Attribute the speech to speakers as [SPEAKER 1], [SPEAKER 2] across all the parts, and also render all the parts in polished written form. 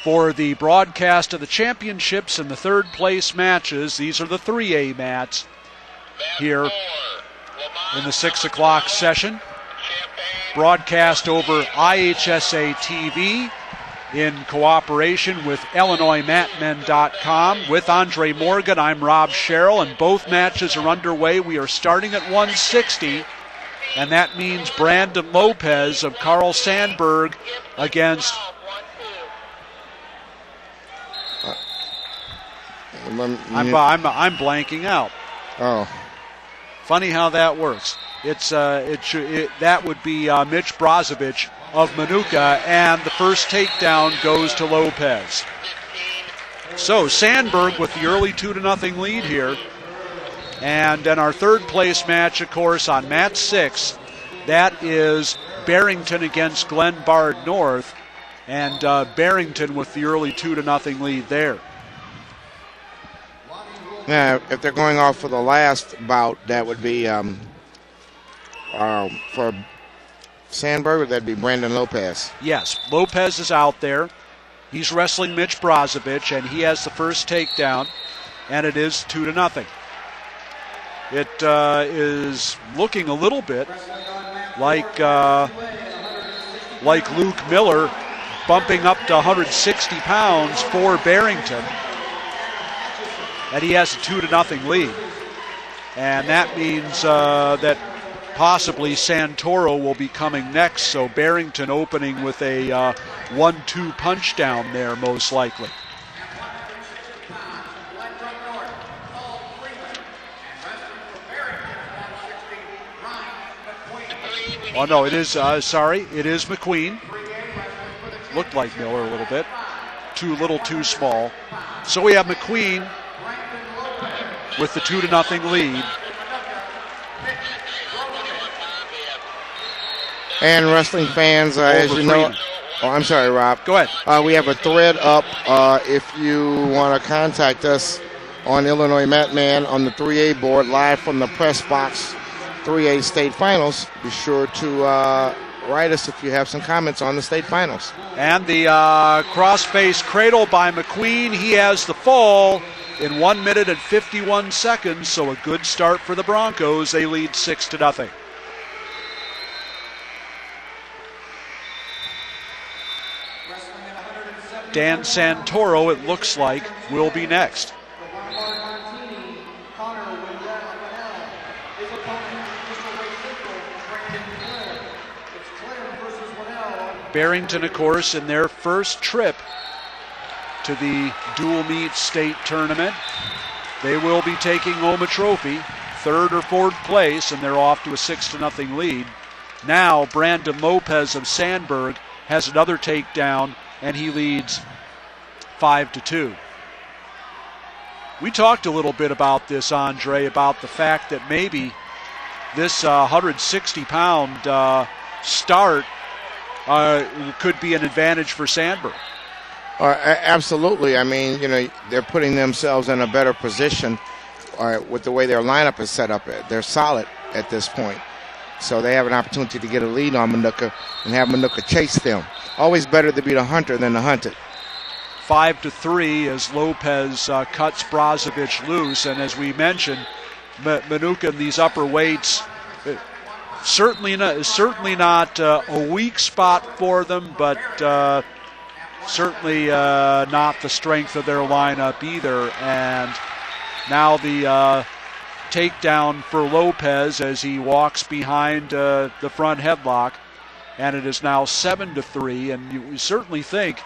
[SPEAKER 1] for the broadcast of the championships and the third place matches. These are the 3A mats here in the 6 o'clock session. Broadcast over IHSA TV in cooperation with IllinoisMatmen.com. With Andre Morgan, I'm Rob Sherrill, and both matches are underway. We are starting at 160, and that means Brandon Lopez of Carl Sandburg against I'm blanking out.
[SPEAKER 2] Oh,
[SPEAKER 1] funny how that works. That would be Mitch Brozovic of Minooka, and the first takedown goes to Lopez. So Sandburg with the early 2-0 lead here. And then our third place match, of course, on mat 6, that is Barrington against Glen Bard North, and Barrington with the early 2-0 lead there.
[SPEAKER 2] Yeah, if they're going off for the last bout, that would be for Sandburg, that'd be Brandon Lopez.
[SPEAKER 1] Yes, Lopez is out there. He's wrestling Mitch Brozovic, and he has the first takedown, and it is 2-0. It is looking a little bit like Luke Miller bumping up to 160 pounds for Barrington. And he has a 2-0 lead. And that means that possibly Santoro will be coming next, so Barrington opening with a 1-2 punch down there, most likely. Oh, no, it is, it is McQueen. Looked like Miller a little bit. Too little, too small. So we have McQueen with the 2-0 lead.
[SPEAKER 2] And wrestling fans, as you know, I'm sorry, Rob.
[SPEAKER 1] Go ahead.
[SPEAKER 2] We have a thread up if you want to contact us on Illinois Matman on the 3A board, live from the press box 3A state finals. Be sure to write us if you have some comments on the state finals.
[SPEAKER 1] And the cross-face cradle by McQueen. He has the fall in 1 minute and 51 seconds, so a good start for the Broncos. They lead 6-0. Dan Santoro, it looks like, will be next. Barrington, of course, in their first trip to the dual meet state tournament. They will be taking home a trophy, third or fourth place, and they're off to a 6-0 lead. Now Brandon Lopez of Sandburg has another takedown, and he leads 5-2. We talked a little bit about this, Andre, about the fact that maybe this 160-pound start could be an advantage for Sandburg.
[SPEAKER 2] Absolutely. I mean, they're putting themselves in a better position with the way their lineup is set up. They're solid at this point. So they have an opportunity to get a lead on Minooka and have Minooka chase them. Always better to be the hunter than the hunted.
[SPEAKER 1] 5-3 as Lopez cuts Brozovic loose. And as we mentioned, Minooka in these upper weights, certainly not a weak spot for them, but certainly not the strength of their lineup either. And now the takedown for Lopez as he walks behind the front headlock, and it is now 7-3. And you certainly think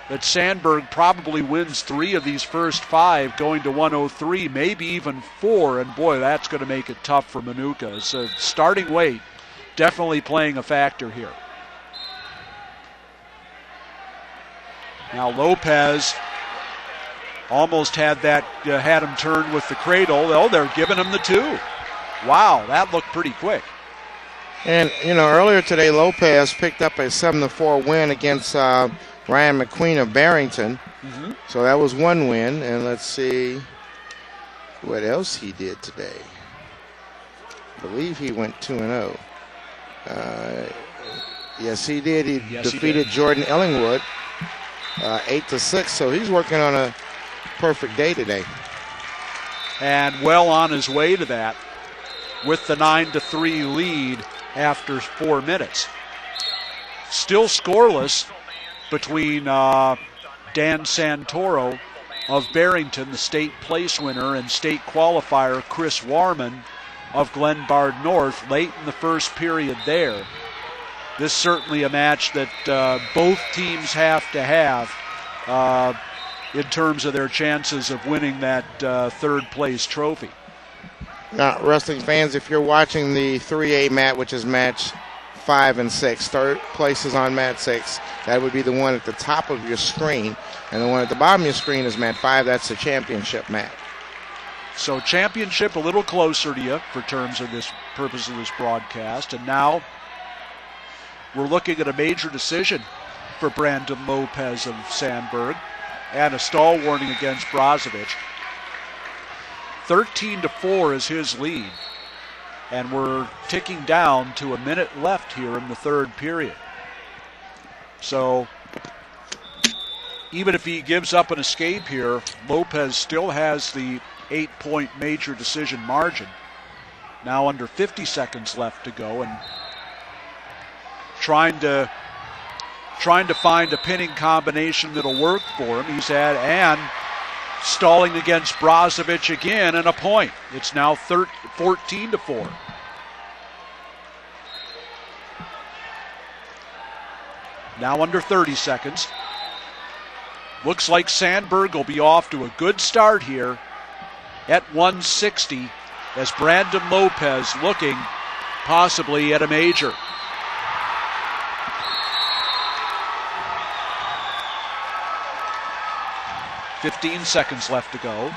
[SPEAKER 1] that Sandburg probably wins 3 of these first 5, going to 103, maybe even 4. And boy, that's going to make it tough for Minooka. So starting weight definitely playing a factor here. Now Lopez almost had him turn with the cradle. Oh, they're giving him the 2. Wow, that looked pretty quick.
[SPEAKER 2] And, earlier today, Lopez picked up a 7-4 win against Ryan McQueen of Barrington. Mm-hmm. So that was one win. And let's see what else he did today. I believe he went 2-0. Yes, he did. He defeated Jordan Ellingwood. 8-6. So he's working on a perfect day today.
[SPEAKER 1] And well on his way to that with the 9-3 lead after 4 minutes. Still scoreless between Dan Santoro of Barrington, the state place winner, and state qualifier Chris Warman of Glenbard North late in the first period there. This is certainly a match that both teams have to have in terms of their chances of winning that third place trophy.
[SPEAKER 2] Now, wrestling fans, if you're watching the 3A mat, which is match 5 and 6, third place is on mat 6. That would be the one at the top of your screen. And the one at the bottom of your screen is mat 5. That's the championship mat.
[SPEAKER 1] So championship a little closer to you for terms of this purpose of this broadcast. And now we're looking at a major decision for Brandon Lopez of Sandburg and a stall warning against Brozovic. 13-4 is his lead. And we're ticking down to a minute left here in the third period. So even if he gives up an escape here, Lopez still has the 8-point major decision margin. Now under 50 seconds left to go, and trying to find a pinning combination that'll work for him. He's had and stalling against Brozovic again, and a point. It's now 14-4. Now under 30 seconds. Looks like Sandburg will be off to a good start here at 160 as Brandon Lopez looking possibly at a major. "15 seconds left to go.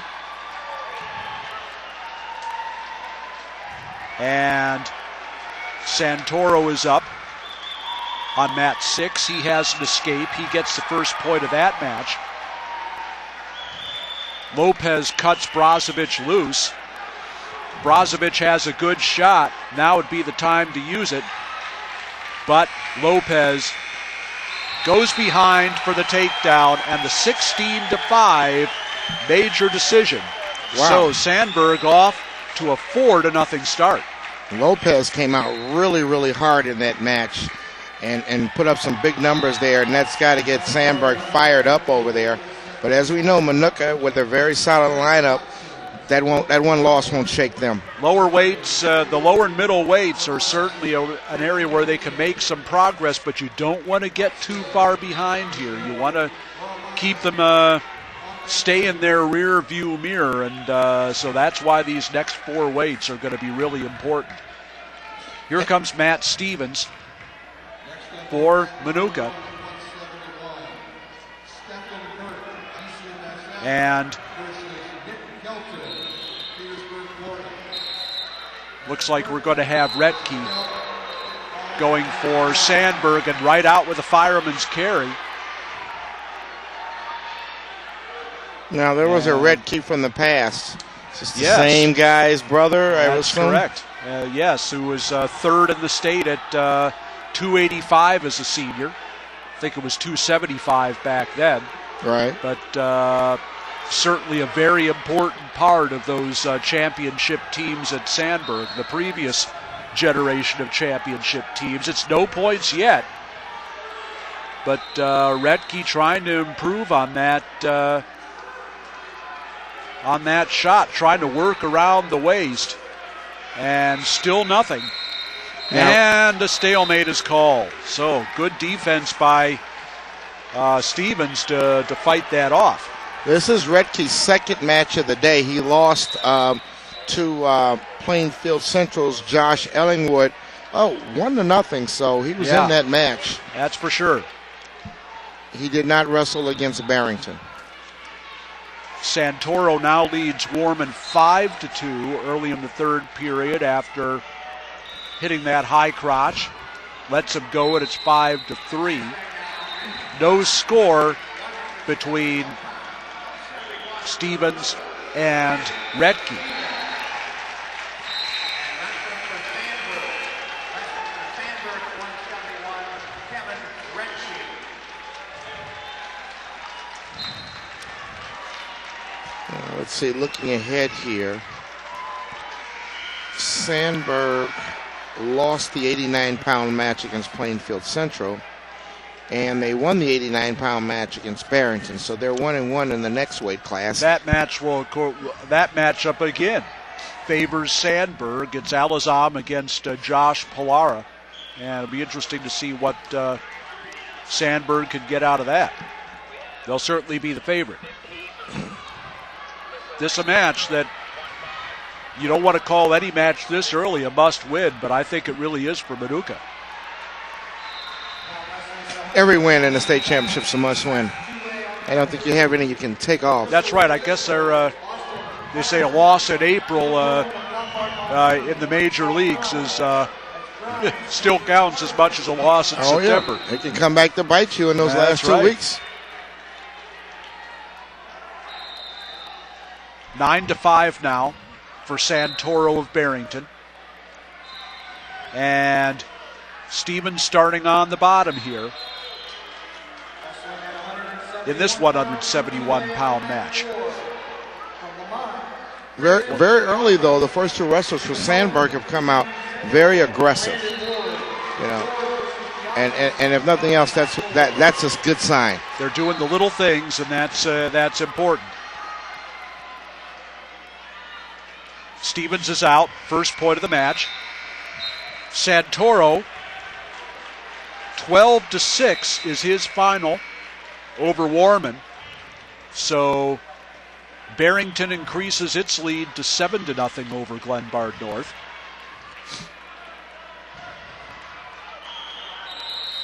[SPEAKER 1] And Santoro is up on mat 6. He has an escape. He gets the first point of that match. Lopez cuts Brozovic loose. Brozovic has a good shot. Now would be the time to use it. But Lopez goes behind for the takedown and the 16-5 major decision.
[SPEAKER 2] Wow.
[SPEAKER 1] So Sandburg off to a 4-0 start.
[SPEAKER 2] Lopez came out really, really hard in that match and put up some big numbers there, and that's got to get Sandburg fired up over there. But as we know, Minooka, with a very solid lineup, that one loss won't shake them.
[SPEAKER 1] Lower weights, the lower and middle weights are certainly an area where they can make some progress, but you don't want to get too far behind here. You want to keep them stay in their rear view mirror, and so that's why these next 4 weights are going to be really important. Here comes Matt Stevens for Minooka. And looks like we're going to have Retke going for Sandburg and right out with a fireman's carry.
[SPEAKER 2] Now, there was a Retke from the past. It's the same guy's brother, I was told.
[SPEAKER 1] Correct. Yes, who was third in the state at 285 as a senior. I think it was 275 back then.
[SPEAKER 2] Right.
[SPEAKER 1] But certainly a very important part of those championship teams at Sandburg, the previous generation of championship teams. It's no points yet, but Retke trying to improve on that shot, trying to work around the waist, and still nothing. And a stalemate is called. So good defense by Stevens to fight that off.
[SPEAKER 2] This is Retke's second match of the day. He lost to Plainfield Central's Josh Ellingwood. 1-0, so he was in that match.
[SPEAKER 1] That's for sure.
[SPEAKER 2] He did not wrestle against Barrington.
[SPEAKER 1] Santoro now leads Warman 5-2 early in the third period after hitting that high crotch. Lets him go, and it's 5-3. No score between Stevens and Retke.
[SPEAKER 2] Let's see, looking ahead here. Sandburg lost the 89-pound match against Plainfield Central, and they won the 89-pound match against Barrington. So they're 1-1 in the next weight class.
[SPEAKER 1] That matchup again favors Sandburg. It's Alazam against Josh Pilara, and it'll be interesting to see what Sandburg could get out of that. They'll certainly be the favorite. This is a match that you don't want to call any match this early a must-win, but I think it really is for Minooka.
[SPEAKER 2] Every win in the state championship's a must-win. I don't think you have any you can take off.
[SPEAKER 1] That's right. I guess they say a loss in April in the major leagues is still counts as much as a loss in September.
[SPEAKER 2] Yeah. It can come back to bite you in those last 2 weeks.
[SPEAKER 1] 9-5 now for Santoro of Barrington. And Stevens starting on the bottom here in this 171-pound match.
[SPEAKER 2] Very, very early, though, the first two wrestlers for Sandburg have come out very aggressive. You know, and if nothing else, that's a good sign.
[SPEAKER 1] They're doing the little things, and that's important. Stevens is out, first point of the match. Santoro, 12-6 is his final over Warman. So Barrington increases its lead to 7-0 over Glenbard North.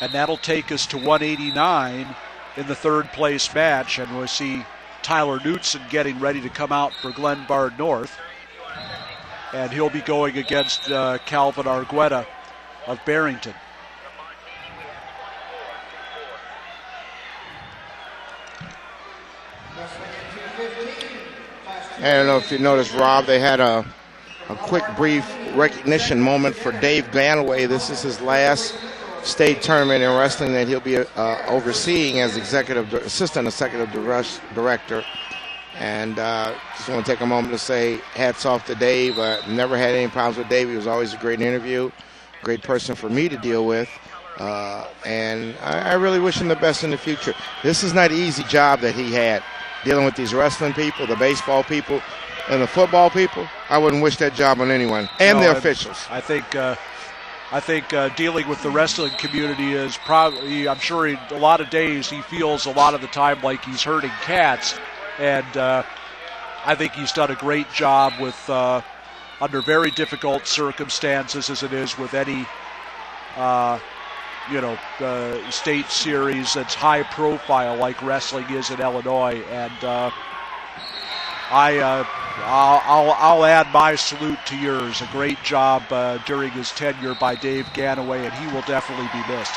[SPEAKER 1] And that'll take us to 189 in the third place match. And we'll see Tyler Knutson getting ready to come out for Glenbard North. And he'll be going against Calvin Argueta of Barrington.
[SPEAKER 2] I don't know if you noticed, Rob, they had a quick, brief recognition moment for Dave Ganaway. This is his last state tournament in wrestling that he'll be overseeing as assistant executive director. And just want to take a moment to say hats off to Dave. Never had any problems with Dave. He was always a great interview, great person for me to deal with. And I really wish him the best in the future. This is not an easy job that he had, dealing with these wrestling people, the baseball people, and the football people. I wouldn't wish that job on anyone, and the officials.
[SPEAKER 1] I think dealing with the wrestling community is probably, I'm sure a lot of days he feels a lot of the time like he's herding cats. And I think he's done a great job with, under very difficult circumstances as it is with any, state series that's high profile like wrestling is in Illinois. And I'll add my salute to yours. A great job during his tenure by Dave Ganaway, and he will definitely be missed.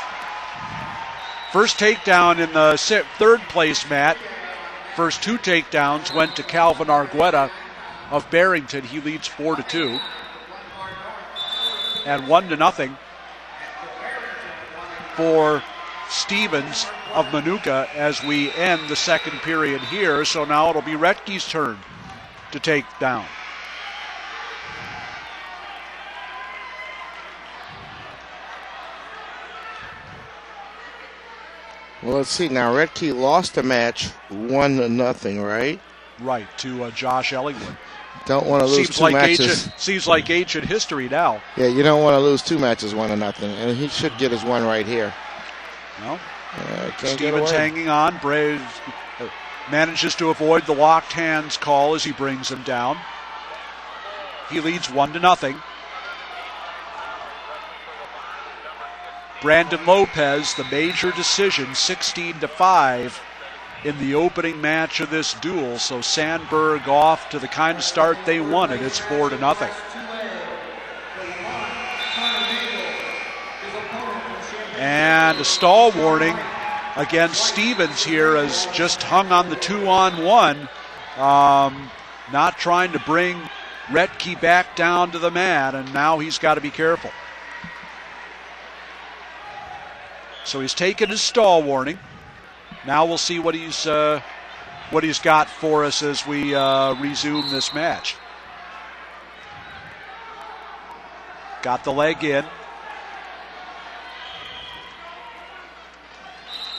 [SPEAKER 1] First takedown in the third place, Matt. First two takedowns went to Calvin Argueta of Barrington. He leads 4-2. And 1-0 for Stevens of Minooka as we end the second period here. So now it'll be Retke's turn to take down.
[SPEAKER 2] Well, let's see. Now, Retke lost the match 1-0, right?
[SPEAKER 1] Right, to Josh Ellingwood.
[SPEAKER 2] Don't want to lose two matches.
[SPEAKER 1] Seems like ancient history now.
[SPEAKER 2] Yeah, you don't want to lose two matches 1-0, and he should get his one right here.
[SPEAKER 1] No. Stevens hanging on. Braves manages to avoid the locked hands call as he brings him down. He leads 1-0. Brandon Lopez, the major decision, 16-5 in the opening match of this duel. So Sandburg off to the kind of start they wanted. It's 4-0. And a stall warning against Stevens here, as just hung on the 2-on-1. Not trying to bring Retke back down to the mat, and now he's got to be careful. So he's taken his stall warning. Now we'll see what he's what he's got for us as we resume this match. Got the leg in.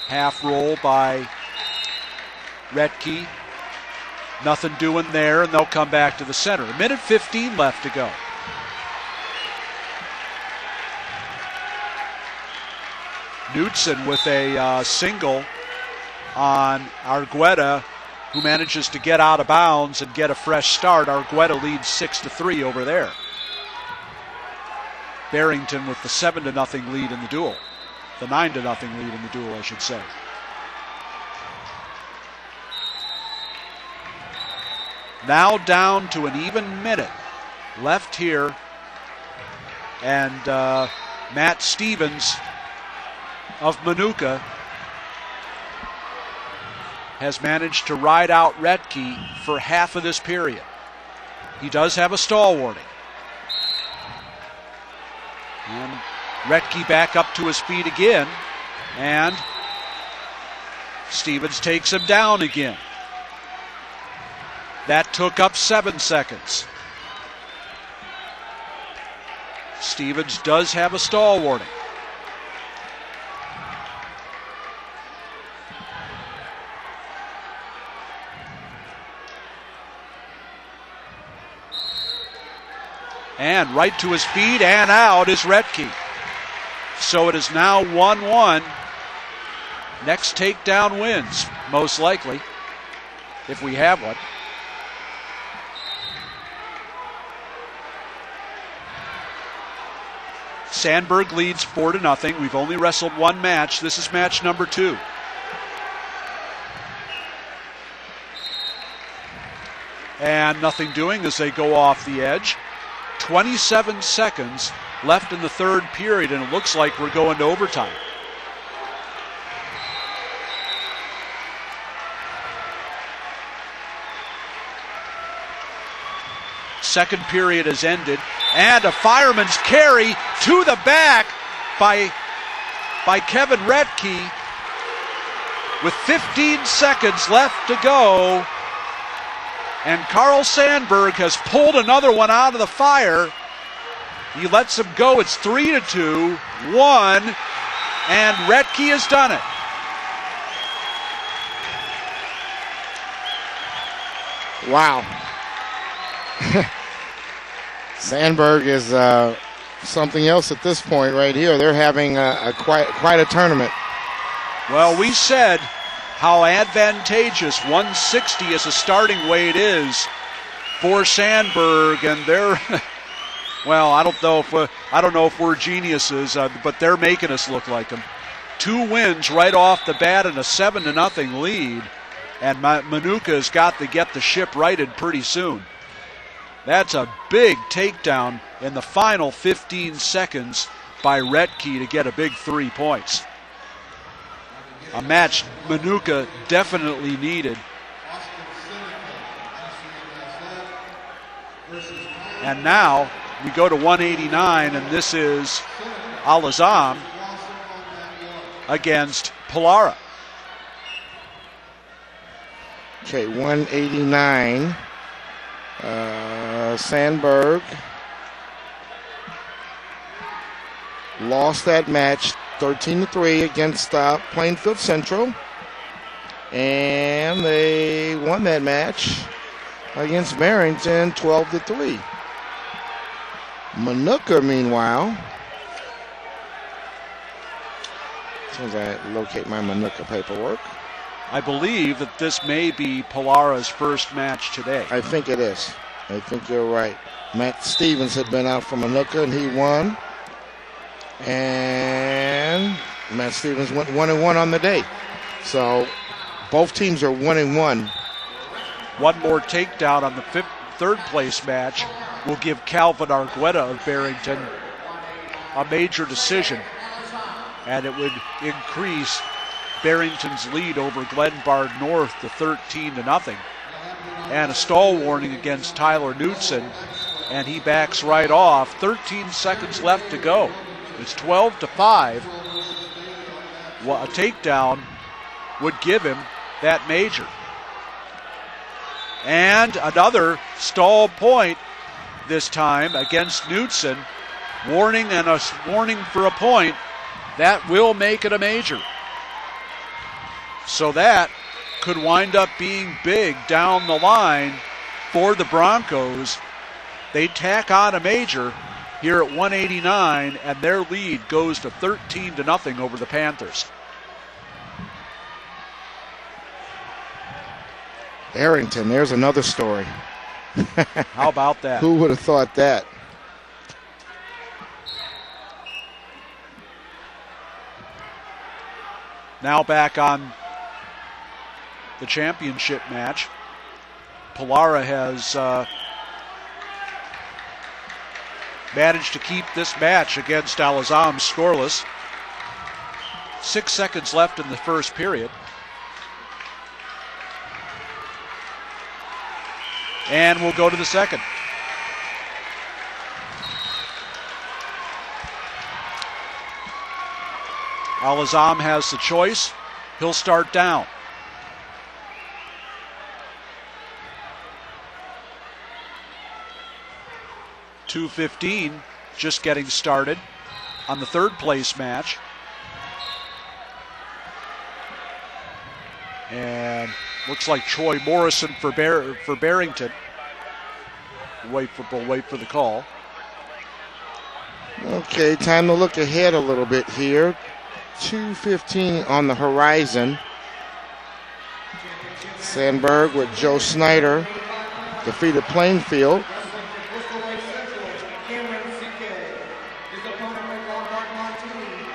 [SPEAKER 1] Half roll by Retke. Nothing doing there, and they'll come back to the center. 1:15 left to go. Knudsen with a single on Argueta, who manages to get out of bounds and get a fresh start. Argueta leads 6-3 over there. Barrington with the 7-0 lead in the duel. The 9-0 lead in the duel, I should say. Now down to an even minute left here. And Matt Stevens of Minooka has managed to ride out Retke for half of this period. He does have a stall warning. And Retke back up to his feet again, and Stevens takes him down again. That took up 7 seconds. Stevens does have a stall warning. And right to his feet and out is Retke. So it is now 1-1. Next takedown wins, most likely, if we have one. Sandburg leads 4-0. We've only wrestled one match. This is match number 2. And nothing doing as they go off the edge. 27 seconds left in the third period, and it looks like we're going to overtime. Second period has ended, and a fireman's carry to the back by Kevin Retke with 15 seconds left to go. And Carl Sandburg has pulled another one out of the fire. He lets him go. It's 3-2, 1, and Retke has done it.
[SPEAKER 2] Wow. Sandburg is something else at this point right here. They're having quite a tournament.
[SPEAKER 1] Well, we said how advantageous 160 as a starting weight is for Sandburg, and they're well, I don't know if we're geniuses, but they're making us look like them. 2 wins right off the bat and a 7-0 lead, and Minooka's got to get the ship righted pretty soon. That's a big takedown in the final 15 seconds by Retke to get a big 3 points. A match Minooka definitely needed. And now we go to 189, and this is Alazam against Pilara.
[SPEAKER 2] Okay, 189. Sandburg lost that match 13-3 against Plainfield Central, and they won that match against Barrington 12-3. Minooka, meanwhile, as soon as I locate my Minooka paperwork,
[SPEAKER 1] I believe that this may be Pilara's first match today.
[SPEAKER 2] I think it is. I think you're right. Matt Stevens had been out from Minooka, and he won. And Matt Stevens went 1-1 on the day. So both teams are 1-1.
[SPEAKER 1] One more takedown on the third place match will give Calvin Argueta of Barrington a major decision, and it would increase Barrington's lead over Glenbard North to 13-0. And a stall warning against Tyler Knudsen, and he backs right off. 13 seconds left to go. It's 12-5. A takedown would give him that major. And another stall point this time against Knudsen. Warning and a warning for a point. That will make it a major. So that could wind up being big down the line for the Broncos. They tack on a major here at 189, and their lead goes to 13-0 over the Panthers.
[SPEAKER 2] Barrington, there's another story.
[SPEAKER 1] How about that?
[SPEAKER 2] Who would have thought that?
[SPEAKER 1] Now back on the championship match. Pilara has managed to keep this match against Alazam scoreless. 6 seconds left in the first period. And we'll go to the second. Alazam has the choice. He'll start down. .215 just getting started on the third place match. And looks like Troy Morrison for Barrington. Wait for the call.
[SPEAKER 2] Okay, time to look ahead a little bit here. 2:15 on the horizon. Sandburg with Joe Snyder defeated Plainfield.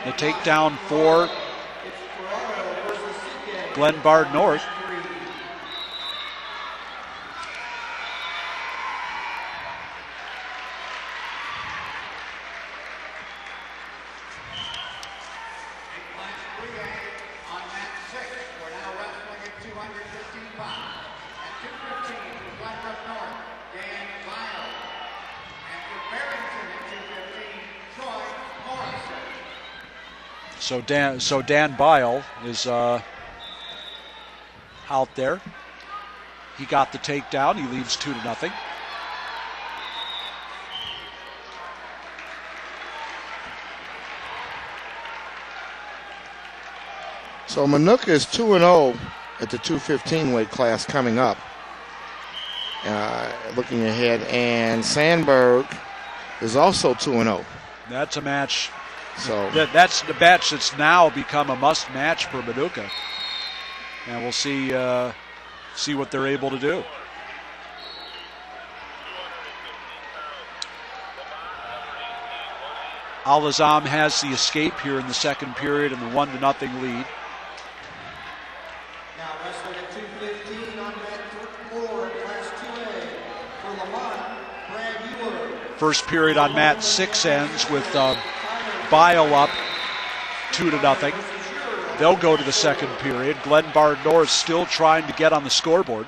[SPEAKER 1] The takedown for Glenbard North. So Dan Bile is out there. He got the takedown. He leads 2-0.
[SPEAKER 2] So Minooka is 2-0 at the 215 weight class coming up. Looking ahead, and Sandburg is also 2-0.
[SPEAKER 1] That's a match.
[SPEAKER 2] So
[SPEAKER 1] that's the match that's now become a must match for Minooka, and we'll see what they're able to do. Alazam has the escape here in the second period and the 1-0 lead.
[SPEAKER 3] Now wrestling at 215 on mat 4, class 2A for Lamont, Brad Ewer.
[SPEAKER 1] First period on mat 6 ends with Bile up 2-0. They'll go to the second period. Glenbard North still trying to get on the scoreboard.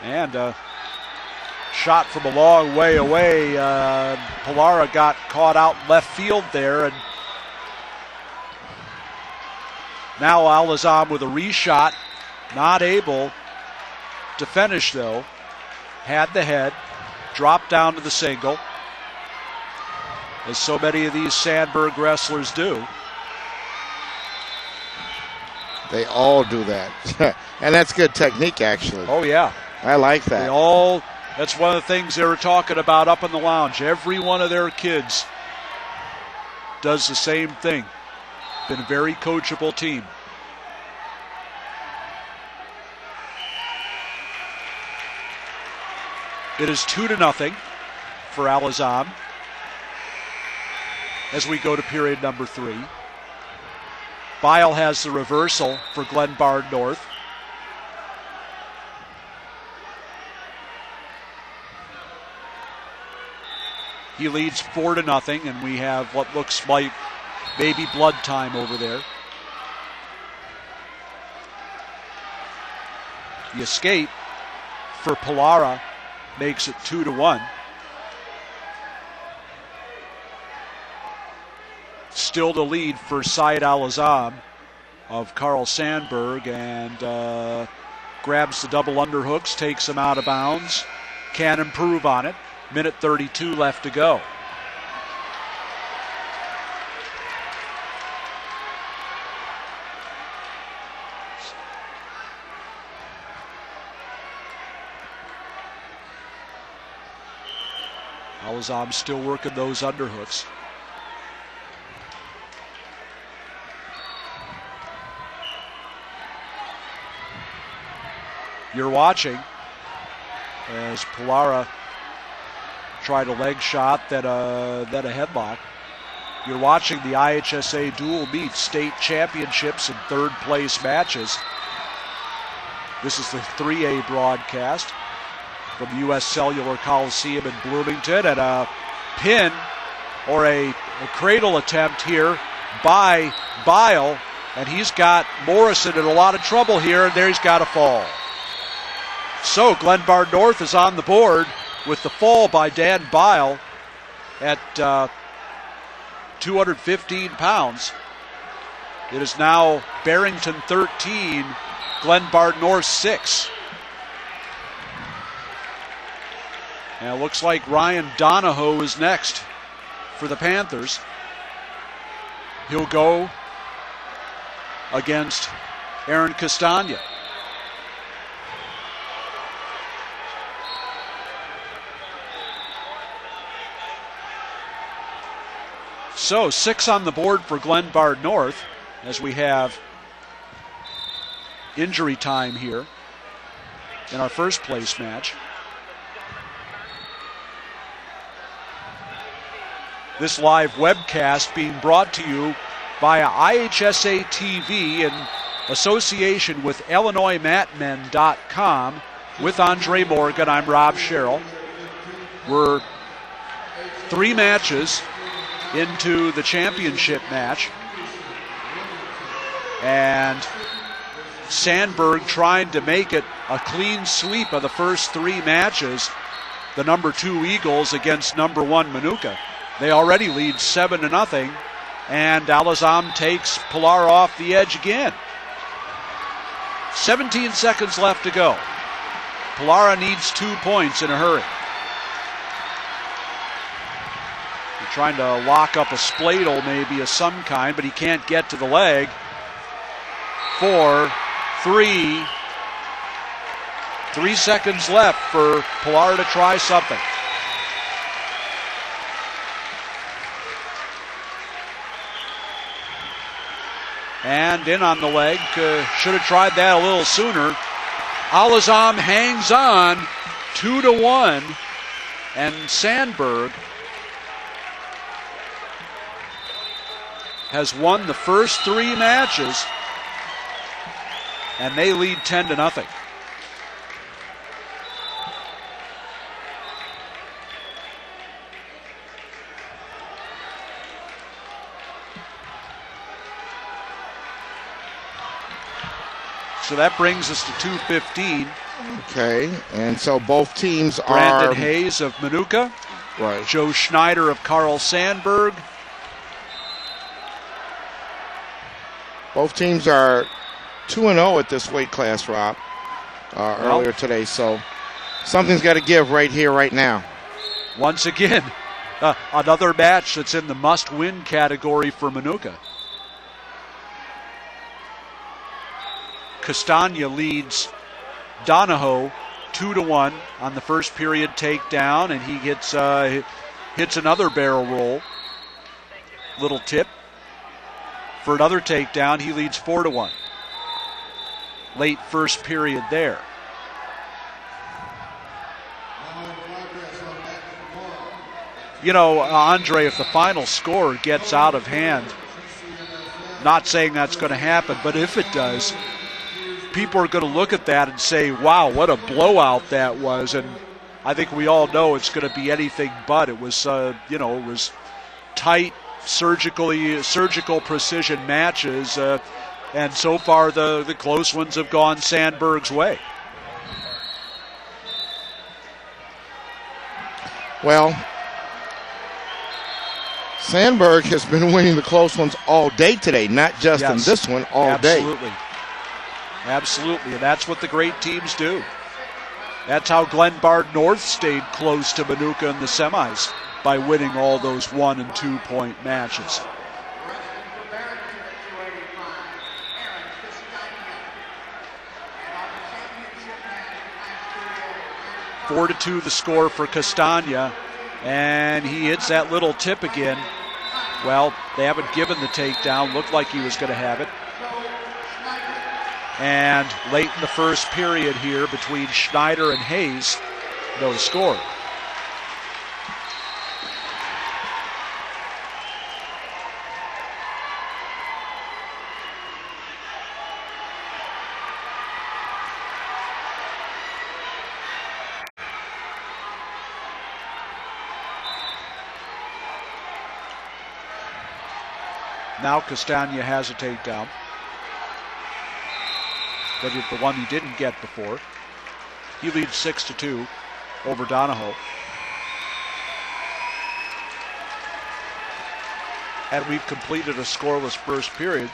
[SPEAKER 1] And shot from a long way away. Pilara got caught out left field there. And now Alazam with a reshot. Not able to finish though. Had the head. Dropped down to the single. As so many of these Sandburg wrestlers do.
[SPEAKER 2] they all do that. And that's good technique, actually.
[SPEAKER 1] Oh, yeah.
[SPEAKER 2] I like that.
[SPEAKER 1] That's one of the things they were talking about up in the lounge. Every one of their kids does the same thing. Been a very coachable team. It is 2-0 for Alazam as we go to period number 3. Bile has the reversal for Glenbard North. He leads 4-0, and we have what looks like maybe blood time over there. The escape for Pilara makes it 2-1. Still the lead for Syed Alazam of Carl Sandburg, and grabs the double underhooks, takes him out of bounds. Can improve on it. Minute 32 left to go. Alazam still working those underhooks. You're watching as Pilara tried a leg shot, then a headlock. You're watching the IHSA dual meet state championships and third place matches. This is the 3A broadcast from U.S. Cellular Coliseum in Bloomington, and a pin or a cradle attempt here by Bile, and he's got Morrison in a lot of trouble here, and there he's got a fall. So Glenbard North is on the board with the fall by Dan Bile at 215 pounds. It is now Barrington 13, Glenbard North 6. And it looks like Ryan Donahoe is next for the Panthers. He'll go against Aaron Castagna. So 6 on the board for Glenbard North as we have injury time here in our first place match. This live webcast being brought to you via IHSA TV in association with IllinoisMatmen.com. With Andre Morgan, I'm Rob Sherrill. We're 3 matches into the championship match. And Sandburg trying to make it a clean sweep of the first 3 matches. The number 2 Eagles against number 1 Minooka. They already lead 7-0, and Alazam takes Pilar off the edge again. 17 seconds left to go. Pilara needs 2 points in a hurry. They're trying to lock up a spladle maybe of some kind, but he can't get to the leg. 4, 3. 3 seconds left for Pilar to try something. And in on the leg. Should have tried that a little sooner. Alazam hangs on 2-1. And Sandburg has won the first 3 matches. And they lead 10-0. So that brings us to 2:15.
[SPEAKER 2] Okay, and so both teams
[SPEAKER 1] Brandon
[SPEAKER 2] are...
[SPEAKER 1] Hayes of Minooka.
[SPEAKER 2] Right.
[SPEAKER 1] Joe Schneider of Carl Sandburg.
[SPEAKER 2] Both teams are 2-0 at this weight class, Rob, earlier today. So something's got to give right here, right now.
[SPEAKER 1] Once again, another match that's in the must-win category for Minooka. Castagna leads Donahoe 2-1 on the first period takedown, and he hits another barrel roll. Little tip for another takedown. He leads 4-1. Late first period there. You know, Andre, if the final score gets out of hand, not saying that's going to happen, but if it does, people are going to look at that and say, wow, what a blowout that was. And I think we all know it's going to be anything but. It was, it was tight, surgical precision matches. And so far, the close ones have gone Sandburg's way.
[SPEAKER 2] Well, Sandburg has been winning the close ones all day today, not just in this one, all day.
[SPEAKER 1] Absolutely. Absolutely, and that's what the great teams do. That's how Glenbard North stayed close to Minooka in the semis, by winning all those 1 and 2 point matches. Four to 2 the score for Castagna, and he hits that little tip again. Well, they haven't given the takedown. Looked like he was going to have it. And late in the first period here between Schneider and Hayes, no score. Now Castagna has a takedown. But the one he didn't get before. He leads 6-2 over Donahoe. And we've completed a scoreless first period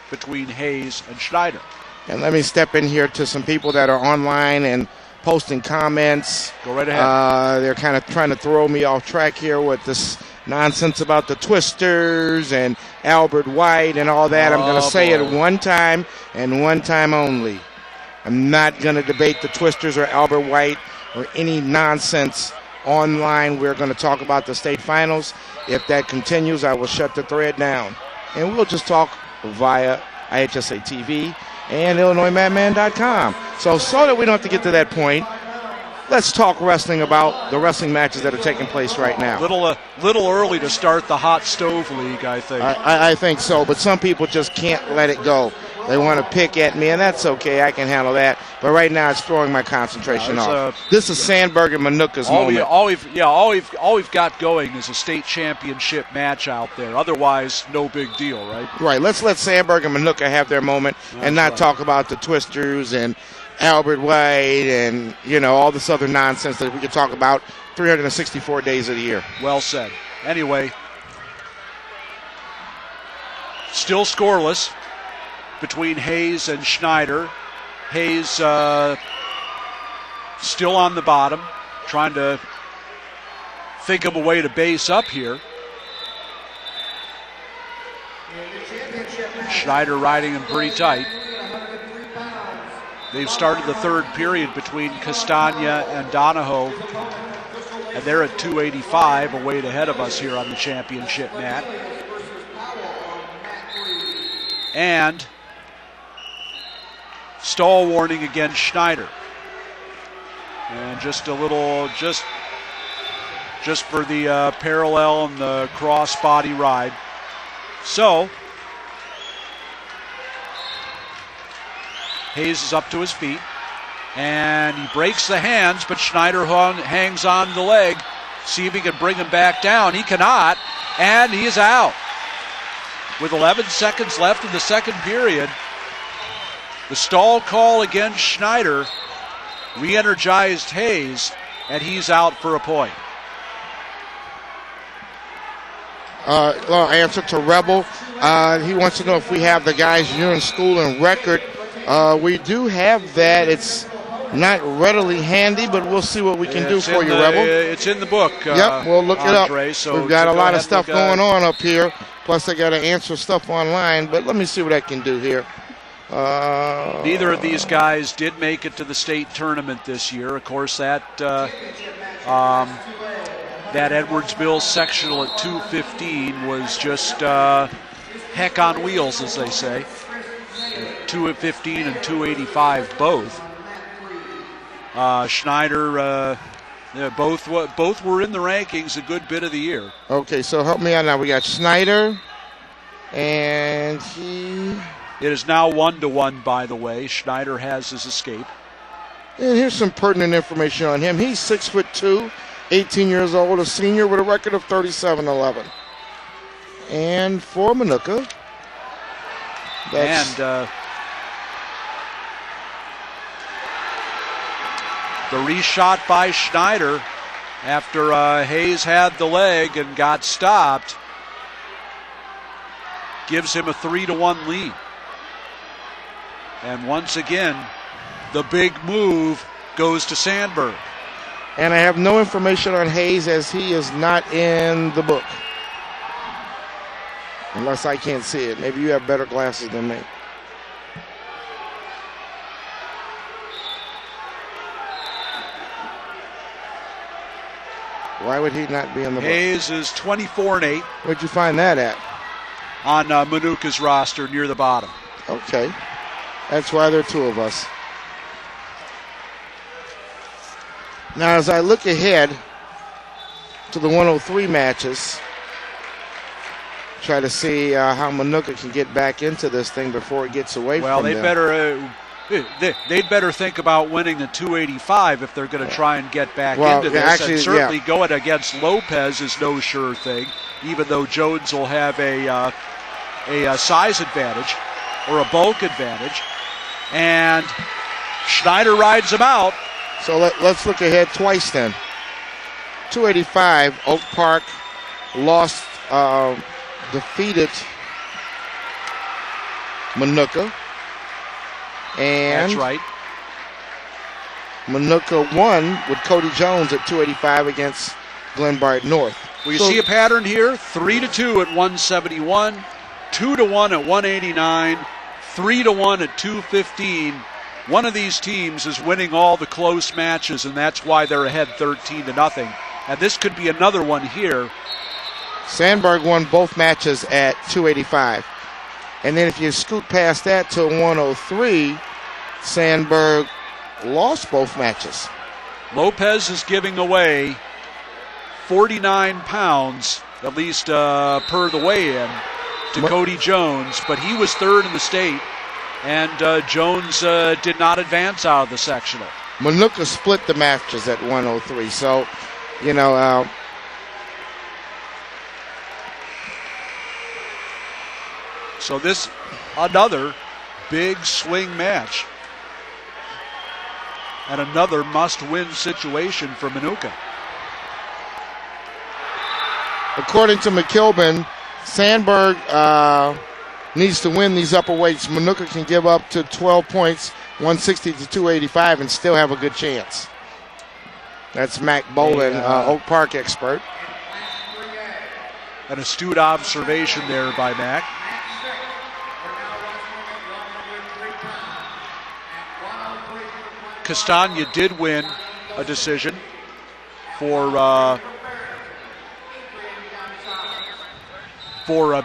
[SPEAKER 1] between Hayes and Schneider.
[SPEAKER 2] And let me step in here to some people that are online and posting comments.
[SPEAKER 1] Go right ahead.
[SPEAKER 2] They're kind of trying to throw me off track here with this nonsense about the Twisters and Albert White and all that. I'm going to say it one time and one time only. I'm not going to debate the Twisters or Albert White or any nonsense online. We're going to talk about the state finals. If that continues, I will shut the thread down. And we'll just talk via IHSA TV and IllinoisMadman.com. So that we don't have to get to that point, let's talk wrestling about the wrestling matches that are taking place right now.
[SPEAKER 1] Little early to start the hot stove league, I think.
[SPEAKER 2] I think so, but some people just can't let it go. They want to pick at me, and that's okay. I can handle that. But right now, it's throwing my concentration off. This is Sandburg and Minooka's moment.
[SPEAKER 1] All we've got going is a state championship match out there. Otherwise, no big deal, right?
[SPEAKER 2] Right. Let's let Sandburg and Minooka have their moment and not talk about the Twisters and Albert White and, all this other nonsense that we could talk about 364 days of the year.
[SPEAKER 1] Well said. Anyway, still scoreless between Hayes and Schneider. Hayes still on the bottom, trying to think of a way to base up here. Schneider riding him pretty tight. They've started the third period between Castagna and Donahoe, and they're at 285, a weight ahead of us here on the championship mat. And stall warning against Schneider. And just a little, just for the parallel and the cross body ride. So, Hayes is up to his feet, and he breaks the hands, but Schneider hangs on the leg. See if he can bring him back down. He cannot, and he is out. With 11 seconds left in the second period, the stall call against Schneider re-energized Hayes, and he's out for a point.
[SPEAKER 2] Answer to Rebel. He wants to know if we have the guys' urine, school, and record. We do have that. It's not readily handy, but we'll see what we can do for you, Rebel.
[SPEAKER 1] It's in the book.
[SPEAKER 2] Yep, we'll look
[SPEAKER 1] Andre,
[SPEAKER 2] it up. So we've got a lot of stuff going on up here. Plus, I got to answer stuff online, but let me see what I can do here.
[SPEAKER 1] Neither of these guys did make it to the state tournament this year. Of course, that Edwardsville sectional at 215 was just heck on wheels, as they say. 215 and 285 both. Schneider, both were in the rankings a good bit of the year.
[SPEAKER 2] Okay, so help me out now. We got Schneider, and
[SPEAKER 1] It is now 1-1, by the way. Schneider has his escape.
[SPEAKER 2] And here's some pertinent information on him. He's 6'2", 18 years old, a senior with a record of 37-11. And for Minooka,
[SPEAKER 1] the reshot by Schneider after Hayes had the leg and got stopped gives him a 3-1 lead. And once again, the big move goes to Sandburg.
[SPEAKER 2] And I have no information on Hayes as he is not in the book. Unless I can't see it. Maybe you have better glasses than me. Why would he not be in the book?
[SPEAKER 1] Hayes is 24-8.
[SPEAKER 2] Where'd you find that at?
[SPEAKER 1] On Minooka's roster near the bottom.
[SPEAKER 2] Okay. That's why there are two of us. Now, as I look ahead to the 103 matches, try to see how Minooka can get back into this thing before it gets away from them.
[SPEAKER 1] They'd better think about winning the 285 if they're going to try and get back into this.
[SPEAKER 2] Actually,
[SPEAKER 1] and certainly going against Lopez is no sure thing, even though Jones will have a size advantage or a bulk advantage. And Schneider rides him out.
[SPEAKER 2] So let's look ahead twice then. 285, Oak Park lost, defeated Minooka. And
[SPEAKER 1] that's right.
[SPEAKER 2] Minooka won with Cody Jones at 285 against Glenbard North.
[SPEAKER 1] Well, you see a pattern here: 3-2 at 171, 2-1 at 189, 3-1 at 215. One of these teams is winning all the close matches, and that's why they're ahead 13-0. And this could be another one here.
[SPEAKER 2] Sandburg won both matches at 285. And then if you scoot past that to 103, Sandburg lost both matches.
[SPEAKER 1] Lopez is giving away 49 pounds, at least per the weigh-in, to Cody Jones, but he was third in the state, and Jones did not advance out of the sectional.
[SPEAKER 2] Minooka split the matches at 103, so,
[SPEAKER 1] So this, another big swing match. And another must-win situation for Minooka.
[SPEAKER 2] According to McKilben, Sandburg needs to win these upper weights. Minooka can give up to 12 points, 160 to 285, and still have a good chance. That's Mac Bolin, Oak Park expert.
[SPEAKER 1] An astute observation there by Mac. Castagna did win a decision for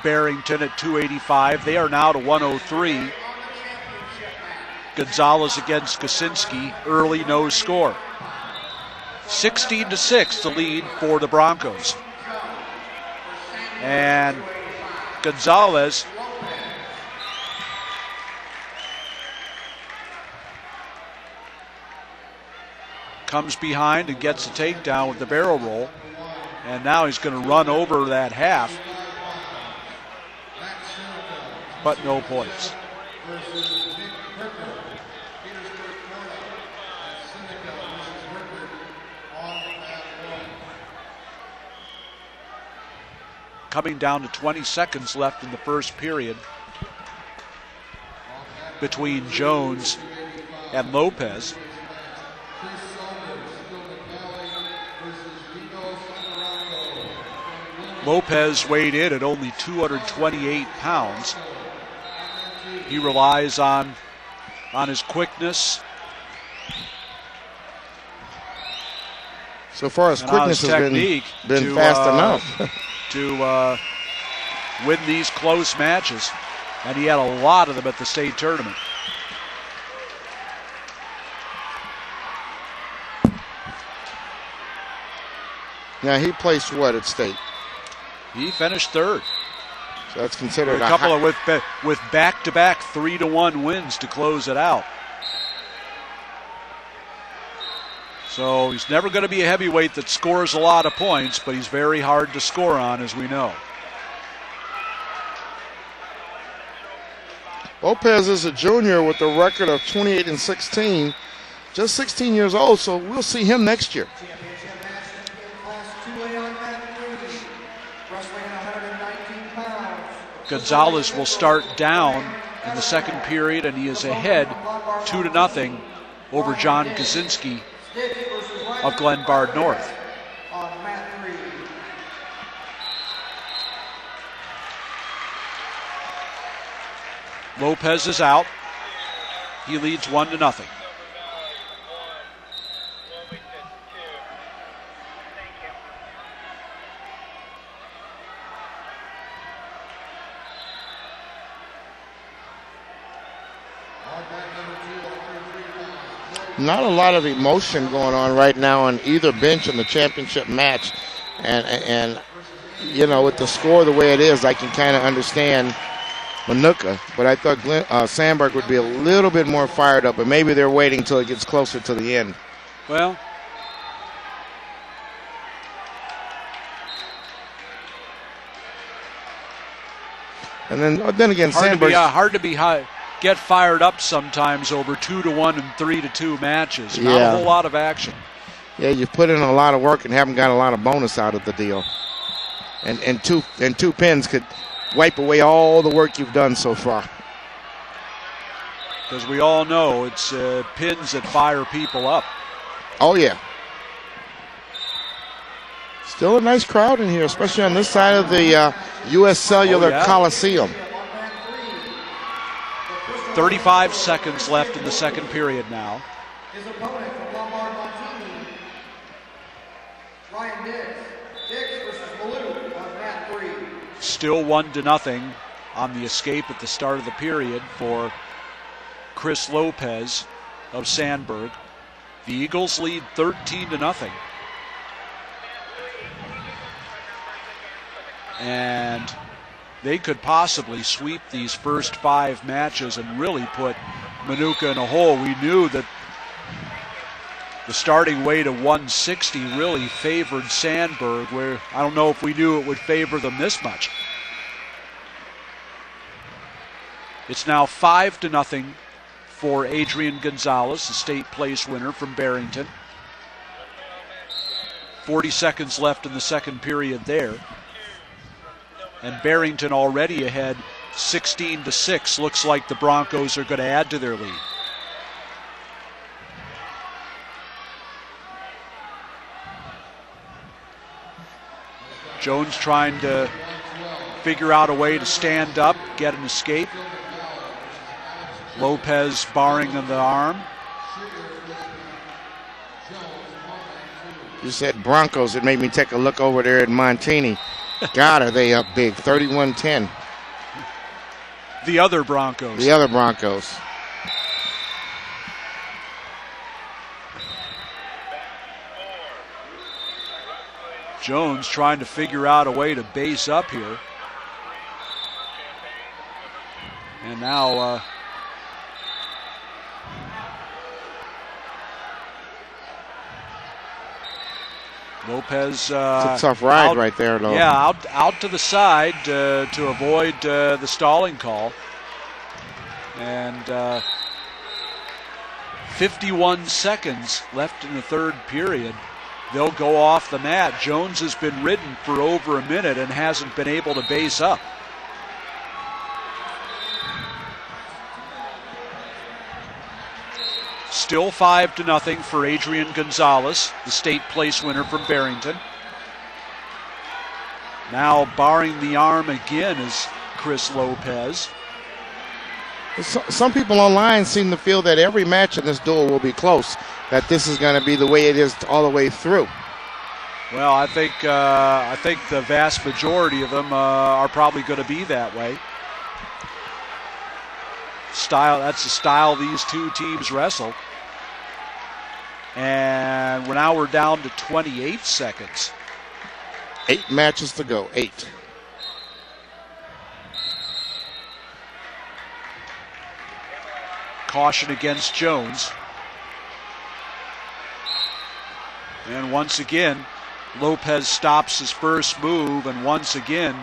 [SPEAKER 1] Barrington at 285. They are now to 103. Gonzalez against Kosinski, early no score. 16-6 the lead for the Broncos. And Gonzalez comes behind and gets a takedown with the barrel roll. And now he's going to run over that half. But no points. Coming down to 20 seconds left in the first period between Jones and Lopez. Lopez weighed in at only 228 pounds. He relies on his quickness.
[SPEAKER 2] So far as quickness has been fast enough
[SPEAKER 1] to win these close matches, and he had a lot of them at the state tournament.
[SPEAKER 2] Now he placed what at state?
[SPEAKER 1] He finished third.
[SPEAKER 2] So that's considered
[SPEAKER 1] a couple of with back-to-back 3-1 wins to close it out. So he's never going to be a heavyweight that scores a lot of points, but he's very hard to score on, as we know.
[SPEAKER 2] Lopez is a junior with a record of 28-16, just 16 years old, so we'll see him next year.
[SPEAKER 1] Gonzalez will start down in the second period, and he is ahead 2-0 over John Kaczynski of Glenbard North. Lopez is out. He leads 1-0.
[SPEAKER 2] Not a lot of emotion going on right now on either bench in the championship match. And you know, with the score the way it is, I can kind of understand Minooka. But I thought Sandburg would be a little bit more fired up, but maybe they're waiting until it gets closer to the end.
[SPEAKER 1] Well,
[SPEAKER 2] and then again, Sandburg.
[SPEAKER 1] Hard to be high. Get fired up sometimes over 2-1 and 3-2 matches. Not a whole lot of action.
[SPEAKER 2] Yeah, you've put in a lot of work and haven't got a lot of bonus out of the deal. And two pins could wipe away all the work you've done so far.
[SPEAKER 1] Because we all know it's pins that fire people up.
[SPEAKER 2] Oh, yeah. Still a nice crowd in here, especially on this side of the U.S. Cellular Coliseum.
[SPEAKER 1] 35 seconds left in the second period now.
[SPEAKER 3] His opponent from Lombard Montini, Ryan Dix. Dix versus Malou on mat 3.
[SPEAKER 1] Still 1-0 on the escape at the start of the period for Chris Lopez of Sandburg. The Eagles lead 13-0. And they could possibly sweep these first 5 matches and really put Minooka in a hole. We knew that the starting weight of 160 really favored Sandburg, where I don't know if we knew it would favor them this much. It's now 5-0 for Adrian Gonzalez, the state place winner from Barrington. 40 seconds left in the second period there. And Barrington already ahead 16-6. Looks like the Broncos are going to add to their lead. Jones trying to figure out a way to stand up, get an escape. Lopez barring on the arm.
[SPEAKER 2] You said Broncos. It made me take a look over there at Montini. God, are they up big? 31-10.
[SPEAKER 1] The other Broncos.
[SPEAKER 2] The other Broncos.
[SPEAKER 1] Jones trying to figure out a way to base up here. And now Lopez.
[SPEAKER 2] It's a tough ride right there, though.
[SPEAKER 1] Yeah, out to the side to avoid the stalling call. And 51 seconds left in the third period. They'll go off the mat. Jones has been ridden for over a minute and hasn't been able to base up. Still 5-0 for Adrian Gonzalez, the state place winner from Barrington. Now barring the arm again is Chris Lopez.
[SPEAKER 2] Some people online seem to feel that every match in this duel will be close, that this is going to be the way it is all the way through.
[SPEAKER 1] Well, I think the vast majority of them are probably going to be that way. That's the style these two teams wrestle. And now we're down to 28 seconds.
[SPEAKER 2] 8 matches to go. 8.
[SPEAKER 1] Caution against Jones. And once again, Lopez stops his first move, and once again,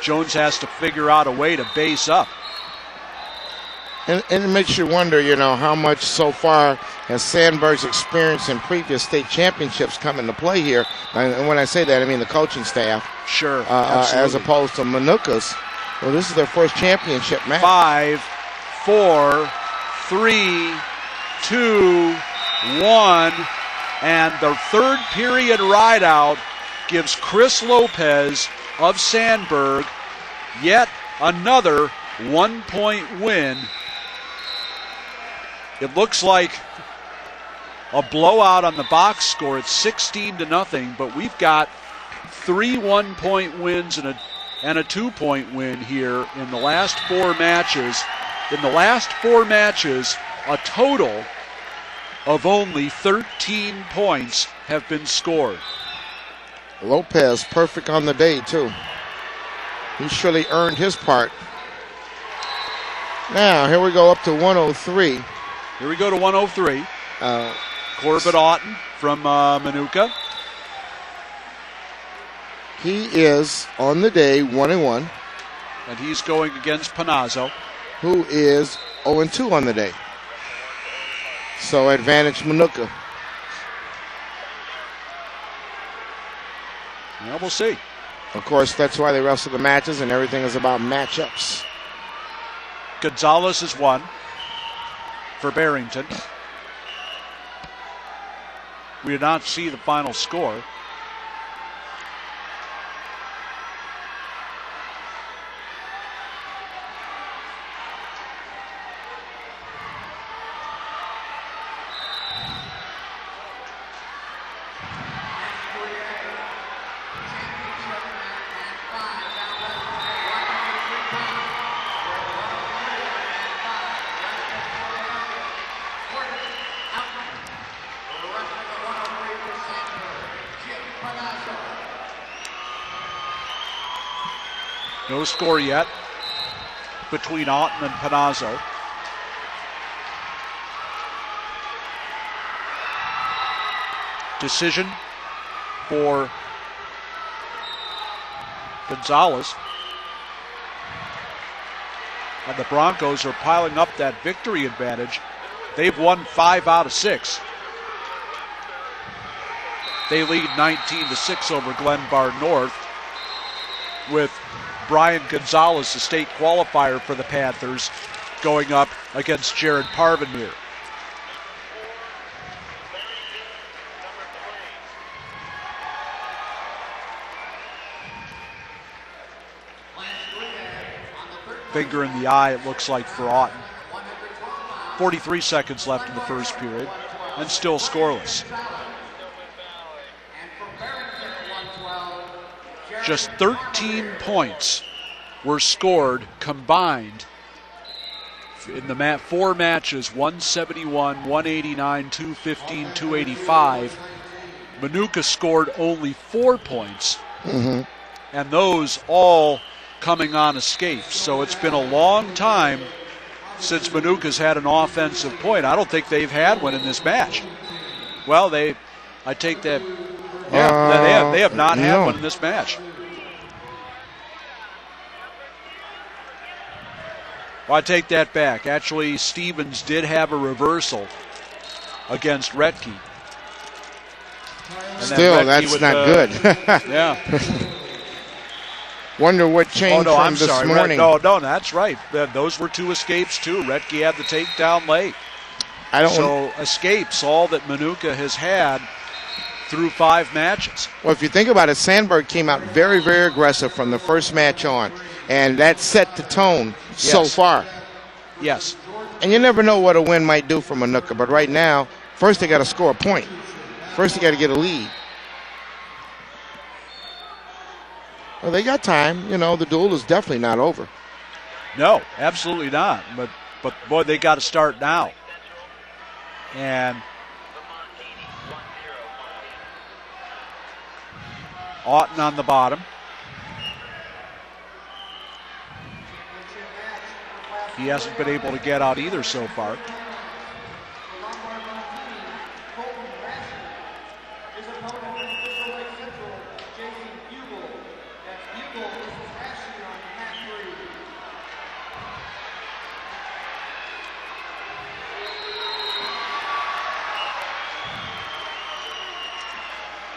[SPEAKER 1] Jones has to figure out a way to base up.
[SPEAKER 2] And it makes you wonder, how much so far has Sandburg's experience in previous state championships come into play here. And when I say that, I mean the coaching staff.
[SPEAKER 1] Sure,
[SPEAKER 2] as opposed to Minooka's. Well, this is their first championship match.
[SPEAKER 1] 5, 4, 3, 2, 1. And the third period rideout gives Chris Lopez of Sandburg yet another 1-point win. It looks like a blowout on the box score. It's 16-0, but we've got 3 1-point wins and a 2-point win here in the last 4 matches. In the last 4 matches, a total of only 13 points have been scored.
[SPEAKER 2] Lopez perfect on the day, too. He surely earned his part. Now, here we go up to 103.
[SPEAKER 1] Here we go to 103. Corbett Otten from Minooka.
[SPEAKER 2] He is, on the day, 1-1.
[SPEAKER 1] And he's going against Panazzo,
[SPEAKER 2] who is 0-2 on the day. So advantage Minooka.
[SPEAKER 1] Well, we'll see.
[SPEAKER 2] Of course, that's why they wrestle the matches, and everything is about matchups.
[SPEAKER 1] Gonzalez is 1 for Barrington. We did not see the final score. No score yet between Otten and Panazzo. Decision for Gonzalez. And the Broncos are piling up that victory advantage. They've won 5 out of 6. They lead 19-6 over Glenbard North, with Brian Gonzalez, the state qualifier for the Panthers, going up against Jared Parvenir. Finger in the eye, it looks like, for Otten. 43 seconds left in the first period, and still scoreless. Just 13 points were scored combined in the 4 matches, 171, 189, 215, 285. Minooka scored only 4 points, and those all coming on escapes. So it's been a long time since Minooka's had an offensive point. I don't think they've had one in this match. Well, I take that. Yeah, they have not had one in this match. Well, I take that back. Actually, Stevens did have a reversal against Retke.
[SPEAKER 2] Still, that's not good.
[SPEAKER 1] Yeah.
[SPEAKER 2] Wonder what changed from this morning.
[SPEAKER 1] No, that's right. Those were 2 escapes, too. Retke had the takedown late. Escapes, all that Minooka has had through 5 matches.
[SPEAKER 2] Well, if you think about it, Sandburg came out very, very aggressive from the first match on, and that set the tone so far.
[SPEAKER 1] Yes.
[SPEAKER 2] And you never know what a win might do for Minooka, but right now, first they got to score a point. First they got to get a lead. Well, they got time. You know, the duel is definitely not over.
[SPEAKER 1] No, absolutely not. But boy, they got to start now. And Otten on the bottom. He hasn't been able to get out either so far.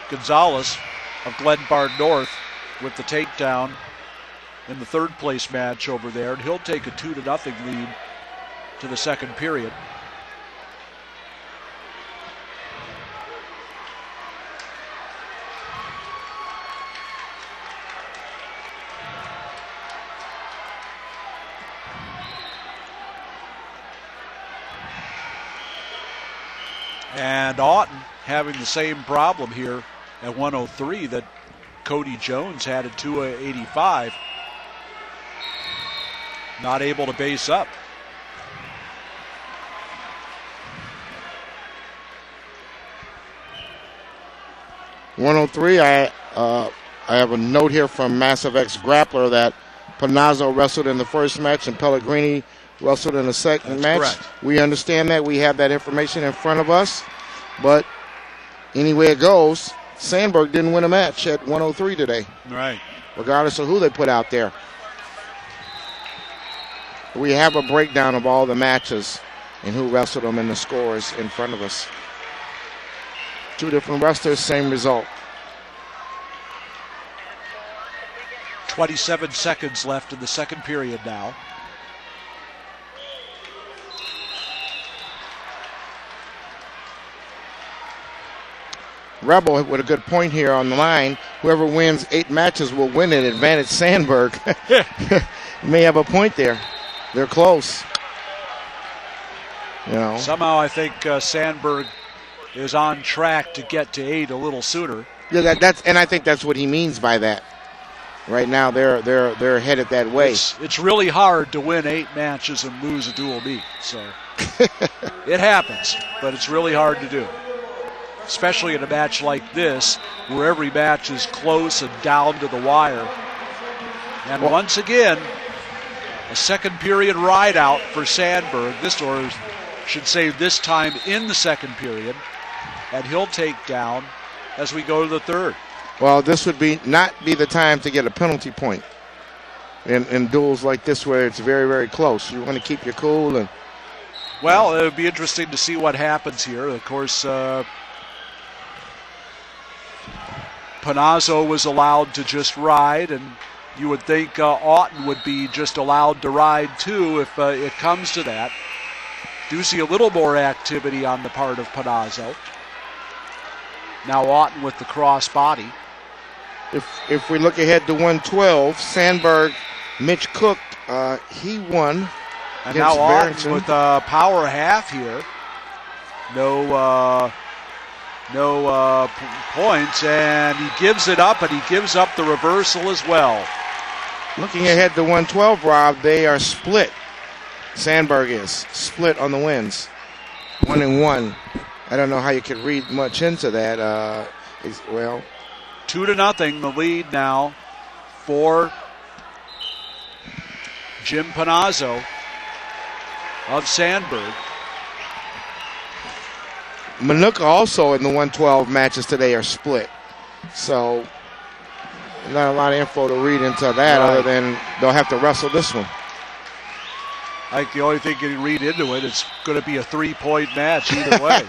[SPEAKER 1] Gonzalez of Glenbard North with the takedown in the 3rd place match over there, and he'll take a 2-0 lead to the second period. And Auten having the same problem here at 103 that Cody Jones had at 285. Not able to base up.
[SPEAKER 2] I have a note here from Massive X Grappler that Panazzo wrestled in the first match and Pellegrini wrestled in the second match.
[SPEAKER 1] Correct.
[SPEAKER 2] We understand that. We have that information in front of us. But anyway it goes, Sandburg didn't win a match at 103 today.
[SPEAKER 1] Right.
[SPEAKER 2] Regardless of who they put out there. We have a breakdown of all the matches and who wrestled them and the scores in front of us. Two different wrestlers, same result.
[SPEAKER 1] 27 seconds left in the second period now.
[SPEAKER 2] Rebel with a good point here on the line. Whoever wins 8 matches will win it. Advantage Sandburg. May have a point there. They're close. You know.
[SPEAKER 1] Somehow I think Sandburg is on track to get to 8 a little sooner.
[SPEAKER 2] Yeah, and I think that's what he means by that. Right now they're headed that way.
[SPEAKER 1] It's really hard to win 8 matches and lose a dual meet. So it happens, but it's really hard to do. Especially in a match like this, where every match is close and down to the wire. And once again, a second period ride out for Sandburg. This time in the second period. And he'll take down as we go to the third.
[SPEAKER 2] Well, this would not be the time to get a penalty point in duels like this where it's very, very close. You want to keep your cool. And
[SPEAKER 1] well, it would be interesting to see what happens here. Of course, Panazzo was allowed to just ride, and you would think Auten would be just allowed to ride too if it comes to that. Do see a little more activity on the part of Panazzo. Now Auten with the cross body.
[SPEAKER 2] If we look ahead to 112, Sandburg, Mitch Cook, he won.
[SPEAKER 1] And now Auten with a power half here. No points, and he gives it up, and he gives up the reversal as well.
[SPEAKER 2] Looking ahead to 112, Rob, they are split. Sandburg is split on the wins. 1-1. I don't know how you could read much into that.
[SPEAKER 1] 2-0, the lead now for Jim Panazzo of Sandburg.
[SPEAKER 2] Minooka also in the 112 matches today are split. So not a lot of info to read into that other than they'll have to wrestle this one.
[SPEAKER 1] I think the only thing you can read into it is going to be a 3-point match either way.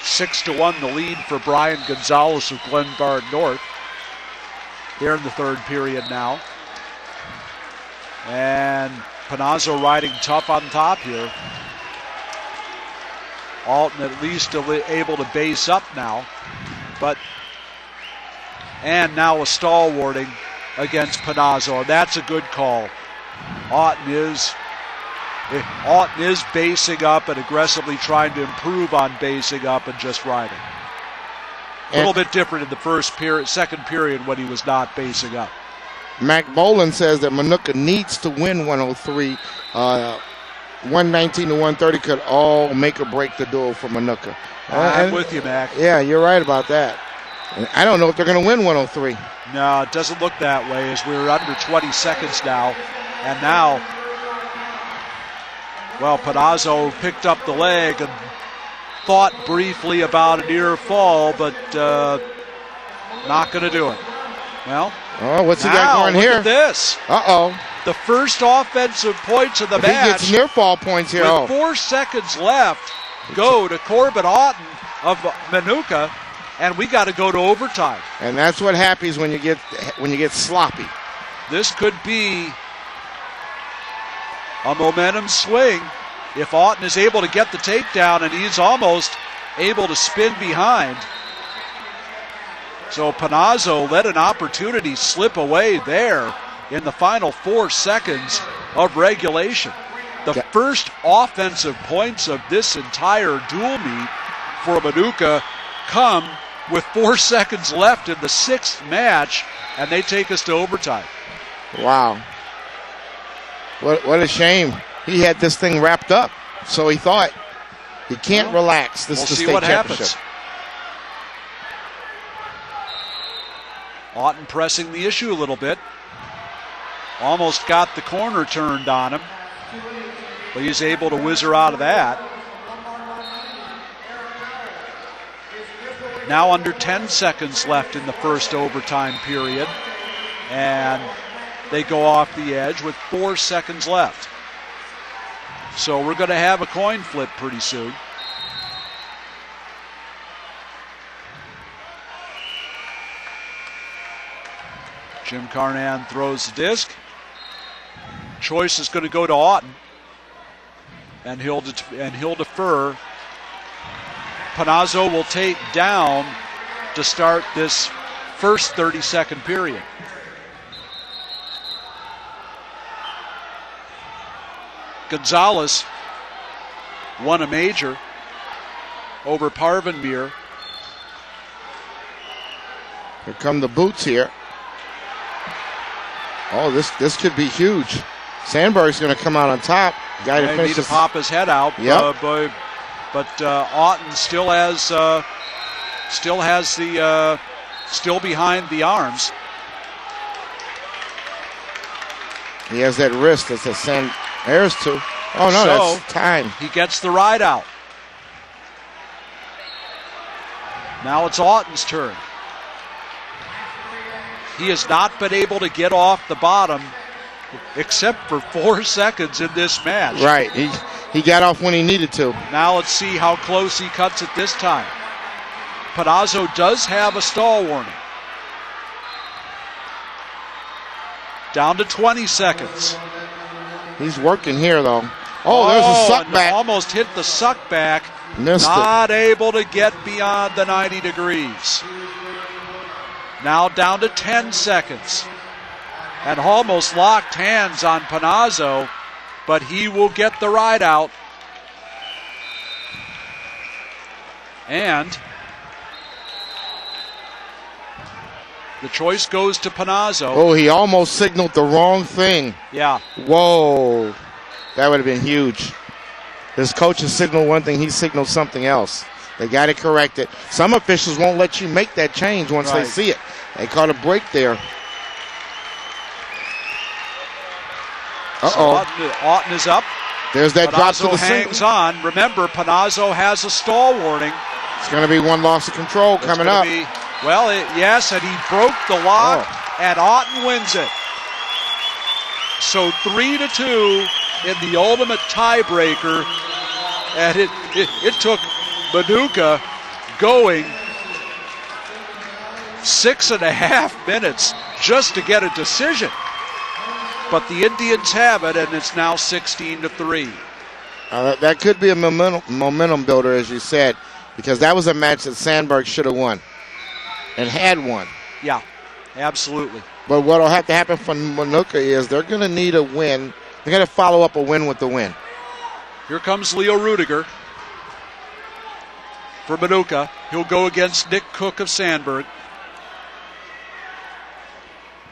[SPEAKER 1] Six to 1 the lead for Brian Gonzalez of Glenbard North. Here in the third period now. And Panazzo riding tough on top here. Auten at least able to base up now. And now a stall warning against Panazzo. And that's a good call. Auten is basing up and aggressively trying to improve on basing up and just riding. A little bit different in the second period when he was not basing up.
[SPEAKER 2] Mac Boland says that Minooka needs to win 103. 119 to 130 could all make or break the duel for Minooka.
[SPEAKER 1] I'm with you, Mac.
[SPEAKER 2] Yeah, you're right about that. I don't know if they're going to win 103.
[SPEAKER 1] No, it doesn't look that way as we're under 20 seconds now. And now, Panazzo picked up the leg and thought briefly about a near fall, but not going to do it. Well,
[SPEAKER 2] what's he got going here?
[SPEAKER 1] Look at this. The first offensive points of the match.
[SPEAKER 2] He gets near fall points here.
[SPEAKER 1] With 4 seconds left, go to Corbin Auten of Minooka, and we got to go to overtime.
[SPEAKER 2] And that's what happens when you get sloppy.
[SPEAKER 1] this could be a momentum swing if Auten is able to get the takedown, and he's almost able to spin behind. So Panazzo let an opportunity slip away there in the final 4 seconds of regulation. The first offensive points of this entire dual meet for Minooka come with 4 seconds left in the 6th match, and they take us to overtime.
[SPEAKER 2] Wow. What a shame. He had this thing wrapped up, so he thought. He can't relax. This is the state championship.
[SPEAKER 1] Auten pressing the issue a little bit. Almost got the corner turned on him, but he's able to whizzer out of that. Now under 10 seconds left in the first overtime period, and they go off the edge with 4 seconds left. So we're going to have a coin flip pretty soon. Jim Carnan throws the disc. Choice is going to go to Auten, and he'll defer. Panazzo will take down to start this first 30-second period. Gonzalez won a major over Parvenmir.
[SPEAKER 2] Here come the boots here. Oh, this could be huge. Sandburg's going to come out on top. Guy to finish
[SPEAKER 1] need to pop his head out.
[SPEAKER 2] Yep.
[SPEAKER 1] But Auten still behind the arms.
[SPEAKER 2] He has that wrist. That's a San Ayers to. Oh no, that's time.
[SPEAKER 1] He gets the ride out. Now it's Auten's turn. He has not been able to get off the bottom except for 4 seconds in this match.
[SPEAKER 2] Right. He got off when he needed to.
[SPEAKER 1] Now let's see how close he cuts it this time. Panazzo does have a stall warning. Down to 20 seconds.
[SPEAKER 2] He's working here, though. Oh, there's a suck back.
[SPEAKER 1] Almost hit the suck back.
[SPEAKER 2] Missed
[SPEAKER 1] Not able to get beyond the 90 degrees. Now down to 10 seconds. And almost locked hands on Panazzo, but he will get the ride out. And the choice goes to Panazzo.
[SPEAKER 2] Oh, he almost signaled the wrong thing.
[SPEAKER 1] Yeah.
[SPEAKER 2] Whoa. That would have been huge. His coach has signaled one thing, he signaled something else. They got to correct it. Some officials won't let you make that change once they see it. They caught a break there. Uh-oh.
[SPEAKER 1] So Auten is up.
[SPEAKER 2] There's that drop to the
[SPEAKER 1] hangs on. Remember, Panazzo has a stall warning.
[SPEAKER 2] It's going to be one loss of control coming up.
[SPEAKER 1] Yes, and he broke the lock, and Auten wins it. So 3-2 in the ultimate tiebreaker, and it took Minooka going 6.5 minutes just to get a decision. But the Indians have it, and it's now 16-3.
[SPEAKER 2] That could be a momentum builder, as you said, because that was a match that Sandburg should have won and had won.
[SPEAKER 1] Yeah, absolutely.
[SPEAKER 2] But what will have to happen for Minooka is they're going to need a win. They're going to follow up a win with the win.
[SPEAKER 1] Here comes Leo Rudiger for Minooka. He'll go against Nick Cook of Sandburg.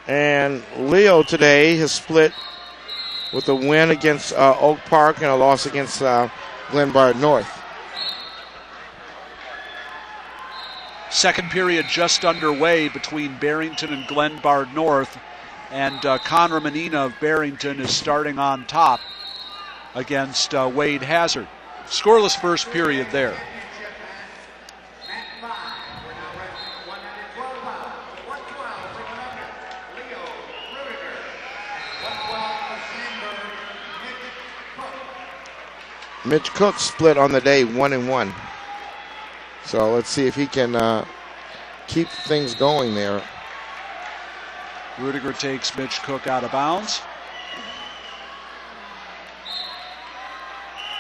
[SPEAKER 2] And Leo today has split with a win against Oak Park and a loss against Glenbard North.
[SPEAKER 1] Second period just underway between Barrington and Glenbard North. And Conor Menina of Barrington is starting on top against Wade Hazard. Scoreless first period there.
[SPEAKER 2] Mitch Cook split on the day 1-1. So let's see if he can keep things going there.
[SPEAKER 1] Rudiger takes Mitch Cook out of bounds.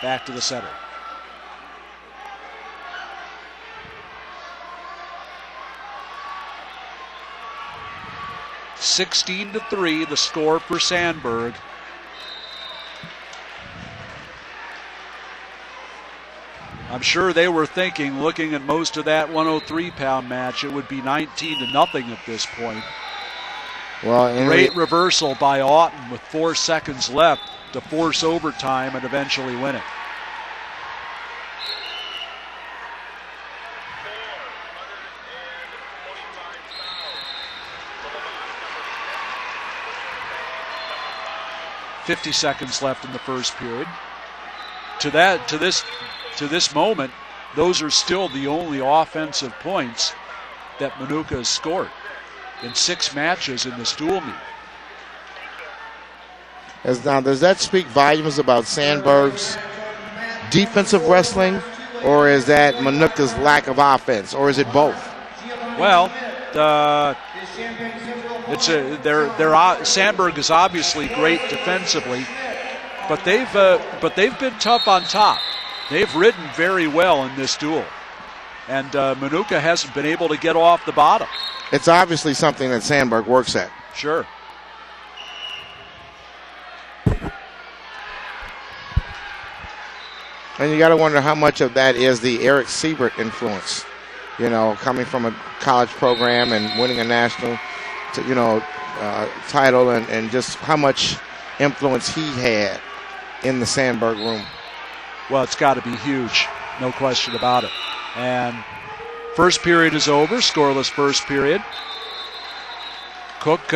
[SPEAKER 1] Back to the center. (16-3) the score for Sandburg. I'm sure they were thinking, looking at most of that 103-pound match, it would be 19-0 at this point.
[SPEAKER 2] Well,
[SPEAKER 1] great reversal by Auten with 4 seconds left to force overtime and eventually win it. .50 seconds left in the first period. To this moment, those are still the only offensive points that Minooka has scored in 6 matches in this dual meet.
[SPEAKER 2] Now, does that speak volumes about Sandburg's defensive wrestling, or is that Minooka's lack of offense, or is it both?
[SPEAKER 1] Well, Sandburg is obviously great defensively, but they've been tough on top. They've ridden very well in this duel, and Minooka hasn't been able to get off the bottom.
[SPEAKER 2] It's obviously something that Sandburg works at.
[SPEAKER 1] Sure.
[SPEAKER 2] And you got to wonder how much of that is the Eric Siebert influence. You know, coming from a college program and winning a national, title, and just how much influence he had in the Sandburg room.
[SPEAKER 1] Well, it's got to be huge, no question about it. And first period is over, scoreless first period. Cook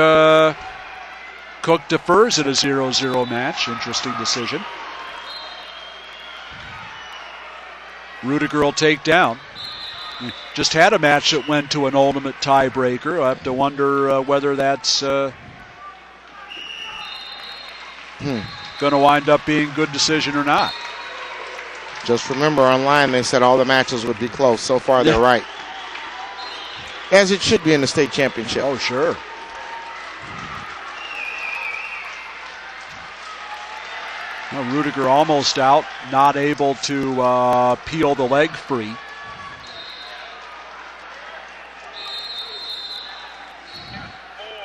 [SPEAKER 1] defers in a 0-0 match. Interesting decision. Rudiger will take down. We just had a match that went to an ultimate tiebreaker. I have to wonder whether that's going to wind up being a good decision or not.
[SPEAKER 2] Just remember, online they said all the matches would be close. So far, they're right. As it should be in the state championship.
[SPEAKER 1] Oh, sure. Well, Rudiger almost out, not able to peel the leg free.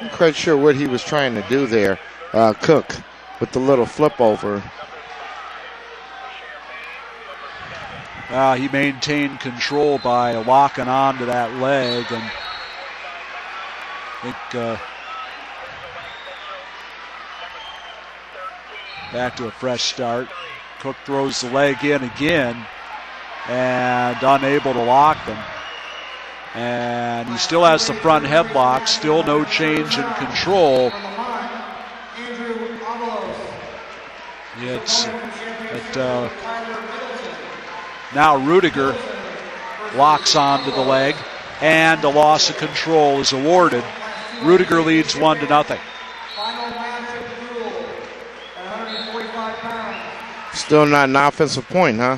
[SPEAKER 2] I'm quite sure what he was trying to do there, Cook, with the little flip over.
[SPEAKER 1] He maintained control by locking on to that leg, and I think back to a fresh start. Cook throws the leg in again and unable to lock them. And he still has the front headlock, still no change in control. Now Rudiger locks onto the leg, and a loss of control is awarded. Rudiger leads 1-0.
[SPEAKER 2] Still not an offensive point, huh?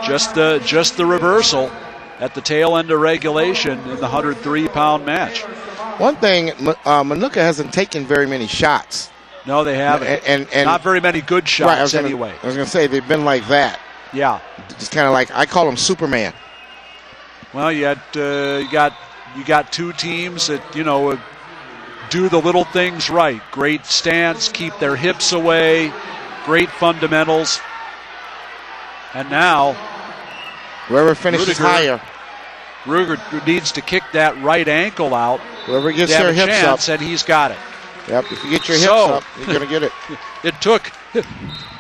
[SPEAKER 1] Just the reversal at the tail end of regulation in the 103-pound match.
[SPEAKER 2] One thing, Minooka hasn't taken very many shots.
[SPEAKER 1] No, they haven't.
[SPEAKER 2] And
[SPEAKER 1] not very many good shots anyway.
[SPEAKER 2] I was going to say, they've been like that.
[SPEAKER 1] Yeah.
[SPEAKER 2] Just kind of like, I call him Superman.
[SPEAKER 1] Well, you got two teams that, do the little things right. Great stance, keep their hips away, great fundamentals. And now
[SPEAKER 2] whoever finishes higher.
[SPEAKER 1] Rudiger needs to kick that right ankle out.
[SPEAKER 2] Whoever gets their hips up.
[SPEAKER 1] And he's got it.
[SPEAKER 2] Yep, if you get your hips up, you're going to get it.
[SPEAKER 1] It took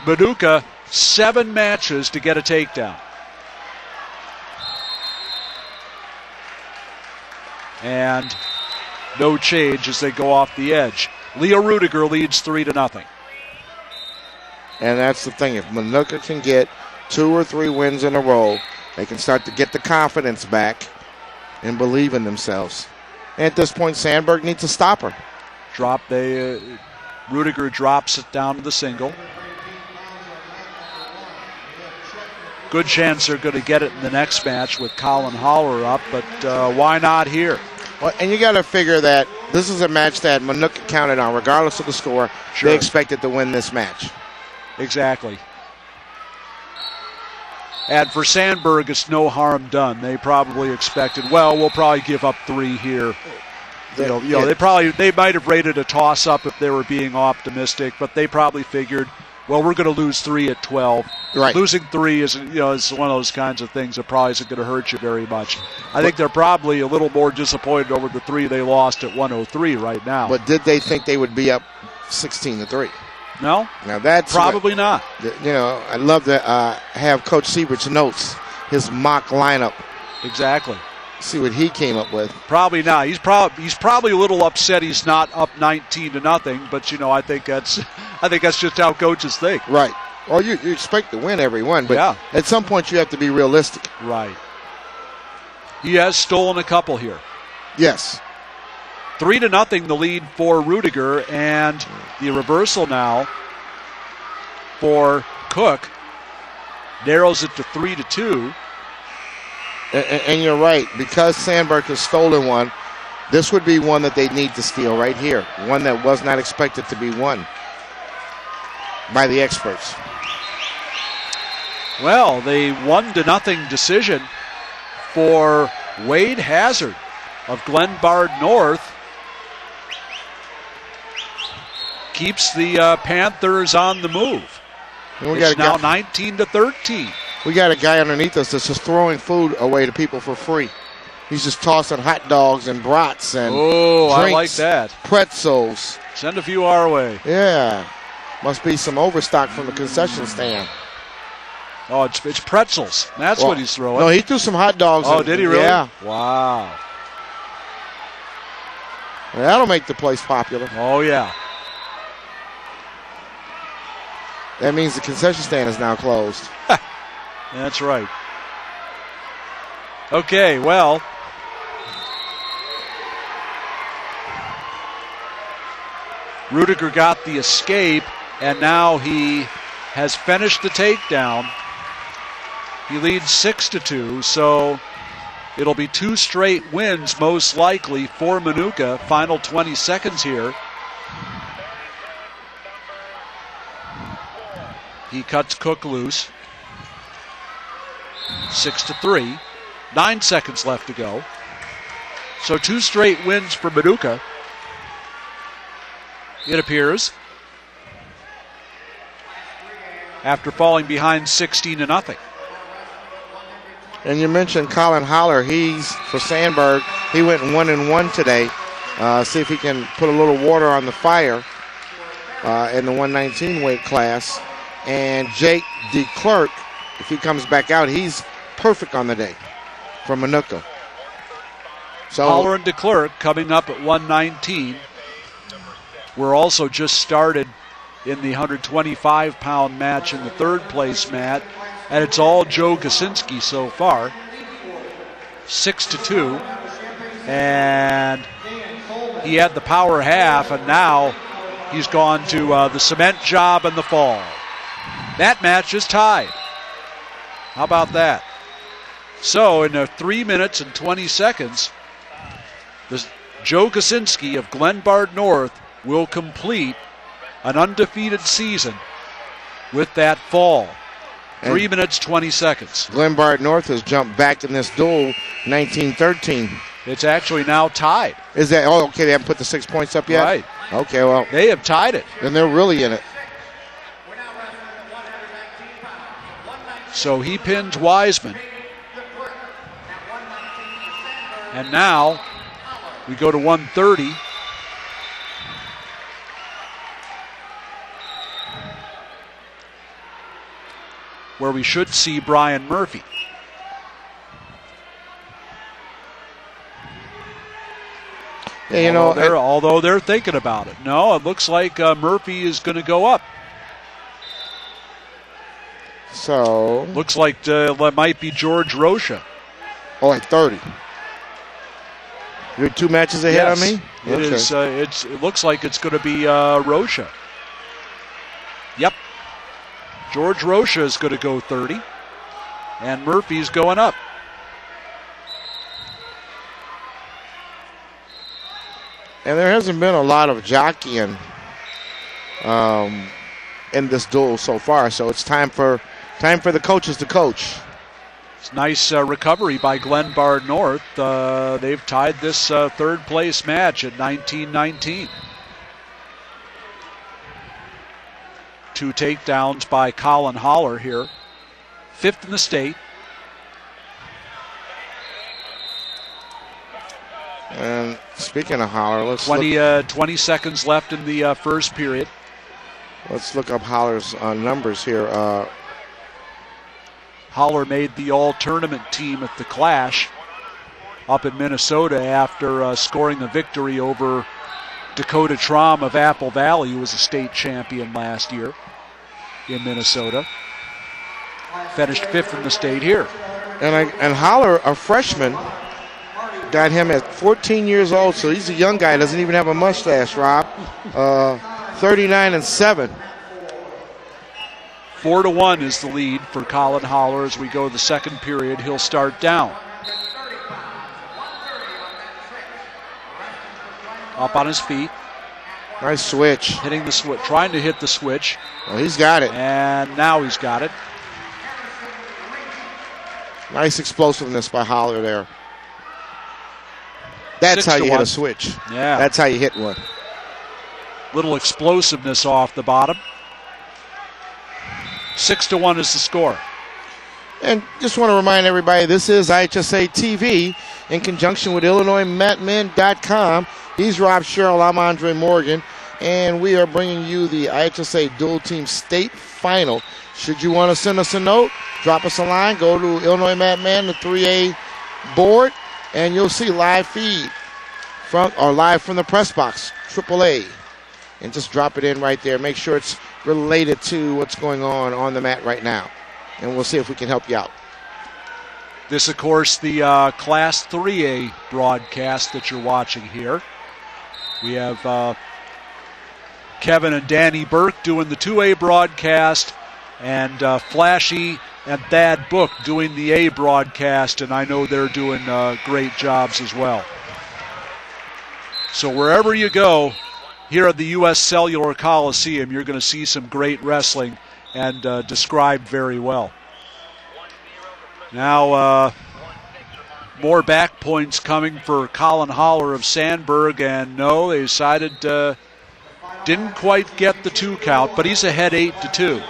[SPEAKER 1] Minooka 7 matches to get a takedown. And no change as they go off the edge. Leo Rudiger leads 3-0.
[SPEAKER 2] And that's the thing. If Minooka can get 2 or 3 wins in a row, they can start to get the confidence back and believe in themselves. And at this point, Sandburg needs to stop her.
[SPEAKER 1] Rudiger drops it down to the single. Good chance they're going to get it in the next match with Colin Holler up, but why not here?
[SPEAKER 2] Well, and you got to figure that this is a match that Minooka counted on, regardless of the score.
[SPEAKER 1] Sure.
[SPEAKER 2] They expected to win this match.
[SPEAKER 1] Exactly. And for Sandburg, it's no harm done. They probably expected, well, we'll probably give up 3 here. They might have rated a toss-up if they were being optimistic, but they probably figured, well, we're going to lose 3 at 12.
[SPEAKER 2] Right.
[SPEAKER 1] Losing 3 is one of those kinds of things that probably isn't going to hurt you very much. I think they're probably a little more disappointed over the 3 they lost at 103 right now.
[SPEAKER 2] But did they think they would be up 16-3?
[SPEAKER 1] No.
[SPEAKER 2] Now that's
[SPEAKER 1] probably not.
[SPEAKER 2] I'd love to have Coach Siebert's notes, his mock lineup.
[SPEAKER 1] Exactly.
[SPEAKER 2] See what he came up with.
[SPEAKER 1] Probably not. He's probably a little upset he's not up 19-0. But I think that's just how coaches think.
[SPEAKER 2] Right. Well, you expect to win every one, but
[SPEAKER 1] yeah.
[SPEAKER 2] At some point you have to be realistic.
[SPEAKER 1] Right. He has stolen a couple here.
[SPEAKER 2] Yes.
[SPEAKER 1] 3-0 the lead for Rudiger, and the reversal now for Cook narrows it to 3-2.
[SPEAKER 2] And you're right, because Sandburg has stolen one, this would be one that they need to steal right here. One that was not expected to be won by the experts.
[SPEAKER 1] Well, the 1-0 decision for Wade Hazard of Glenbard North keeps the Panthers on the move. It's now 19-13.
[SPEAKER 2] We got a guy underneath us that's just throwing food away to people for free. He's just tossing hot dogs and brats and drinks,
[SPEAKER 1] I like that.
[SPEAKER 2] Pretzels.
[SPEAKER 1] Send a few our way.
[SPEAKER 2] Yeah. Must be some overstock from the concession stand.
[SPEAKER 1] Oh, it's pretzels. That's what he's throwing.
[SPEAKER 2] No, he threw some hot dogs.
[SPEAKER 1] Oh, did he really?
[SPEAKER 2] Yeah.
[SPEAKER 1] Wow.
[SPEAKER 2] That'll make the place popular.
[SPEAKER 1] Oh, yeah.
[SPEAKER 2] That means the concession stand is now closed.
[SPEAKER 1] That's right. Okay, well. Rudiger got the escape, and now he has finished the takedown. He leads 6-2, so it'll be 2 straight wins most likely for Minooka. Final 20 seconds here. He cuts Cook loose. 6-3. 9 seconds left to go. So 2 straight wins for Minooka, it appears, after falling behind 16-0.
[SPEAKER 2] And you mentioned Colin Holler. He's for Sandburg. He went 1-1 today. See if he can put a little water on the fire in the 119 weight class. And Jake DeClerc, if he comes back out, he's perfect on the day for Minooka. So
[SPEAKER 1] Holler and DeClerc coming up at 119. We're also just started in the 125-pound match in the third place mat, and it's all Joe Kosinski so far. 6-2, and he had the power half, and now he's gone to the cement job and the fall. That match is tied. How about that? So in 3 minutes and 20 seconds, Joe Kosinski of Glenbard North will complete an undefeated season with that fall. 3 minutes, 20 seconds.
[SPEAKER 2] Glenbard North has jumped back in this duel, 19-13.
[SPEAKER 1] It's actually now tied.
[SPEAKER 2] Is that, oh, okay, they haven't put the 6 points up yet?
[SPEAKER 1] Right.
[SPEAKER 2] Okay, well.
[SPEAKER 1] They have tied it.
[SPEAKER 2] Then they're really in it.
[SPEAKER 1] So he pins Wiseman. And now we go to 130. Where we should see Brian Murphy.
[SPEAKER 2] Yeah,
[SPEAKER 1] although they're thinking about it. No, it looks like Murphy is going to go up.
[SPEAKER 2] So
[SPEAKER 1] looks like it might be George Rocha.
[SPEAKER 2] Oh, at 30. You're 2 matches ahead of me?
[SPEAKER 1] It is. It looks like it's going to be Rocha. Yep. George Rocha is going to go 30, and Murphy's going up.
[SPEAKER 2] And there hasn't been a lot of jockeying in this duel so far, so it's time for the coaches to coach.
[SPEAKER 1] It's nice recovery by Glenbard North. They've tied this third place match at 19-19. 2 takedowns by Colin Holler here. 5th in the state.
[SPEAKER 2] And speaking of Holler, let's
[SPEAKER 1] 20 seconds left in the first period.
[SPEAKER 2] Let's look up Holler's numbers here.
[SPEAKER 1] Holler made the all-tournament team at the Clash up in Minnesota after scoring a victory over Dakota Traum of Apple Valley, who was a state champion last year in Minnesota. Finished 5th in the state here.
[SPEAKER 2] And Holler, a freshman, got him at 14 years old, so he's a young guy. Doesn't even have a mustache, Rob. 39-7.
[SPEAKER 1] 4-1 is the lead for Colin Holler as we go to the second period. He'll start down. Up on his feet.
[SPEAKER 2] Nice switch.
[SPEAKER 1] Hitting the switch, trying to hit the switch.
[SPEAKER 2] Well, he's got it.
[SPEAKER 1] And now he's got it.
[SPEAKER 2] Nice explosiveness by Holler there. That's how you hit a switch.
[SPEAKER 1] Yeah.
[SPEAKER 2] That's how you hit one.
[SPEAKER 1] Little explosiveness off the bottom. 6-1 is the score.
[SPEAKER 2] And just want to remind everybody, this is IHSA TV in conjunction with IllinoisMatmen.com. He's Rob Sherrill. I'm Andre Morgan. And we are bringing you the IHSA Dual Team State Final. Should you want to send us a note, drop us a line, go to Illinois Matman, the 3A board, and you'll see live feed live from the press box, AAA. And just drop it in right there. Make sure it's related to what's going on the mat right now. And we'll see if we can help you out.
[SPEAKER 1] This, of course, the Class 3A broadcast that you're watching here. We have Kevin and Danny Burke doing the 2A broadcast, and Flashy and Thad Book doing the A broadcast, and I know they're doing great jobs as well. So wherever you go here at the U.S. Cellular Coliseum, you're going to see some great wrestling and described very well. Now, more back points coming for Colin Holler of Sandburg, and no, they decided didn't quite get the 2 count, but he's ahead 8-2.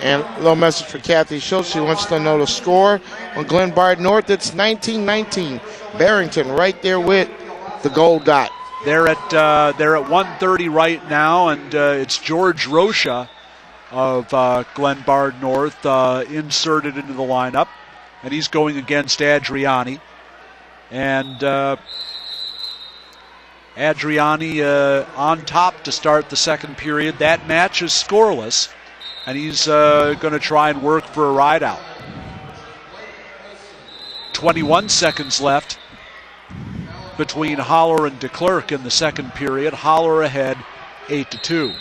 [SPEAKER 2] And a little message for Kathy Schultz. She wants to know the score on Glenbard North. It's 19-19. Barrington right there with the gold dot.
[SPEAKER 1] They're at 1:30 right now, and it's George Rocha of Glenbard North inserted into the lineup, and he's going against Adriani. And Adriani on top to start the second period. That match is scoreless, and he's going to try and work for a ride out. 21 seconds left between Holler and DeClerc in the second period. Holler ahead 8-2.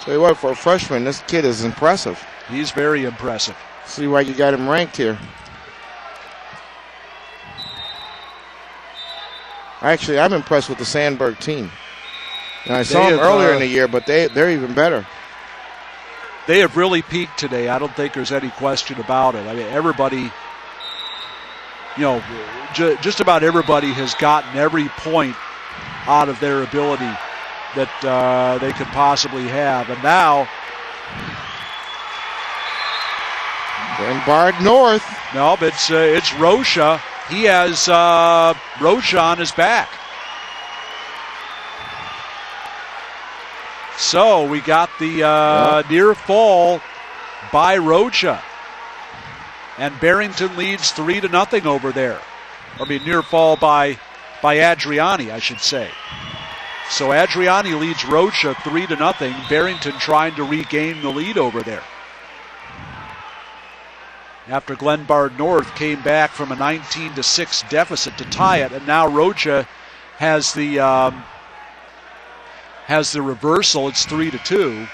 [SPEAKER 2] Tell you what, for a freshman, this kid is impressive.
[SPEAKER 1] He's very impressive.
[SPEAKER 2] See why you got him ranked here. Actually, I'm impressed with the Sandburg team. And I saw them earlier in the year, but they're even better.
[SPEAKER 1] They have really peaked today. I don't think there's any question about it. I mean, everybody, just about everybody has gotten every point out of their ability that they could possibly have. And now,
[SPEAKER 2] Glenbard North.
[SPEAKER 1] No, but it's Rocha. He has Rocha on his back. So we got the near fall by Rocha. And Barrington leads 3-0 over there. I mean, near fall by Adriani, I should say. So Adriani leads Rocha 3-0. Barrington trying to regain the lead over there. After Glenbard North came back from a 19-6 deficit to tie it, and now Rocha has the reversal. It's 3-2.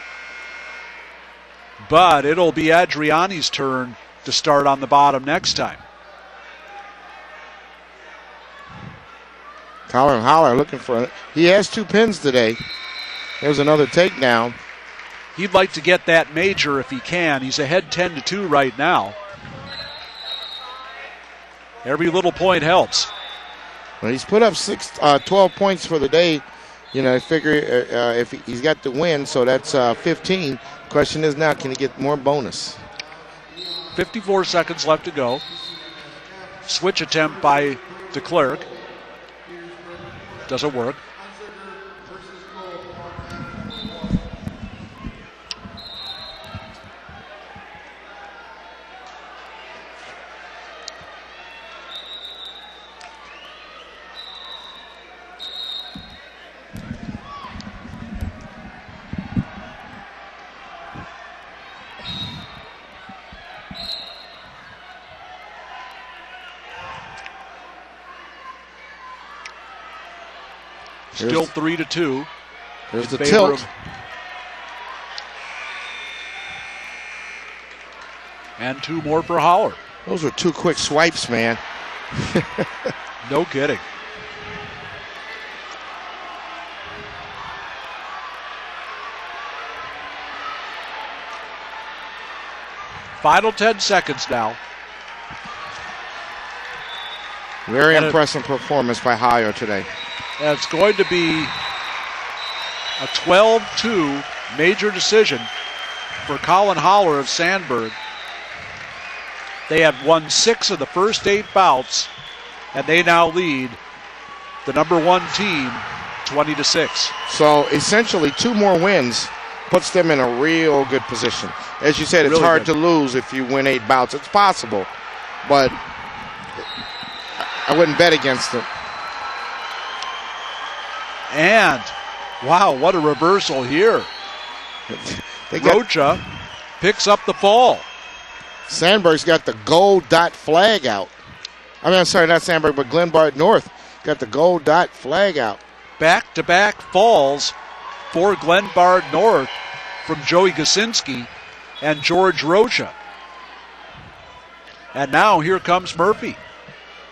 [SPEAKER 1] But it'll be Adriani's turn to start on the bottom next time.
[SPEAKER 2] Colin Holler looking for it. He has 2 pins today. There's another takedown.
[SPEAKER 1] He'd like to get that major if he can. He's ahead 10-2 right now. Every little point helps.
[SPEAKER 2] Well, he's put up 12 points for the day. You know, I figure if he's got the win, so that's 15. Question is now, can he get more bonus?
[SPEAKER 1] 54 seconds left to go. Switch attempt by DeClerc. Doesn't work. Still 3-2.
[SPEAKER 2] There's the tilt.
[SPEAKER 1] And 2 more for Holler.
[SPEAKER 2] Those were 2 quick swipes, man.
[SPEAKER 1] No kidding. Final 10 seconds now.
[SPEAKER 2] Very impressive performance by Holler today.
[SPEAKER 1] And it's going to be a 12-2 major decision for Colin Holler of Sandburg. They have won 6 of the first 8 bouts, and they now lead the number 1 team 20-6.
[SPEAKER 2] So essentially 2 more wins puts them in a real good position. As you said, it's
[SPEAKER 1] really
[SPEAKER 2] hard
[SPEAKER 1] good
[SPEAKER 2] to lose if you win 8 bouts. It's possible, but I wouldn't bet against it.
[SPEAKER 1] And, wow, what a reversal here. Rocha picks up the fall.
[SPEAKER 2] Sandburg's got the gold dot flag out. I'm sorry, not Sandburg, but Glenbard North got the gold dot flag out.
[SPEAKER 1] Back-to-back falls for Glenbard North from Joey Gosinski and George Rocha. And now here comes Murphy.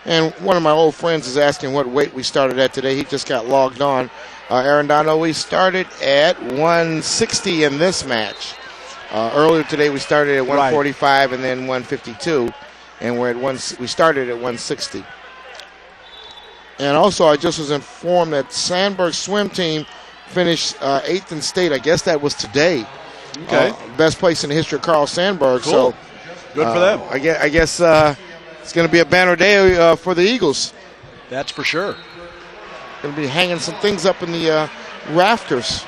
[SPEAKER 2] And one of my old friends is asking what weight we started at today. He just got logged on. Arendano, we started at 160 in this match. Earlier today we started at 145 and then 152. And we started at 160. And also I just was informed that Sandburg swim team finished 8th in state. I guess that was today.
[SPEAKER 1] Okay.
[SPEAKER 2] Best place in the history of Carl Sandburg.
[SPEAKER 1] Cool.
[SPEAKER 2] So
[SPEAKER 1] good for them.
[SPEAKER 2] I guess it's going to be a banner day for the Eagles.
[SPEAKER 1] That's for sure.
[SPEAKER 2] Going to be hanging some things up in the rafters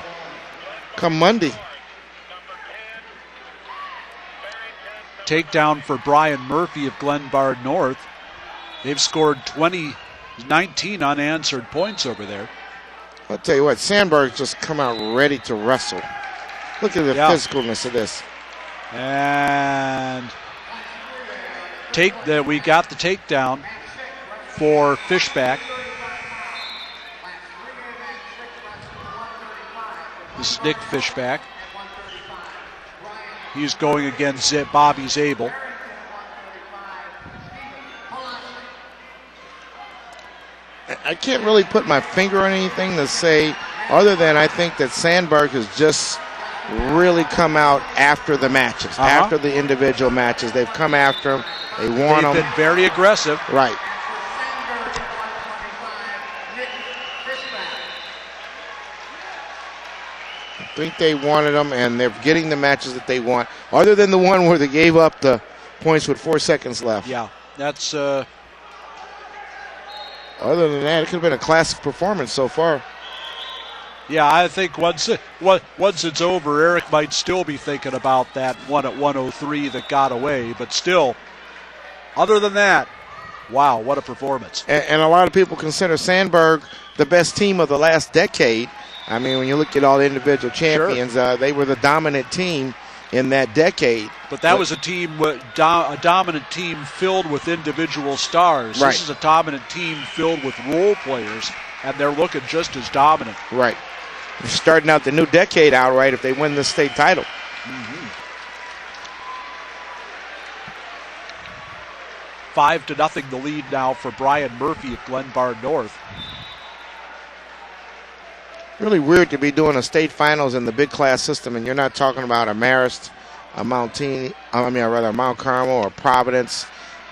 [SPEAKER 2] come Monday.
[SPEAKER 1] Takedown for Brian Murphy of Glenbard North. They've scored 19 unanswered points over there.
[SPEAKER 2] I'll tell you what, Sandburg just come out ready to wrestle. Look at the physicalness of this.
[SPEAKER 1] And we got the takedown for Fishback. This is Nick Fishback. He's going against Bobby Zabel.
[SPEAKER 2] I can't really put my finger on anything to say other than I think that Sandburg has just really come out after the matches, after the individual matches. They've come after them. They want them.
[SPEAKER 1] They've been very aggressive.
[SPEAKER 2] Right. I think they wanted them, and they're getting the matches that they want, other than the one where they gave up the points with 4 seconds left.
[SPEAKER 1] Yeah, that's...
[SPEAKER 2] Other than that, it could have been a classic performance so far.
[SPEAKER 1] Yeah, I think once it's over, Eric might still be thinking about that one at 103 that got away. But still, other than that, wow, what a performance.
[SPEAKER 2] And a lot of people consider Sandburg the best team of the last decade. I mean, when you look at all the individual champions, they were the dominant team in that decade.
[SPEAKER 1] But that was a team, a dominant team filled with individual stars.
[SPEAKER 2] Right.
[SPEAKER 1] This is a dominant team filled with role players, and they're looking just as dominant.
[SPEAKER 2] Right. They're starting out the new decade outright if they win the state title.
[SPEAKER 1] Mm-hmm. 5-0 the lead now for Brian Murphy of Glenbard North.
[SPEAKER 2] Really weird to be doing a state finals in the big class system, and you're not talking about a Marist, a Mount Carmel or Providence.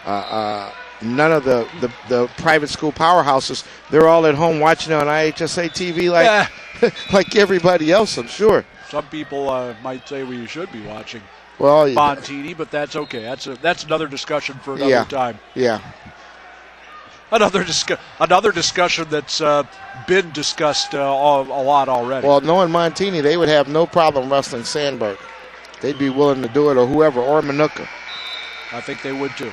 [SPEAKER 2] None of the private school powerhouses. They're all at home watching it on IHSA TV like everybody else, I'm sure.
[SPEAKER 1] Some people might say we should be watching Montini, but that's okay. That's another discussion for another time.
[SPEAKER 2] Yeah.
[SPEAKER 1] Another discussion that's been discussed a lot already.
[SPEAKER 2] Well, knowing Montini, they would have no problem wrestling Sandburg. They'd be willing to do it, or whoever, or Minooka.
[SPEAKER 1] I think they would too.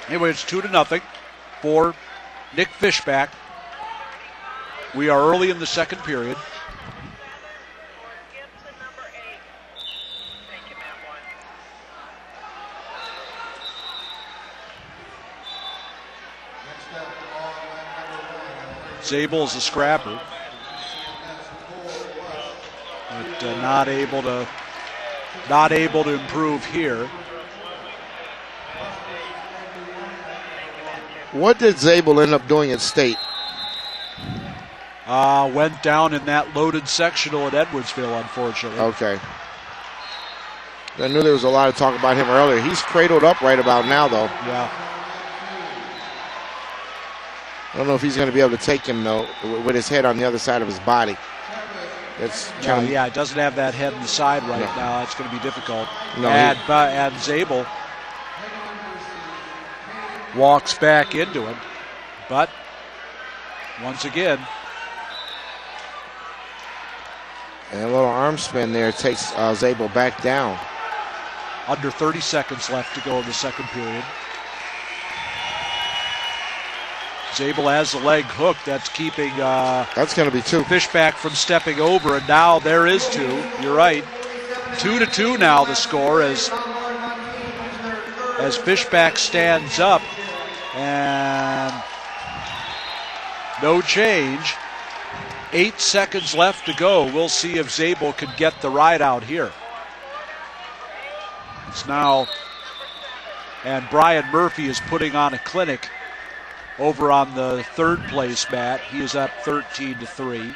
[SPEAKER 1] Anyway, it's 2-0 for Nick Fishback. We are early in the second period. Zabel's a scrapper, but not able to improve here.
[SPEAKER 2] What did Zabel end up doing at state?
[SPEAKER 1] Went down in that loaded sectional at Edwardsville, unfortunately.
[SPEAKER 2] Okay. I knew there was a lot of talk about him earlier. He's cradled up right about now, though.
[SPEAKER 1] Yeah.
[SPEAKER 2] I don't know if he's going to be able to take him, though, with his head on the other side of his body.
[SPEAKER 1] It doesn't have that head on the side right now. It's going to be difficult.
[SPEAKER 2] No,
[SPEAKER 1] and Zabel walks back into him. But, once again.
[SPEAKER 2] And a little arm spin there takes Zabel back down.
[SPEAKER 1] Under 30 seconds left to go in the second period. Zabel has the leg hooked. That's keeping
[SPEAKER 2] that's going to be 2.
[SPEAKER 1] Fishback from stepping over, and now there is 2. You're right. 2-2 now the score as Fishback stands up, and no change. 8 seconds left to go. We'll see if Zabel can get the ride out here. It's now, and Brian Murphy is putting on a clinic over on the third place mat. He is up 13-3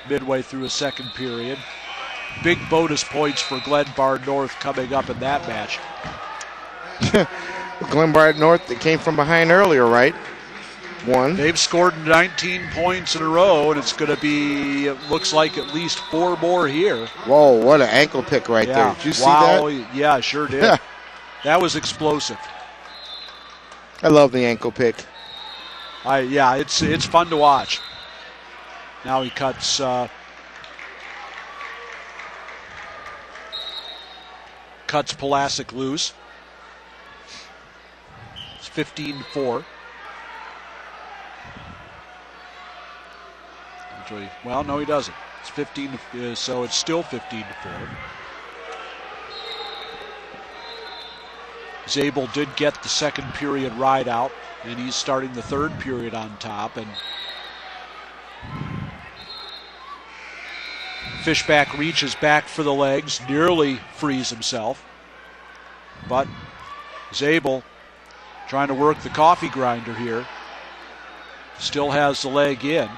[SPEAKER 1] midway through a second period. Big bonus points for Glenbard North coming up in that match.
[SPEAKER 2] Glenbard North, that came from behind earlier, right? One.
[SPEAKER 1] They've scored 19 points in a row, and it's going to be, it looks like at least 4 more here.
[SPEAKER 2] Whoa, what an ankle pick right there. Did you see that?
[SPEAKER 1] Yeah, sure did. That was explosive.
[SPEAKER 2] I love the ankle pick.
[SPEAKER 1] It's fun to watch. Now he cuts Pulasic loose. It's 15-4. Well, no, he doesn't. It's 15, so it's still 15-4. Zabel did get the second period ride out, and he's starting the third period on top. And Fishback reaches back for the legs, nearly frees himself. But Zabel trying to work the coffee grinder here. Still has the leg in.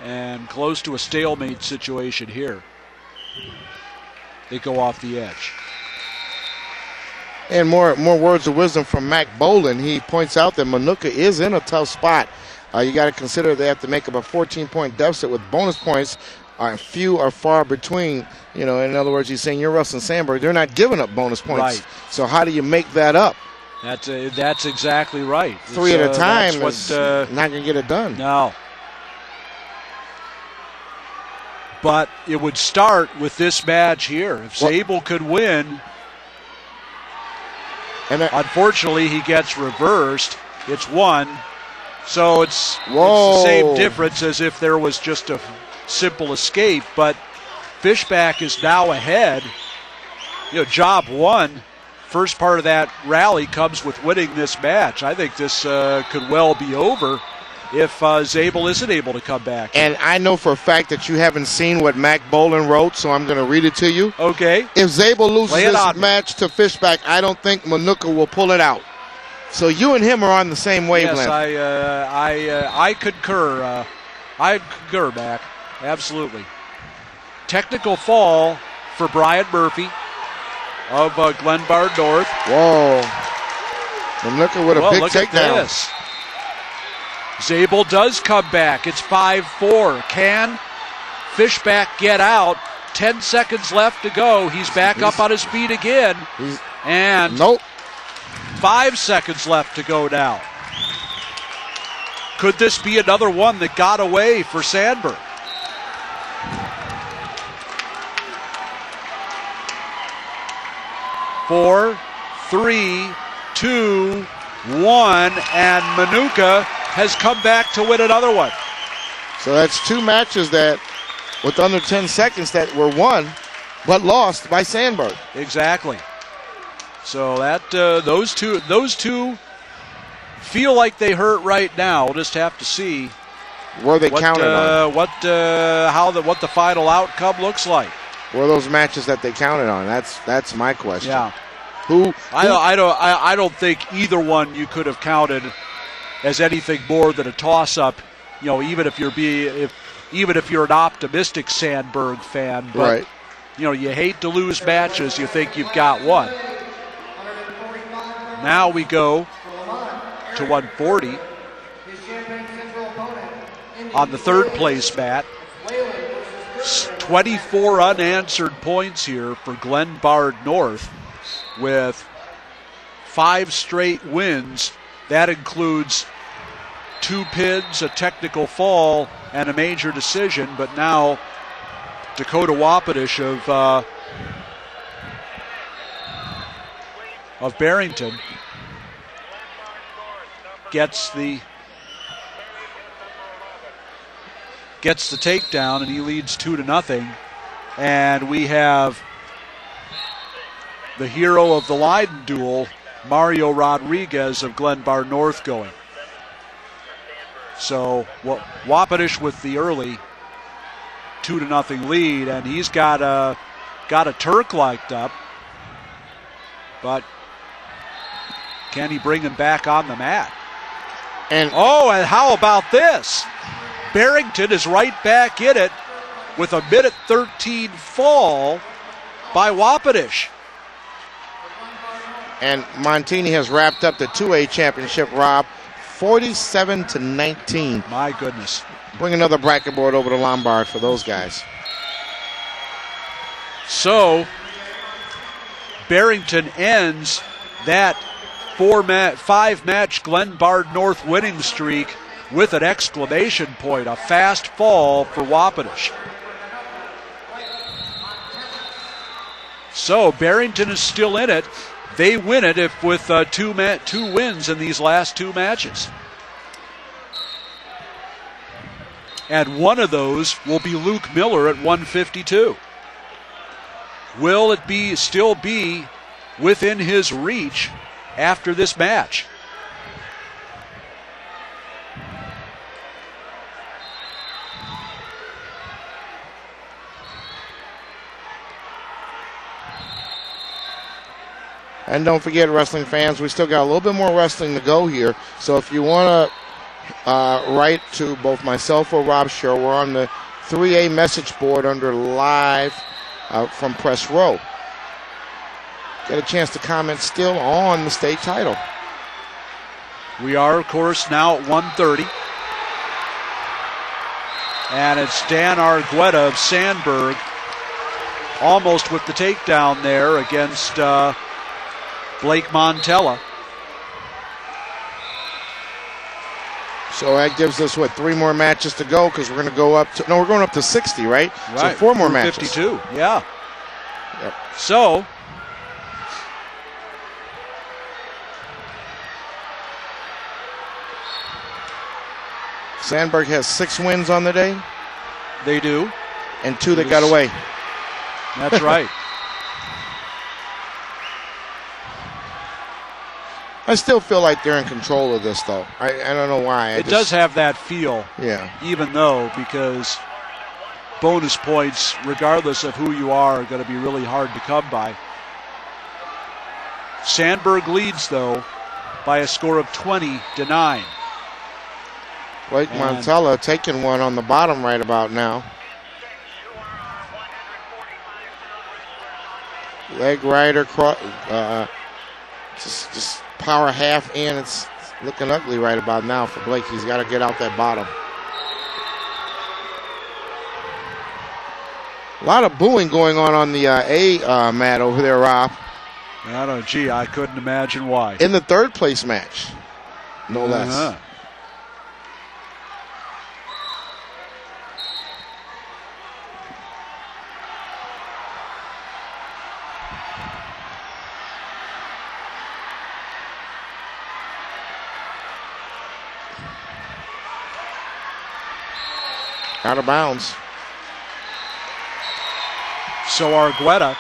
[SPEAKER 1] And close to a stalemate situation here. They go off the edge.
[SPEAKER 2] And more words of wisdom from Mac Boland. He points out that Minooka is in a tough spot. You got to consider they have to make up a 14-point deficit with bonus points. Few are far between. You know, in other words, he's saying you're Russell Sandburg. They're not giving up bonus points.
[SPEAKER 1] Right.
[SPEAKER 2] So how do you make that up?
[SPEAKER 1] That's exactly right.
[SPEAKER 2] 3 at a time is not going to get it done.
[SPEAKER 1] No. But it would start with this match here. If Zabel could win, and unfortunately he gets reversed. It's 1. So it's the same difference as if there was just a simple escape. But Fishback is now ahead. You know, job 1. First part of that rally comes with winning this match. I think this could well be over if Zabel isn't able to come back.
[SPEAKER 2] And I know for a fact that you haven't seen what Mac Boland wrote, so I'm going to read it to you.
[SPEAKER 1] Okay.
[SPEAKER 2] If Zabel loses this match to Fishback, I don't think Minooka will pull it out. So you and him are on the same wavelength.
[SPEAKER 1] Yes, I concur. I concur, Mac. Absolutely. Technical foul for Brian Murphy of Glenbard North.
[SPEAKER 2] Whoa. Minooka with a big
[SPEAKER 1] look
[SPEAKER 2] takedown.
[SPEAKER 1] At this. Zabel does come back. It's 5-4. Can Fishback get out? 10 seconds left to go. He's back up on his feet again. And
[SPEAKER 2] nope.
[SPEAKER 1] 5 seconds left to go now. Could this be another one that got away for Sandburg? Four, 3, 2, 1, and Minooka has come back to win another one.
[SPEAKER 2] So that's 2 matches that, with under 10 seconds, that were won but lost by Sandburg.
[SPEAKER 1] Exactly. So that those two feel like they hurt right now. We'll just have to see
[SPEAKER 2] where they counted on.
[SPEAKER 1] What the final outcome looks like.
[SPEAKER 2] Were those matches that they counted on? That's my question.
[SPEAKER 1] Yeah.
[SPEAKER 2] Who?
[SPEAKER 1] I don't think either one you could have counted as anything more than a toss-up. You know, even if you're an optimistic Sandburg fan, but
[SPEAKER 2] right.
[SPEAKER 1] You know, you hate to lose matches. You think you've got one. Now we go to 140 on the third place mat. 24 unanswered points here for Glenbard North with 5 straight wins. That includes 2 pins, a technical fall, and a major decision. But now Dakota Wapitish of Barrington gets the takedown, and he leads 2-0. And we have the hero of the Leiden duel, Mario Rodriguez of Glenbard North, going. So Wapitish with the early 2-0 lead, and he's got a Turk liked up, but can he bring him back on the mat? And how about this? Barrington is right back in it with a minute 13 fall by Wapitish.
[SPEAKER 2] And Montini has wrapped up the 2A championship, Rob, 47-19.
[SPEAKER 1] My goodness.
[SPEAKER 2] Bring another bracket board over to Lombard for those guys.
[SPEAKER 1] So, Barrington ends that 5-match Glenbard North winning streak with an exclamation point, a fast fall for Wapitish. So, Barrington is still in it. They win it with 2 wins in these last 2 matches. And one of those will be Luke Miller at 152. Will it still be within his reach after this match?
[SPEAKER 2] And don't forget, wrestling fans, we still got a little bit more wrestling to go here. So if you want to write to both myself or Rob Sher, we're on the 3A message board under live from Press Row. Get a chance to comment still on the state title.
[SPEAKER 1] We are, of course, now at 130. And it's Dan Argueta of Sandburg almost with the takedown there against Blake Montella.
[SPEAKER 2] So that gives us, 3 more matches to go, because we're going to go up to, we're going up to 60, right?
[SPEAKER 1] Right.
[SPEAKER 2] So 4 more matches.
[SPEAKER 1] 52, yeah.
[SPEAKER 2] Yep.
[SPEAKER 1] So,
[SPEAKER 2] Sandburg has 6 wins on the day.
[SPEAKER 1] They do.
[SPEAKER 2] And 2 that got away.
[SPEAKER 1] That's right.
[SPEAKER 2] I still feel like they're in control of this, though. I don't know why.
[SPEAKER 1] It does have that feel.
[SPEAKER 2] Yeah.
[SPEAKER 1] Even though, because bonus points, regardless of who you are going to be really hard to come by. Sandburg leads, though, by a score of 20-9.
[SPEAKER 2] Blake Montella taking one on the bottom right about now. Leg rider, just power half in. It's looking ugly right about now for Blake. He's got to get out that bottom. A lot of booing going on the A mat over there, Rob.
[SPEAKER 1] I couldn't imagine why.
[SPEAKER 2] In the third place match, no less. Out of bounds.
[SPEAKER 1] So Argueta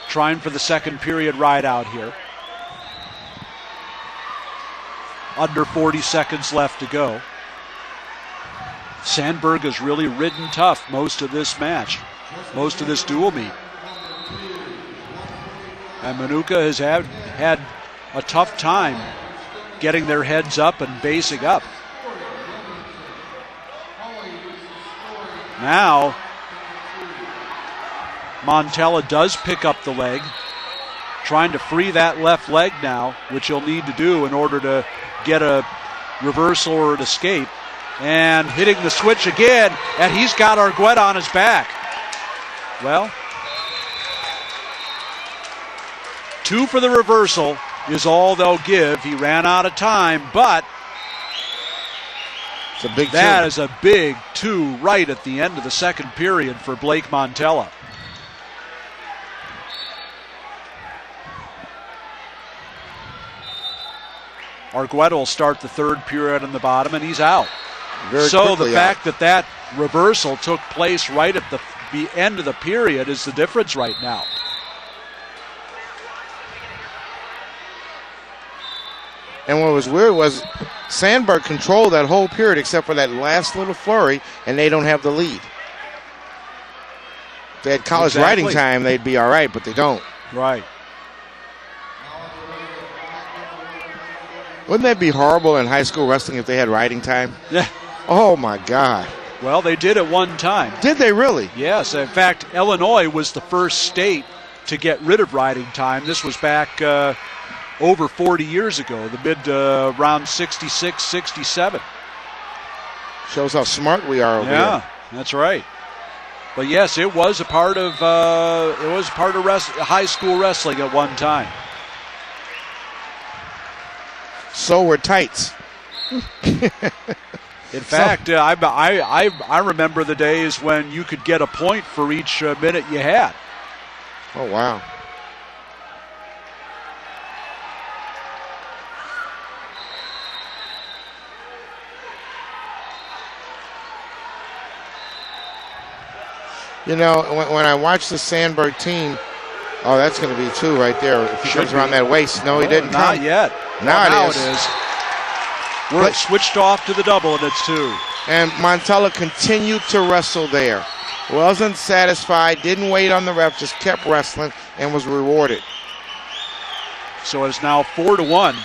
[SPEAKER 1] trying for the second period ride out here. Under 40 seconds left to go. Sandburg has really ridden tough most of this match, most of this dual meet. And Minooka has had a tough time getting their heads up and basing up. Now, Montella does pick up the leg, trying to free that left leg now, which he'll need to do in order to get a reversal or an escape. And hitting the switch again, and he's got Argueta on his back. Well, 2 for the reversal is all they'll give. He ran out of time, but
[SPEAKER 2] it's a big
[SPEAKER 1] that
[SPEAKER 2] 2.
[SPEAKER 1] is a big 2 right at the end of the second period for Blake Montella. Argueta will start the third period on the bottom, and he's out. So the fact that reversal took place right at the end of the period is the difference right now.
[SPEAKER 2] And what was weird was Sandburg controlled that whole period except for that last little flurry, and they don't have the lead. If they had college riding time, they'd be all right, but they don't.
[SPEAKER 1] Right.
[SPEAKER 2] Wouldn't that be horrible in high school wrestling if they had riding time?
[SPEAKER 1] Yeah.
[SPEAKER 2] Oh, my God.
[SPEAKER 1] Well, they did at one time.
[SPEAKER 2] Did they really?
[SPEAKER 1] Yes. In fact, Illinois was the first state to get rid of riding time. This was back over 40 years ago, around 66, 67.
[SPEAKER 2] Shows how smart we are over here.
[SPEAKER 1] Yeah, that's right. But yes, it was a part of high school wrestling at one time.
[SPEAKER 2] So were tights.
[SPEAKER 1] In fact, I remember the days when you could get a point for each minute you had.
[SPEAKER 2] Oh, wow. You know, when I watch the Sandburg team, oh, that's going to be 2 right there. If he comes around that waist. No, he didn't
[SPEAKER 1] not
[SPEAKER 2] come.
[SPEAKER 1] Yet.
[SPEAKER 2] Now
[SPEAKER 1] it is. We're switched off to the double, and it's 2.
[SPEAKER 2] And Montella continued to wrestle there. Wasn't satisfied, didn't wait on the ref, just kept wrestling and was rewarded.
[SPEAKER 1] So it's now 4-1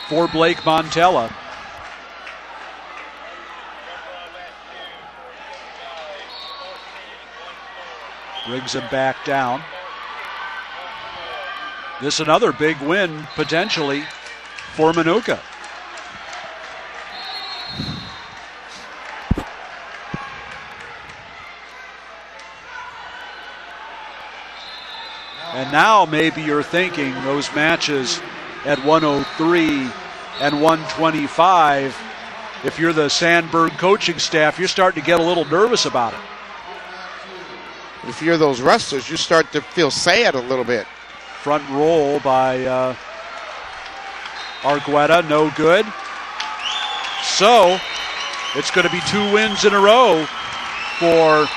[SPEAKER 1] for Blake Montella. Brings him back down. This another big win, potentially, for Minooka. And now maybe you're thinking those matches at 103 and 125, if you're the Sandburg coaching staff, you're starting to get a little nervous about it.
[SPEAKER 2] If you're those wrestlers, you start to feel sad a little bit.
[SPEAKER 1] Front roll by Argueta, no good. So it's going to be 2 wins in a row for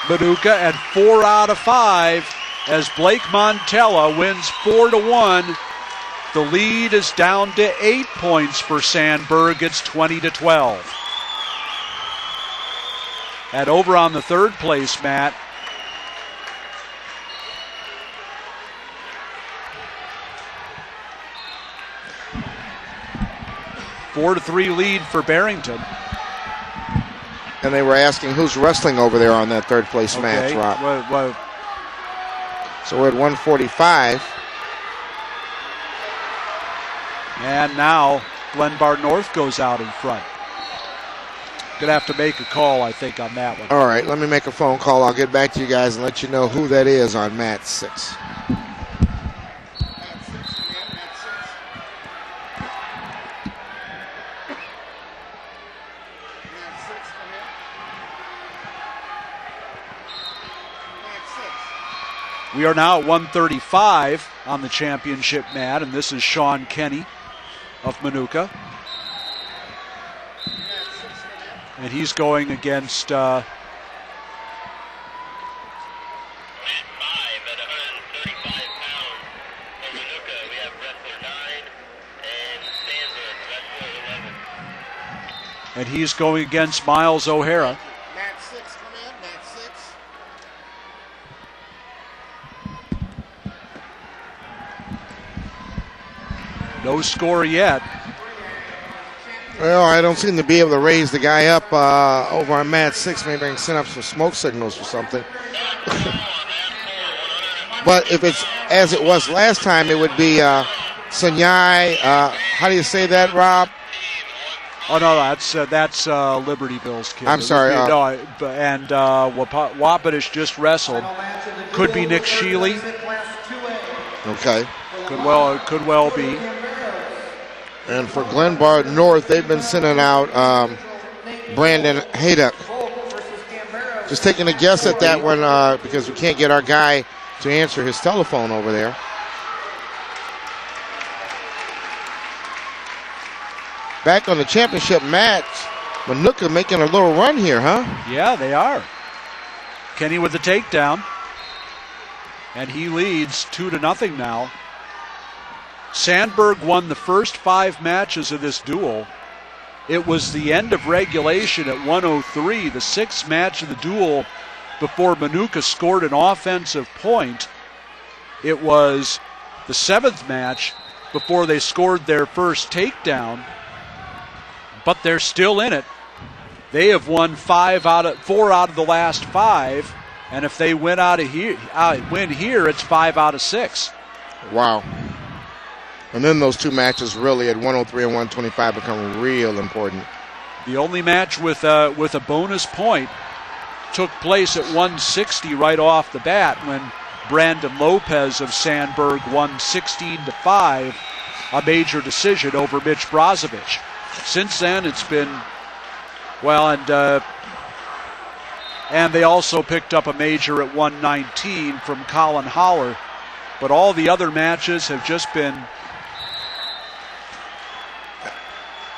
[SPEAKER 1] Minooka, and 4 out of 5 as Blake Montella wins 4-1. The lead is down to 8 points for Sandburg. It's 20-12. And over on the third place mat, a 4-3 lead for Barrington.
[SPEAKER 2] And they were asking who's wrestling over there on that third place match, Rob. So we're at 145.
[SPEAKER 1] And now Glenbard North goes out in front. Gonna have to make a call, I think, on that one.
[SPEAKER 2] All right, let me make a phone call. I'll get back to you guys and let you know who that is on mat 6.
[SPEAKER 1] We are now at 135 on the championship mat, and this is Sean Kenny of Minooka. And he's going against
[SPEAKER 4] Mat 5 at 135 pounds. For Minooka, we have wrestler 9 and Sandburg, wrestler 11.
[SPEAKER 1] and he's going against Miles O'Hara.
[SPEAKER 2] Mat 6, come in, mat 6.
[SPEAKER 1] No score yet.
[SPEAKER 2] Well, I don't seem to be able to raise the guy up over on mat 6. Maybe I can send up some smoke signals or something. But if it's as it was last time, it would be Sanyai. How do you say that, Rob?
[SPEAKER 1] Oh no, that's Liberty Bill's kid.
[SPEAKER 2] I'm sorry.
[SPEAKER 1] And Wapitish just wrestled. Could be Nick Sheely.
[SPEAKER 2] Okay.
[SPEAKER 1] Could well be.
[SPEAKER 2] And for Glenbard North, they've been sending out Brandon Hayduck. Just taking a guess at that one because we can't get our guy to answer his telephone over there. Back on the championship match, Minooka making a little run here, huh?
[SPEAKER 1] Yeah, they are. Kenny with the takedown. And he leads 2-0 now. Sandburg won the first 5 matches of this duel. It was the end of regulation at 103, the 6th match of the duel before Minooka scored an offensive point. It was the 7th match before they scored their first takedown. But they're still in it. They have won 4 out of the last 5, and if they win here, it's 5 out of 6.
[SPEAKER 2] Wow. And then those 2 matches really at 103 and 125 become real important.
[SPEAKER 1] The only match with a bonus point took place at 160 right off the bat when Brandon Lopez of Sandburg won 16-5, a major decision over Mitch Brozovic. Since then, it's been, and they also picked up a major at 119 from Colin Holler. But all the other matches have just been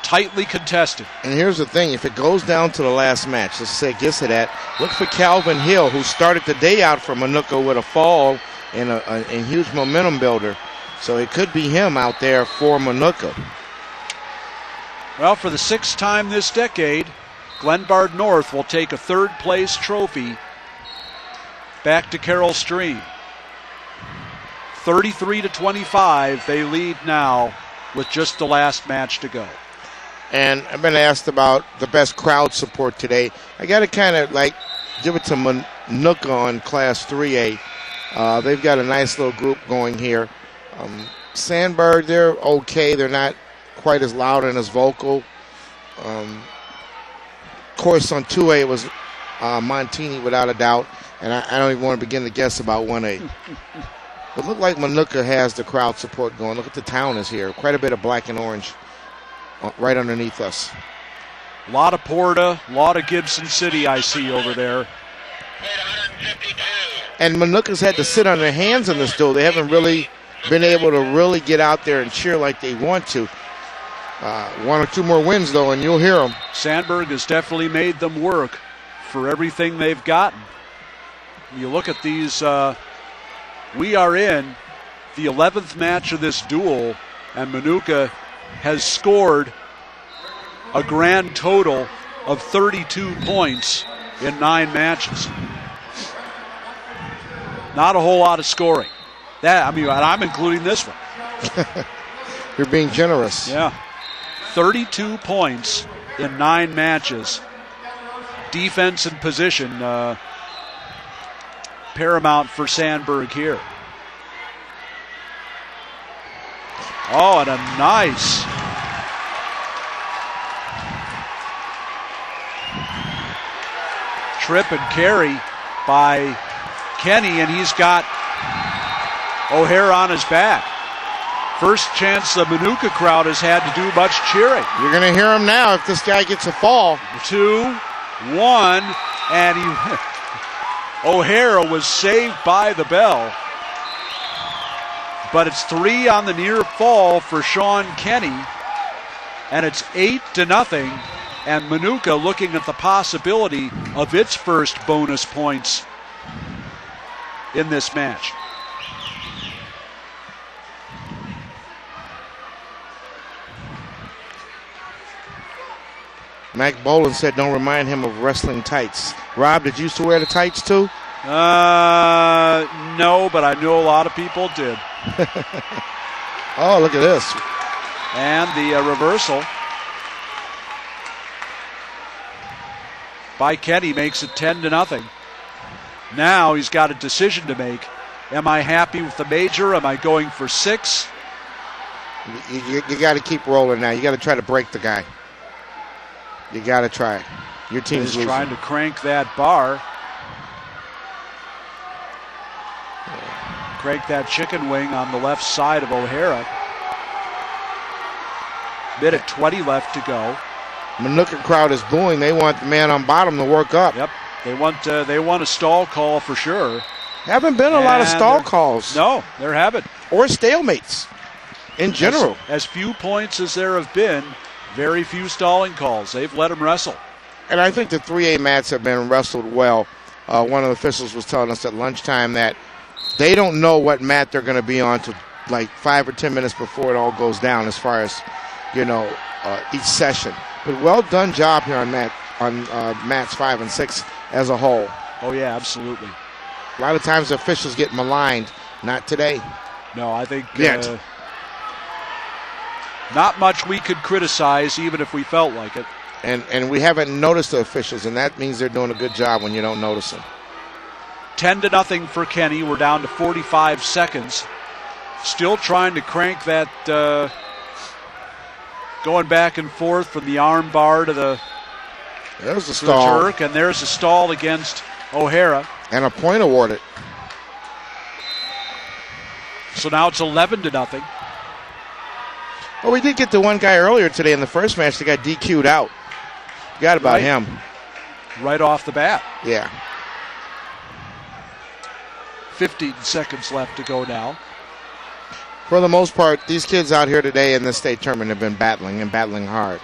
[SPEAKER 1] tightly contested.
[SPEAKER 2] And here's the thing, if it goes down to the last match, let's say it gets to that, look for Calvin Hill, who started the day out for Minooka with a fall and a huge momentum builder. So it could be him out there for Minooka.
[SPEAKER 1] Well, for the 6th time this decade, Glenbard North will take a 3rd place trophy back to Carroll Stream. 33-25, they lead now with just the last match to go.
[SPEAKER 2] And I've been asked about the best crowd support today. I got to kind of give it to Minooka on Class 3A. They've got a nice little group going here. Sandburg, they're okay. They're not quite as loud and as vocal. Of course, on 2A it was Montini without a doubt, and I don't even want to begin to guess about 1A. But look like Minooka has the crowd support going. Look at the town is here. Quite a bit of black and orange right underneath us.
[SPEAKER 1] A lot of Porta, a lot of Gibson City I see over there.
[SPEAKER 2] And Minooka's had to sit on their hands in this duel. They haven't really been able to really get out there and cheer like they want to. 1 or 2 more wins, though, and you'll hear them.
[SPEAKER 1] Sandburg has definitely made them work for everything they've gotten. You look at these, we are in the 11th match of this duel, and Minooka has scored a grand total of 32 points in 9 matches. Not a whole lot of scoring. I'm including this one.
[SPEAKER 2] You're being generous.
[SPEAKER 1] Yeah. 32 points in 9 matches. Defense and position paramount for Sandburg here. Oh, and a nice trip and carry by Kenny, and he's got O'Hara on his back. First chance the Minooka crowd has had to do much cheering.
[SPEAKER 2] You're going to hear him now if this guy gets a fall.
[SPEAKER 1] 2, 1, and O'Hara was saved by the bell. But it's 3 on the near fall for Sean Kenny, and it's 8-0. And Minooka looking at the possibility of its first bonus points in this match.
[SPEAKER 2] Mac Boland said don't remind him of wrestling tights. Rob, did you used to wear the tights too?
[SPEAKER 1] No, but I know a lot of people did.
[SPEAKER 2] Oh, look at this.
[SPEAKER 1] And the reversal by Kenny makes it 10-0. Now he's got a decision to make. Am I happy with the major? Am I going for 6?
[SPEAKER 2] You got to keep rolling now. You got to try to break the guy. You got to try. Your team's losing.
[SPEAKER 1] Trying to crank that bar. Crank that chicken wing on the left side of O'Hara. Minute 20 left to go.
[SPEAKER 2] Minooka crowd is booing. They want the man on bottom to work up.
[SPEAKER 1] Yep. They want a stall call for sure.
[SPEAKER 2] Haven't been a lot of stall calls.
[SPEAKER 1] No, there haven't.
[SPEAKER 2] Or stalemates in general.
[SPEAKER 1] As few points as there have been, very few stalling calls. They've let them wrestle.
[SPEAKER 2] And I think the 3A mats have been wrestled well. One of the officials was telling us at lunchtime that they don't know what mat they're going to be on to like 5 or 10 minutes before it all goes down as far as, each session. But well done job here on mats 5 and 6 as a whole.
[SPEAKER 1] Oh, yeah, absolutely.
[SPEAKER 2] A lot of times the officials get maligned. Not today.
[SPEAKER 1] No, I think not much we could criticize even if we felt like it.
[SPEAKER 2] And we haven't noticed the officials, and that means they're doing a good job when you don't notice them.
[SPEAKER 1] 10-0 for Kenny. We're down to 45 seconds. Still trying to crank that, going back and forth from the arm bar to the
[SPEAKER 2] stall.
[SPEAKER 1] Turk, and there's a stall against O'Hara.
[SPEAKER 2] And a point awarded.
[SPEAKER 1] So now it's 11-0.
[SPEAKER 2] Well, we did get the one guy earlier today in the first match that got DQ'd out. Forgot about him.
[SPEAKER 1] Right off the bat.
[SPEAKER 2] Yeah.
[SPEAKER 1] 15 seconds left to go now.
[SPEAKER 2] For the most part, these kids out here today in the state tournament have been battling hard.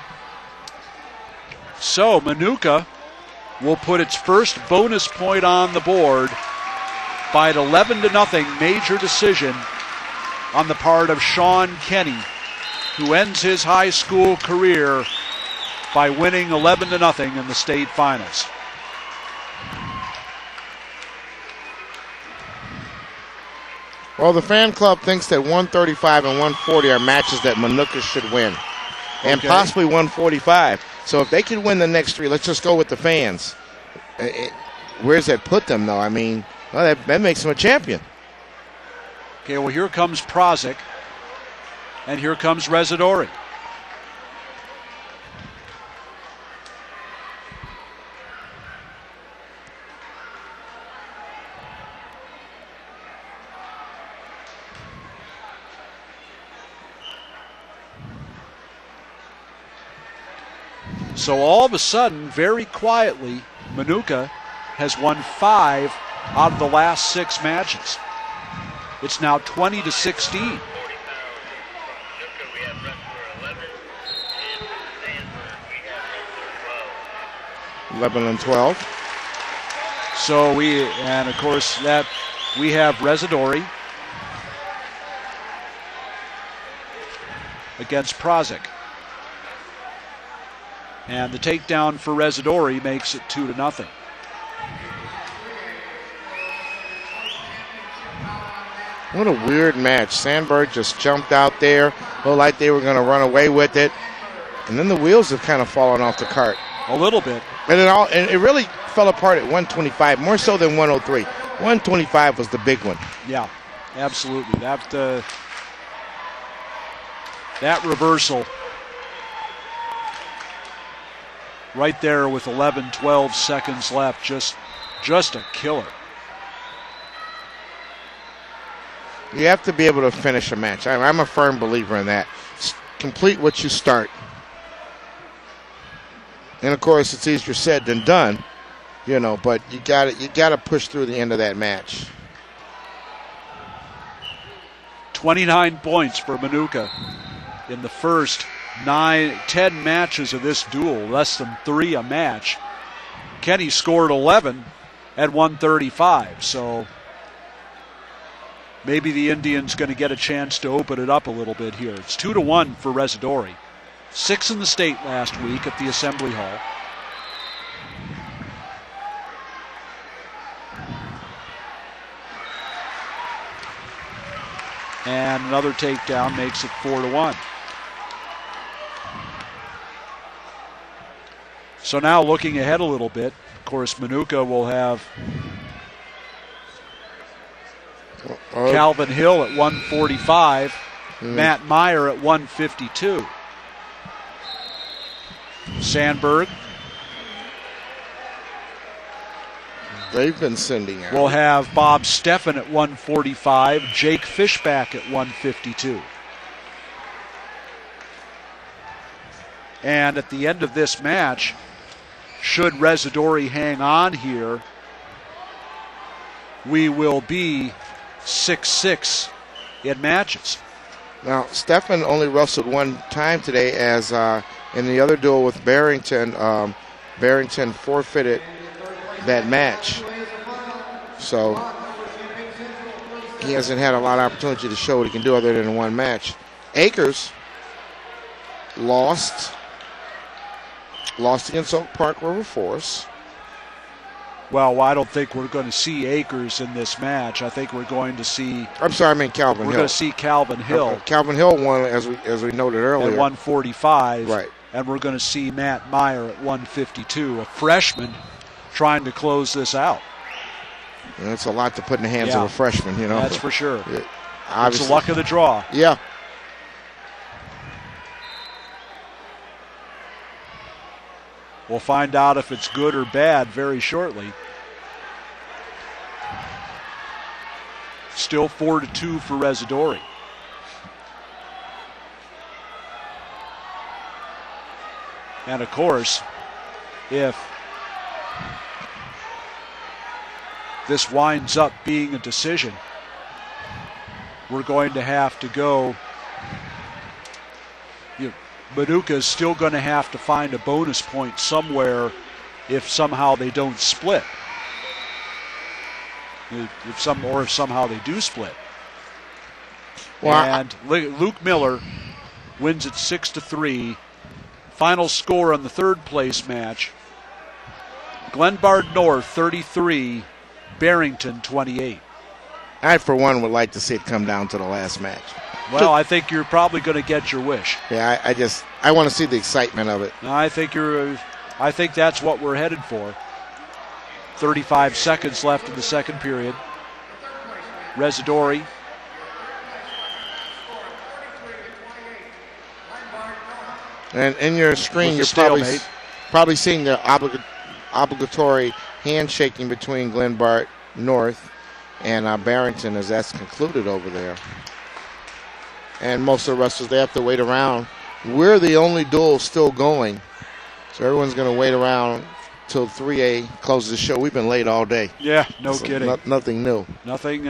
[SPEAKER 1] So Minooka will put its first bonus point on the board by an 11-0 major decision on the part of Sean Kenny, who ends his high school career by winning 11-0 in the state finals.
[SPEAKER 2] Well, the fan club thinks that 135 and 140 are matches that Minooka should win. And possibly 145. So if they can win the next 3, let's just go with the fans. Where does that put them, though? I mean, well, that makes them a champion.
[SPEAKER 1] Okay, well, here comes Prozic. And here comes Residori. So all of a sudden, very quietly, Minooka has won 5 out of the last 6 matches. It's now 20-16.
[SPEAKER 2] 11 and 12.
[SPEAKER 1] So of course we have Residori against Prozic. And the takedown for Residori makes it 2-0.
[SPEAKER 2] What a weird match. Sandburg just jumped out there, looked like they were going to run away with it. And then the wheels have kind of fallen off the cart.
[SPEAKER 1] A little bit.
[SPEAKER 2] And it really fell apart at 125, more so than 103. 125 was the big one.
[SPEAKER 1] Yeah, absolutely. That reversal right there with 11, 12 seconds left, just a killer.
[SPEAKER 2] You have to be able to finish a match. I'm a firm believer in that. Complete what you start. And of course, it's easier said than done, but you got to push through the end of that match.
[SPEAKER 1] 29 points for Minooka in the first 10 matches of this duel, less than 3 a match. Kenny scored 11 at 135, so maybe the Indians going to get a chance to open it up a little bit here. It's 2-1 for Residori. 6 in the state last week at the Assembly Hall. And another takedown makes it 4-1. So now looking ahead a little bit, of course, Minooka will have Calvin Hill at 145, Matt Meyer at 152. Sandburg.
[SPEAKER 2] They've been sending out.
[SPEAKER 1] We'll have Bob Steffen at 145, Jake Fishback at 152. And at the end of this match, should Residori hang on here, we will be 6-6 in matches.
[SPEAKER 2] Now, Steffen only wrestled one time today, as in the other duel with Barrington. Barrington forfeited that match. So he hasn't had a lot of opportunity to show what he can do other than in one match. Akers lost against Oak Park River Forest.
[SPEAKER 1] Well, I don't think we're going to see Akers in this match. I think we're going to see...
[SPEAKER 2] I'm sorry, I meant Calvin Hill.
[SPEAKER 1] We're going to see Calvin Hill.
[SPEAKER 2] Calvin Hill won, as we noted earlier.
[SPEAKER 1] At 145.
[SPEAKER 2] Right.
[SPEAKER 1] And we're going to see Matt Meyer at 152, a freshman trying to close this out.
[SPEAKER 2] And it's a lot to put in the hands of a freshman,
[SPEAKER 1] That's for sure.
[SPEAKER 2] It's
[SPEAKER 1] the luck of the draw.
[SPEAKER 2] Yeah.
[SPEAKER 1] We'll find out if it's good or bad very shortly. Still 4-2 for Residori. And of course, if this winds up being a decision, we're going to have to go. Minooka is still going to have to find a bonus point somewhere if somehow they don't split. If somehow they do split. Well, and Luke Miller wins it 6-3. Final score on the third place match: Glenbard North 33, Barrington 28.
[SPEAKER 2] I, for one, would like to see it come down to the last match.
[SPEAKER 1] Well, I think you're probably going to get your wish.
[SPEAKER 2] Yeah, I want to see the excitement of it.
[SPEAKER 1] I think that's what we're headed for. 35 seconds left in the second period. Residori.
[SPEAKER 2] And in your screen, you're probably seeing the obligatory handshaking between Glenbard North and Barrington as that's concluded over there. And most of the wrestlers, they have to wait around. We're the only duel still going, so everyone's going to wait around till 3A closes the show. We've been late all day.
[SPEAKER 1] Yeah, no kidding.
[SPEAKER 2] Nothing new.
[SPEAKER 1] Nothing.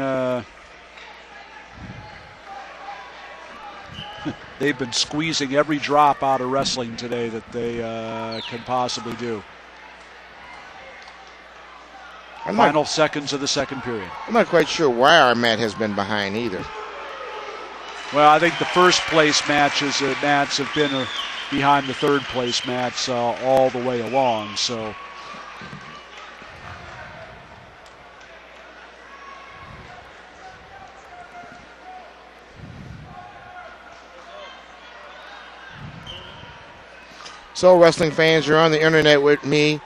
[SPEAKER 1] They've been squeezing every drop out of wrestling today that they can possibly do. Final seconds of the second period.
[SPEAKER 2] I'm not quite sure why our mat has been behind either.
[SPEAKER 1] Well, I think the first place mats have been behind the third place mats all the way along. So
[SPEAKER 2] So, wrestling fans, you're on the internet with me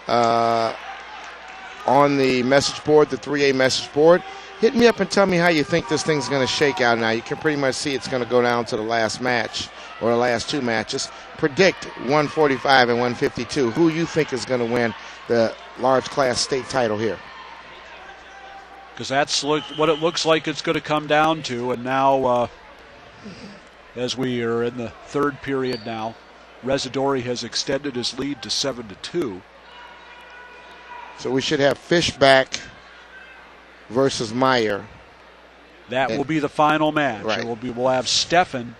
[SPEAKER 2] on the message board, the 3A message board. Hit me up and tell me how you think this thing's going to shake out now. You can pretty much see it's going to go down to the last match or the last two matches. Predict 145 and 152. Who you think is going to win the large class state title here?
[SPEAKER 1] Because that's what it looks like it's going to come down to. And now, as we are in the third period now, Residori has extended his lead to 7-2.
[SPEAKER 2] So we should have Fishback versus Meyer.
[SPEAKER 1] That will be the final match.
[SPEAKER 2] Right.
[SPEAKER 1] We'll have Stefan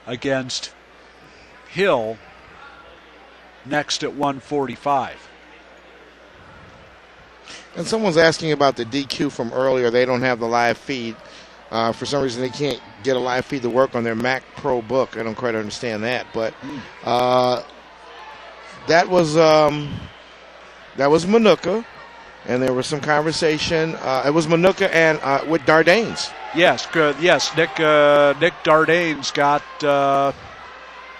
[SPEAKER 1] against Hill next at 145.
[SPEAKER 2] And someone's asking about the DQ from earlier. They don't have the live feed. For some reason, they can't get a live feed to work on their Mac Pro book. I don't quite understand that. But that was Minooka, and there was some conversation. It was Minooka and with Dardanes.
[SPEAKER 1] Yes, good. Yes, Nick Dardanes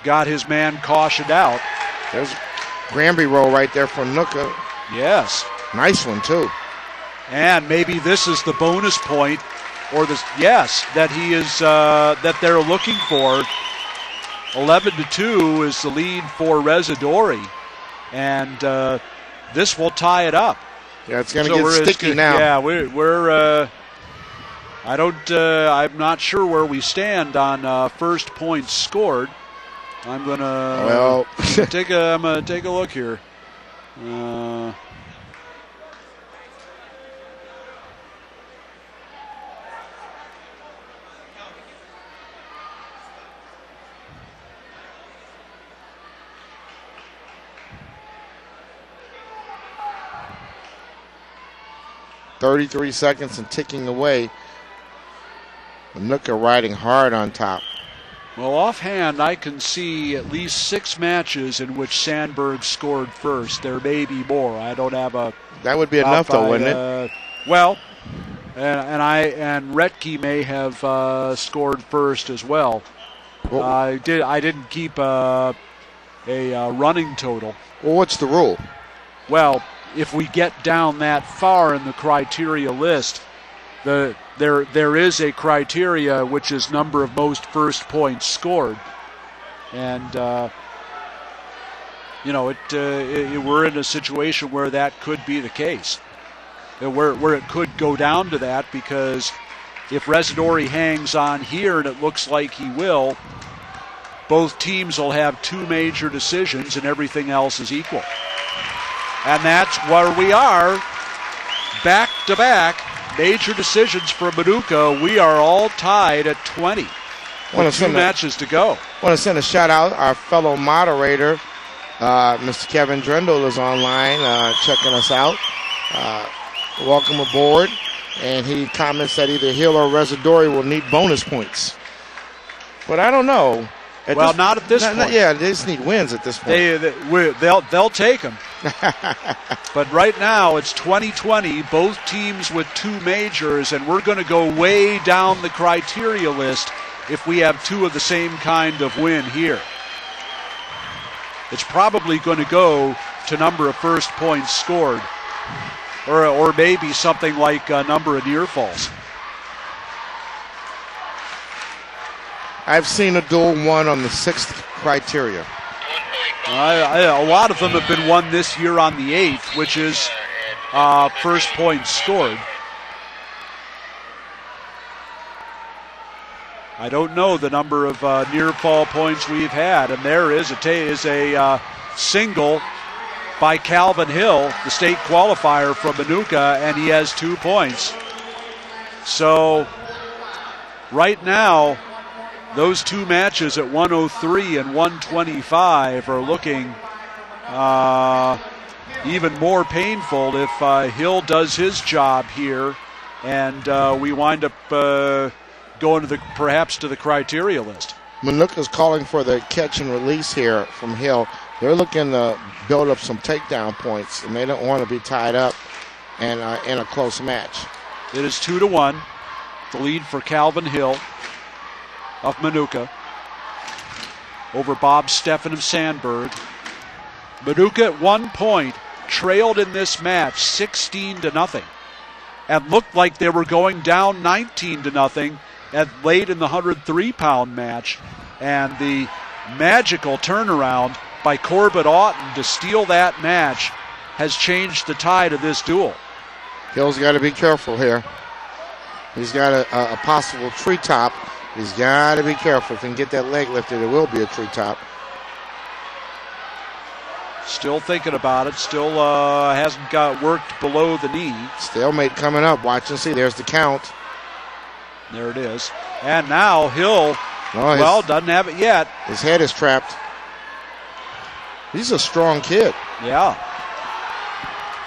[SPEAKER 1] got his man cautioned out.
[SPEAKER 2] There's Granby roll right there for Minooka.
[SPEAKER 1] Yes.
[SPEAKER 2] Nice one, too.
[SPEAKER 1] And maybe this is the bonus point, or that he is that they're looking for. 11-2 is the lead for Residori, and this will tie it up.
[SPEAKER 2] Yeah, it's going to get sticky now.
[SPEAKER 1] Yeah, we're I'm not sure where we stand on first points scored. I'm gonna take a look here.
[SPEAKER 2] 33 seconds and ticking away. Minooka riding hard on top.
[SPEAKER 1] Well, offhand, I can see at least 6 matches in which Sandburg scored first. There may be more. I don't have a.
[SPEAKER 2] That would be enough, though, wouldn't it?
[SPEAKER 1] Well, and Retke may have scored first as well. I didn't keep a running total.
[SPEAKER 2] Well, what's the rule?
[SPEAKER 1] Well, if we get down that far in the criteria list, there is a criteria which is number of most first points scored, and we're in a situation where that could be the case, where it could go down to that, because if Residori hangs on here, and it looks like he will, both teams will have 2 major decisions, and everything else is equal. And that's where we are, back-to-back major decisions for Minooka. We are all tied at 20 with 2 matches to go.
[SPEAKER 2] I want to send a shout-out. Our fellow moderator, Mr. Kevin Drendel, is online checking us out. Welcome aboard. And he comments that either Hill or Residori will need bonus points. But I don't know.
[SPEAKER 1] Not at this point.
[SPEAKER 2] Yeah, they just need wins at this point.
[SPEAKER 1] They'll take them. But right now it's 20-20, both teams with 2 majors, and we're going to go way down the criteria list if we have 2 of the same kind of win here. It's probably going to go to number of first points scored, or maybe something like number of near falls.
[SPEAKER 2] I've seen a duel won on the 6th criteria.
[SPEAKER 1] A lot of them have been won this year on the 8th, which is first points scored. I don't know the number of near fall points we've had, and there is a single by Calvin Hill, the state qualifier from Minooka, and he has 2 points. So right now, those 2 matches at 103 and 125 are looking even more painful if Hill does his job here, and we wind up going perhaps to the criteria list.
[SPEAKER 2] Minooka's calling for the catch and release here from Hill. They're looking to build up some takedown points, and they don't want to be tied up and in a close match.
[SPEAKER 1] It is 2-1, the lead for Calvin Hill of Minooka over Bob Steffen of Sandburg. Minooka at one point trailed in this match 16-0 and looked like they were going down 19-0 at late in the 103-pound match. And the magical turnaround by Corbett Oughton to steal that match has changed the tide of this duel.
[SPEAKER 2] Hill's got to be careful here. He's got a possible treetop. He's got to be careful. If he can get that leg lifted, there will be a treetop.
[SPEAKER 1] Still thinking about it. Still hasn't got worked below the knee.
[SPEAKER 2] Stalemate coming up. Watch and see. There's the count.
[SPEAKER 1] There it is. And now Hill, doesn't have it yet.
[SPEAKER 2] His head is trapped. He's a strong kid.
[SPEAKER 1] Yeah.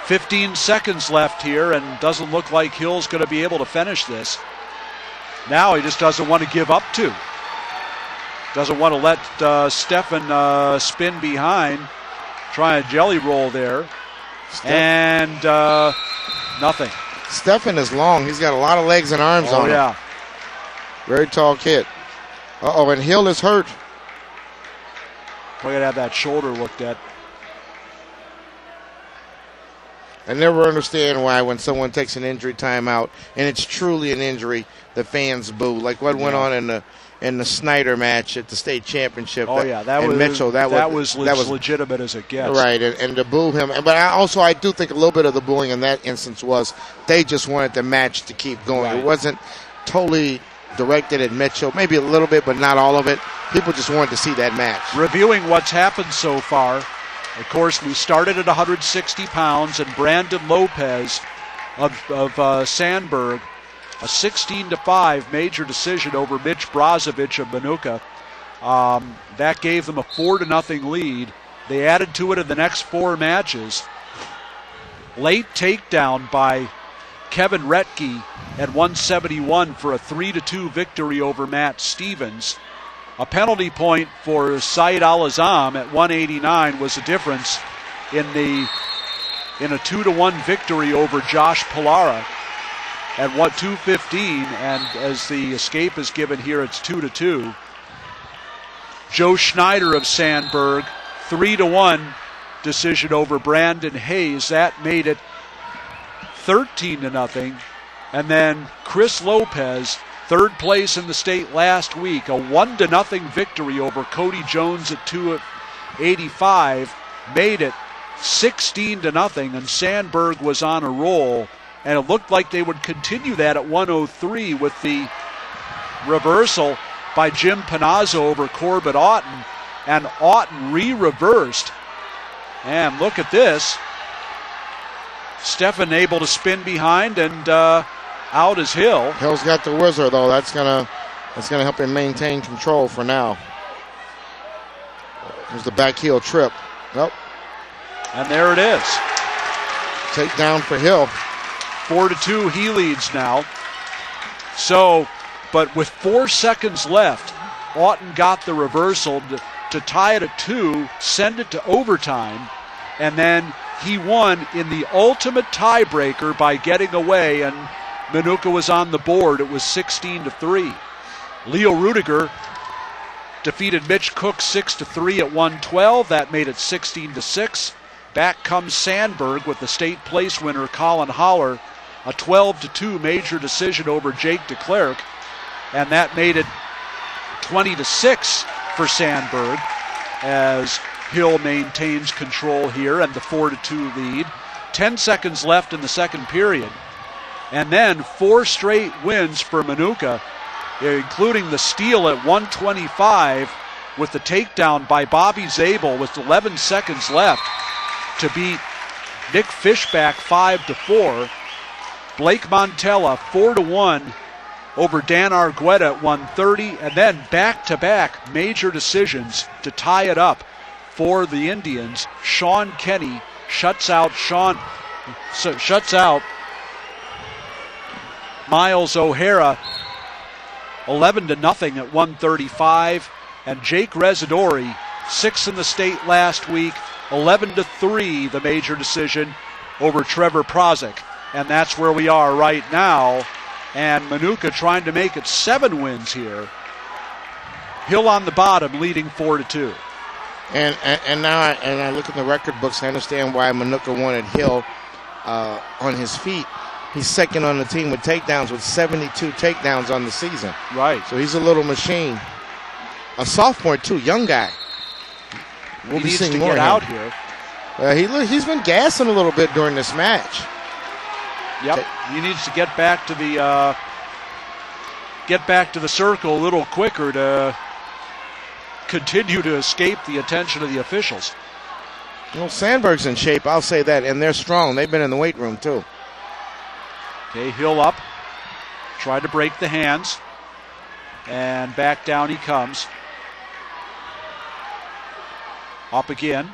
[SPEAKER 1] 15 seconds left here, and doesn't look like Hill's going to be able to finish this. Now he just doesn't want to give up two. Doesn't want to let Stefan spin behind. Trying a jelly roll there. And nothing.
[SPEAKER 2] Stefan is long. He's got a lot of legs and arms on him.
[SPEAKER 1] Yeah.
[SPEAKER 2] Very tall kid. Uh-oh, and Hill is hurt.
[SPEAKER 1] We're going to have that shoulder looked at.
[SPEAKER 2] I never understand why when someone takes an injury timeout and it's truly an injury, the fans boo. Like what went on in the Snyder match at the state championship.
[SPEAKER 1] That was
[SPEAKER 2] Mitchell. That was
[SPEAKER 1] legitimate as it gets.
[SPEAKER 2] Right, and to boo him. But I do think a little bit of the booing in that instance was they just wanted the match to keep going.
[SPEAKER 1] Right.
[SPEAKER 2] It wasn't totally directed at Mitchell, maybe a little bit, but not all of it. People just wanted to see that match.
[SPEAKER 1] Reviewing what's happened so far, of course, we started at 160 pounds, and Brandon Lopez of Sandburg, a 16-5 major decision over Mitch Brozovic of Minooka. That gave them a 4-0 lead. They added to it in the next four matches. Late takedown by Kevin Retke at 171 for a 3-2 victory over Matt Stevens. A penalty point for Said Al-Azam at 189 was the difference in a 2-1 victory over Josh Pilara at 215, and as the escape is given here, it's 2-2. Joe Schneider of Sandburg, 3-1 decision over Brandon Hayes. That made it 13-0. And then Chris Lopez, third place in the state last week, a 1-0 victory over Cody Jones at 285, made it 16-0, and Sandburg was on a roll, and it looked like they would continue that at 103 with the reversal by Jim Panazzo over Corbett Oughton, and Oughton re-reversed. And look at this. Stefan able to spin behind, and out is Hill.
[SPEAKER 2] Hill's got the whizzer, though. That's gonna help him maintain control for now. There's the back heel trip. Nope.
[SPEAKER 1] And there it is.
[SPEAKER 2] Takedown for Hill.
[SPEAKER 1] 4-2, he leads now. So, but with 4 seconds left, Oughton got the reversal to tie it at 2, send it to overtime, and then he won in the ultimate tiebreaker by getting away, and Minooka was on the board. It was 16-3. Leo Rudiger defeated Mitch Cook 6-3 at 112. That made it 16-6. Back comes Sandburg with the state place winner Colin Holler, a 12-2 major decision over Jake DeClerc, and that made it 20-6 for Sandburg as Hill maintains control here and the 4-2 lead. 10 seconds left in the second period. And then 4 straight wins for Minooka, including the steal at 125 with the takedown by Bobby Zabel with 11 seconds left to beat Nick Fishback 5-4. Blake Montella 4-1 over Dan Argueta at 130, and then back-to-back major decisions to tie it up for the Indians. Sean Kenny shuts out Miles O'Hara 11-0 at 135, and Jake Residori, 6th in the state last week, 11-3 the major decision over Trevor Prozik. And that's where we are right now. And Minooka trying to make it 7 wins here. Hill on the bottom, leading 4-2.
[SPEAKER 2] And now I look at the record books. I understand why Minooka wanted Hill on his feet. He's second on the team with takedowns, with 72 takedowns on the season.
[SPEAKER 1] Right.
[SPEAKER 2] So he's a little machine. A sophomore too, young guy. We'll
[SPEAKER 1] he
[SPEAKER 2] be
[SPEAKER 1] needs
[SPEAKER 2] seeing
[SPEAKER 1] to
[SPEAKER 2] more
[SPEAKER 1] get
[SPEAKER 2] of him.
[SPEAKER 1] out here.
[SPEAKER 2] He's been gassing a little bit during this match.
[SPEAKER 1] Yep. He needs to get back to the circle a little quicker to continue to escape the attention of the officials.
[SPEAKER 2] Well, Sandburg's in shape, I'll say that, and they're strong. They've been in the weight room too.
[SPEAKER 1] Okay, Hill up. Tried to break the hands. And back down he comes. Up again.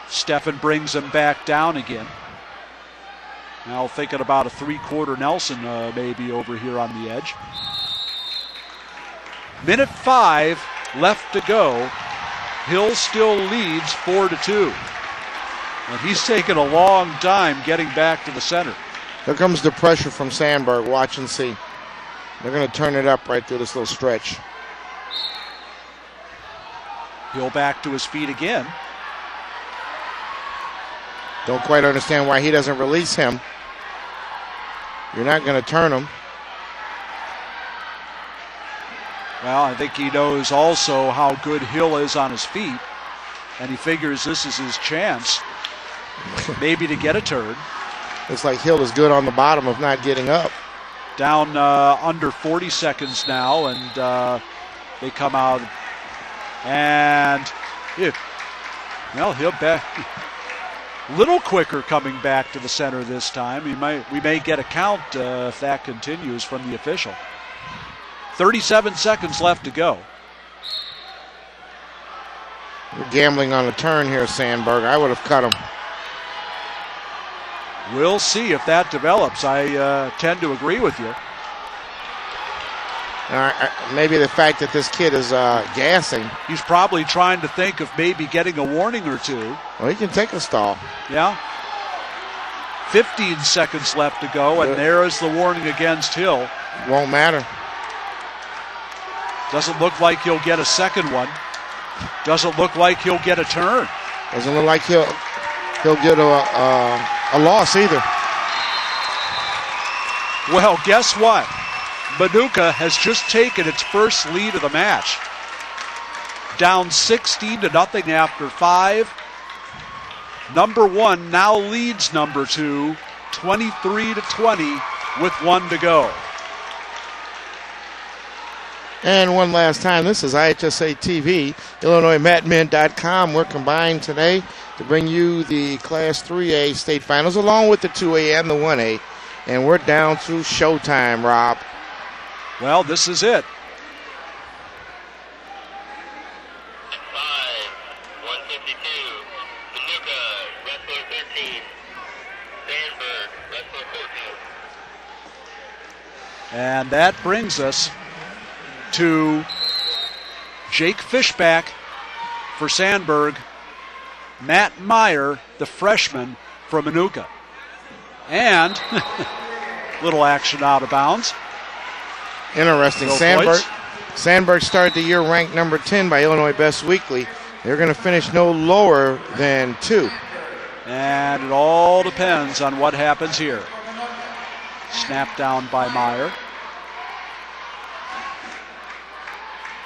[SPEAKER 1] Stefan brings him back down again. Now thinking about a three-quarter Nelson maybe over here on the edge. Minute 5 left to go. Hill still leads 4-2. And he's taken a long time getting back to the center.
[SPEAKER 2] Here comes the pressure from Sandburg. Watch and see. They're going to turn it up right through this little stretch.
[SPEAKER 1] Hill back to his feet again.
[SPEAKER 2] Don't quite understand why he doesn't release him. You're not going to turn him.
[SPEAKER 1] Well, I think he knows also how good Hill is on his feet. And he figures this is his chance maybe to get a turn.
[SPEAKER 2] Looks like Hill is good on the bottom of not getting up.
[SPEAKER 1] Down under 40 seconds now, and they come out. And Hill back little quicker coming back to the center this time. We may get a count if that continues from the official. 37 seconds left to go.
[SPEAKER 2] You're gambling on a turn here, Sandburg. I would have cut him.
[SPEAKER 1] We'll see if that develops. I tend to agree with you.
[SPEAKER 2] Maybe the fact that this kid is gassing.
[SPEAKER 1] He's probably trying to think of maybe getting a warning or two.
[SPEAKER 2] Well, he can take a stall.
[SPEAKER 1] Yeah. 15 seconds left to go, and there is the warning against Hill.
[SPEAKER 2] Won't matter.
[SPEAKER 1] Doesn't look like he'll get a second one. Doesn't look like he'll get a turn.
[SPEAKER 2] Doesn't look like he'll get a loss either.
[SPEAKER 1] Well, guess what? Minooka has just taken its first lead of the match. Down 16-0 after 5. Number 1 now leads number 2, 23-20 with 1 to go.
[SPEAKER 2] And one last time, this is IHSA TV, IllinoisMatMen.com. We're combined today to bring you the Class 3A state finals along with the 2A and the 1A. And we're down to showtime, Rob.
[SPEAKER 1] Well, this is it.
[SPEAKER 4] 152. Minooka, wrestler 13. Sandburg, wrestler 14.
[SPEAKER 1] And that brings us to Jake Fishback for Sandburg, Matt Meyer, the freshman from Minooka. And little action out of bounds.
[SPEAKER 2] Interesting. Sandburg started the year ranked number 10 by Illinois Best Weekly. They're going to finish no lower than 2.
[SPEAKER 1] And it all depends on what happens here. Snapped down by Meyer.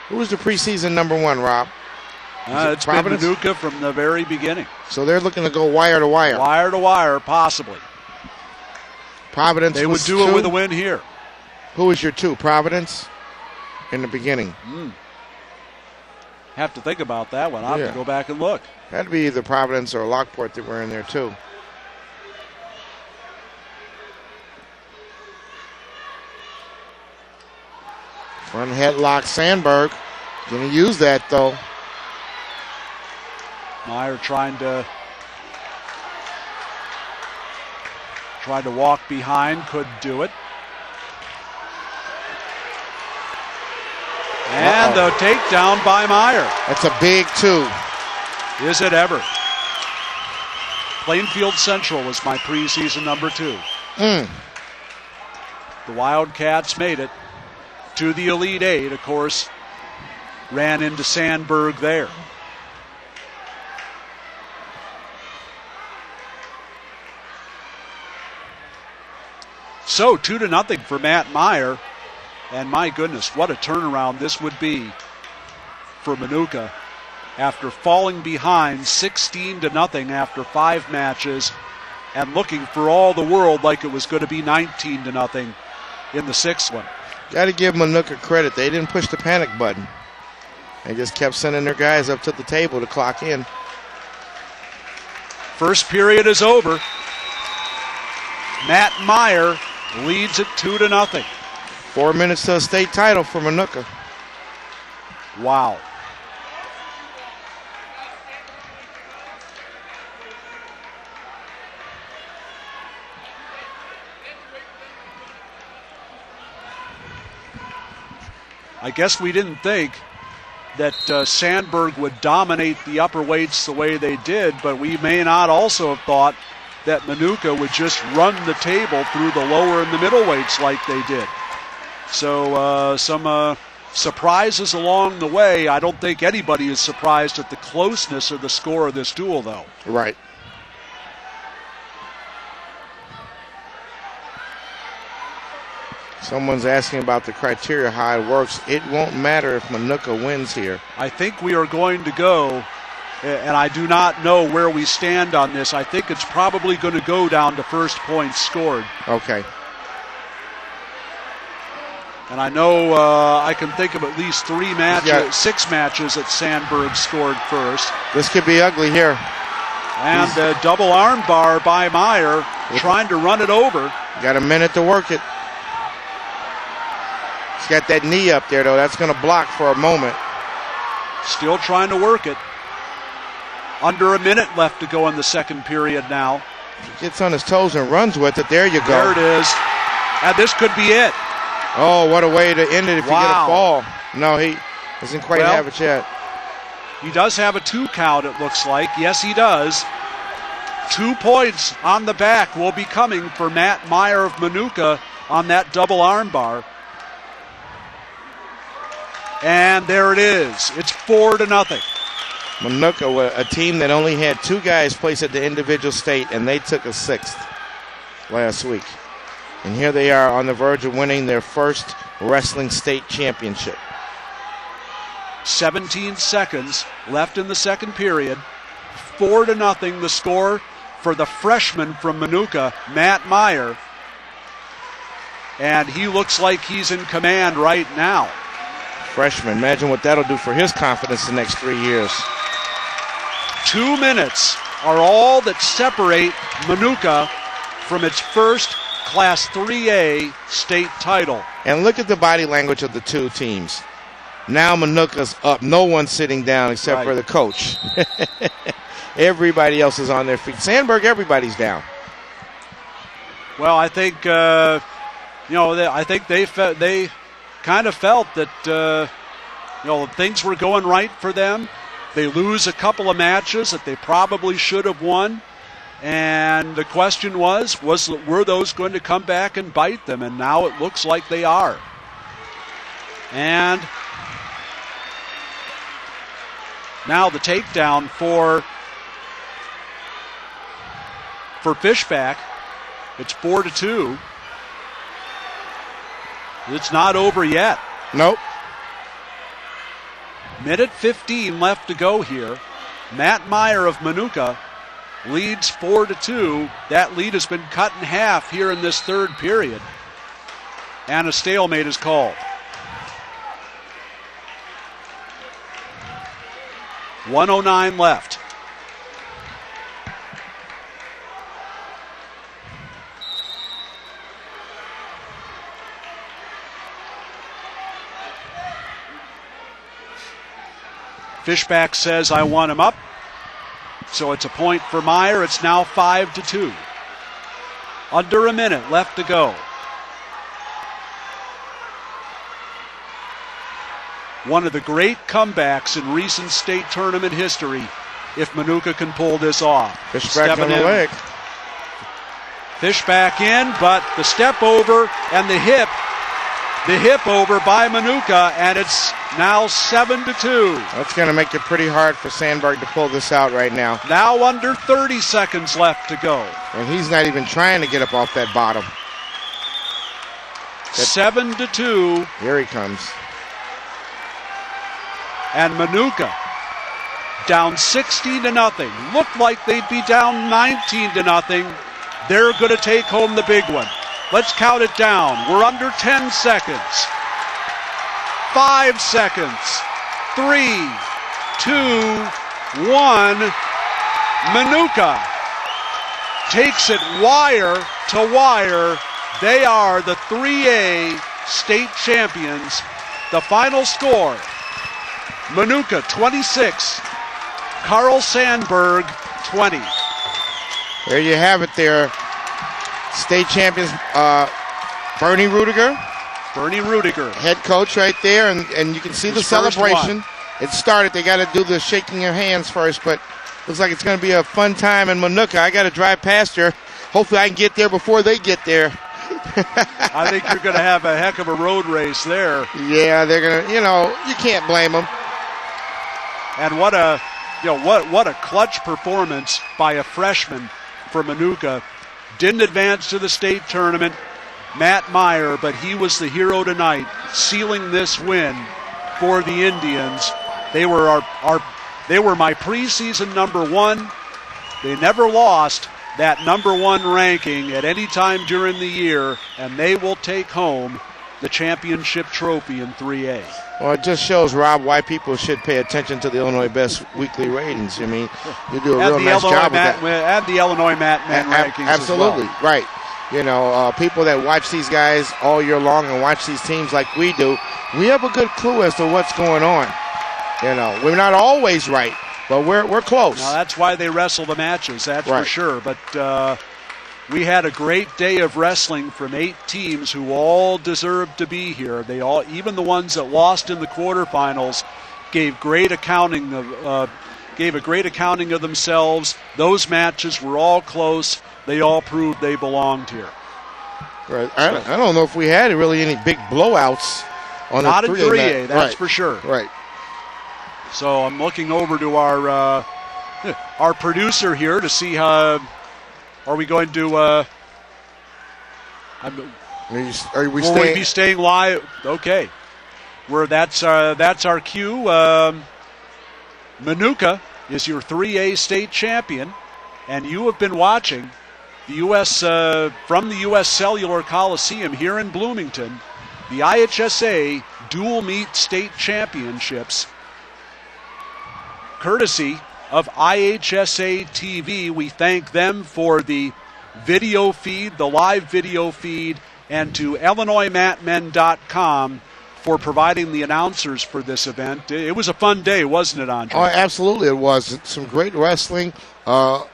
[SPEAKER 2] Who was the preseason number 1, Rob?
[SPEAKER 1] It's been Minooka from the very beginning.
[SPEAKER 2] So they're looking to go wire to wire.
[SPEAKER 1] Wire to wire, possibly.
[SPEAKER 2] Providence.
[SPEAKER 1] They would do it with a win here.
[SPEAKER 2] Who was your 2? Providence in the beginning.
[SPEAKER 1] Have to think about that one. I'll have to go back and look.
[SPEAKER 2] Had to be either Providence or Lockport that were in there too. Front headlock, Sandburg. Going to use that though.
[SPEAKER 1] Meyer trying to walk behind, couldn't do it. And the takedown by Meyer.
[SPEAKER 2] That's a big 2.
[SPEAKER 1] Is it ever? Plainfield Central was my preseason number 2. The Wildcats made it to the Elite Eight. Of course, ran into Sandburg there. So 2-0 for Matt Meyer. And my goodness, what a turnaround this would be for Minooka after falling behind 16-0 after 5 matches and looking for all the world like it was going to be 19-0 in the 6th one.
[SPEAKER 2] Got to give Minooka credit. They didn't push the panic button. They just kept sending their guys up to the table to clock in.
[SPEAKER 1] First period is over. Matt Meyer leads it 2-0.
[SPEAKER 2] 4 minutes to a state title for Minooka.
[SPEAKER 1] Wow. I guess we didn't think that Sandburg would dominate the upper weights the way they did, but we may not also have thought that Minooka would just run the table through the lower and the middle weights like they did. So some surprises along the way. I don't think anybody is surprised at the closeness of the score of this duel, though.
[SPEAKER 2] Right. Someone's asking about the criteria, how it works. It won't matter if Minooka wins here.
[SPEAKER 1] I think we are going to go, and I do not know where we stand on this. I think it's probably going to go down to first points scored.
[SPEAKER 2] Okay.
[SPEAKER 1] And I know I can think of at least 6 matches that Sandburg scored first.
[SPEAKER 2] This could be ugly here.
[SPEAKER 1] And a double arm bar by Meyer, trying to run it over.
[SPEAKER 2] Got a minute to work it. He's got that knee up there, though. That's going to block for a moment.
[SPEAKER 1] Still trying to work it. Under a minute left to go in the second period now.
[SPEAKER 2] He gets on his toes and runs with it. There you go.
[SPEAKER 1] There it is. And this could be it.
[SPEAKER 2] Oh, what a way to end it if you get a fall. No, he doesn't quite have it yet.
[SPEAKER 1] He does have a 2 count, it looks like. Yes, he does. 2 points on the back will be coming for Matt Meyer of Minooka on that double arm bar. And there it is. It's 4-0.
[SPEAKER 2] Minooka, a team that only had 2 guys place at the individual state, and they took a 6th last week. And here they are on the verge of winning their first wrestling state championship.
[SPEAKER 1] 17 seconds left in the second period. 4-0 the score for the freshman from Minooka, Matt Meyer. And he looks like he's in command right now.
[SPEAKER 2] Freshman, imagine what that'll do for his confidence the next 3 years.
[SPEAKER 1] 2 minutes are all that separate Minooka from its first Class 3A state title.
[SPEAKER 2] And look at the body language of the 2 teams. Now Minooka's up. No one's sitting down except for the coach. Everybody else is on their feet. Sandburg, everybody's down.
[SPEAKER 1] Well, I think I think they kind of felt that things were going right for them. They lose a couple of matches that they probably should have won. And the question were those going to come back and bite them? And now it looks like they are. And now the takedown for Fishback. It's 4-2. It's not over yet.
[SPEAKER 2] Nope.
[SPEAKER 1] Minute 15 left to go here. Matt Meyer of Minooka leads 4-2. That lead has been cut in half here in this third period. And a stalemate is called. 1:09 left. Fishback says, I want him up. So it's a point for Meyer. It's now 5-2. Under a minute left to go. One of the great comebacks in recent state tournament history, if Minooka can pull this off.
[SPEAKER 2] Fishback on the leg.
[SPEAKER 1] Fishback in, but the step over and the hip the hip over by Minooka, and it's now 7-2.
[SPEAKER 2] That's going to make it pretty hard for Sandburg to pull this out right now.
[SPEAKER 1] Now under 30 seconds left to go.
[SPEAKER 2] And he's not even trying to get up off that bottom.
[SPEAKER 1] 7-2.
[SPEAKER 2] Here he comes.
[SPEAKER 1] And Minooka down 16-0. Looked like they'd be down 19-0. They're going to take home the big one. Let's count it down. We're under 10 seconds. 5 seconds. 3, 2, 1. Minooka takes it wire to wire. They are the 3A state champions. The final score, Minooka 26, Carl Sandburg 20.
[SPEAKER 2] There you have it there. State champions, Bernie Rudiger.
[SPEAKER 1] Bernie Rudiger.
[SPEAKER 2] Head coach right there, and you can see the celebration. It started. They got to do the shaking your hands first, but looks like it's going to be a fun time in Minooka. I got to drive past her. Hopefully I can get there before they get there.
[SPEAKER 1] I think you're going to have a heck of a road race there.
[SPEAKER 2] Yeah, they're going to, you can't blame them.
[SPEAKER 1] And what a clutch performance by a freshman for Minooka. Didn't advance to the state tournament, Matt Meyer, but he was the hero tonight, sealing this win for the Indians. They were they were my preseason number one. They never lost that number one ranking at any time during the year, and they will take home the championship trophy in 3A.
[SPEAKER 2] Well, it just shows, Rob, why people should pay attention to the Illinois Best weekly ratings. I mean, you do a real nice job with that.
[SPEAKER 1] And the Illinois Mat Men rankings
[SPEAKER 2] absolutely,
[SPEAKER 1] as well.
[SPEAKER 2] Right. People that watch these guys all year long and watch these teams like we do, we have a good clue as to what's going on. We're not always right, but we're close.
[SPEAKER 1] Now, that's why they wrestle the matches, that's
[SPEAKER 2] right.
[SPEAKER 1] For sure. But we had a great day of wrestling from 8 teams who all deserved to be here. They all, even the ones that lost in the quarterfinals, gave a great accounting of themselves. Those matches were all close. They all proved they belonged here.
[SPEAKER 2] Right. I don't know if we had really any big blowouts on
[SPEAKER 1] not
[SPEAKER 2] the 3A.
[SPEAKER 1] Not in 3A, that's
[SPEAKER 2] right.
[SPEAKER 1] for sure.
[SPEAKER 2] Right.
[SPEAKER 1] So I'm looking over to our producer here to see how. Are we going to?
[SPEAKER 2] Are we
[SPEAKER 1] will we be staying live? Okay. That's our cue. Minooka is your 3A state champion, and you have been watching the U.S. From the U.S. Cellular Coliseum here in Bloomington, the IHSA Dual Meet State Championships, courtesy of IHSA TV. We thank them for the video feed, the live video feed, and to IllinoisMatmen.com for providing the announcers for this event. It was a fun day, wasn't it, Andre?
[SPEAKER 2] Oh, absolutely it was. Some great wrestling. I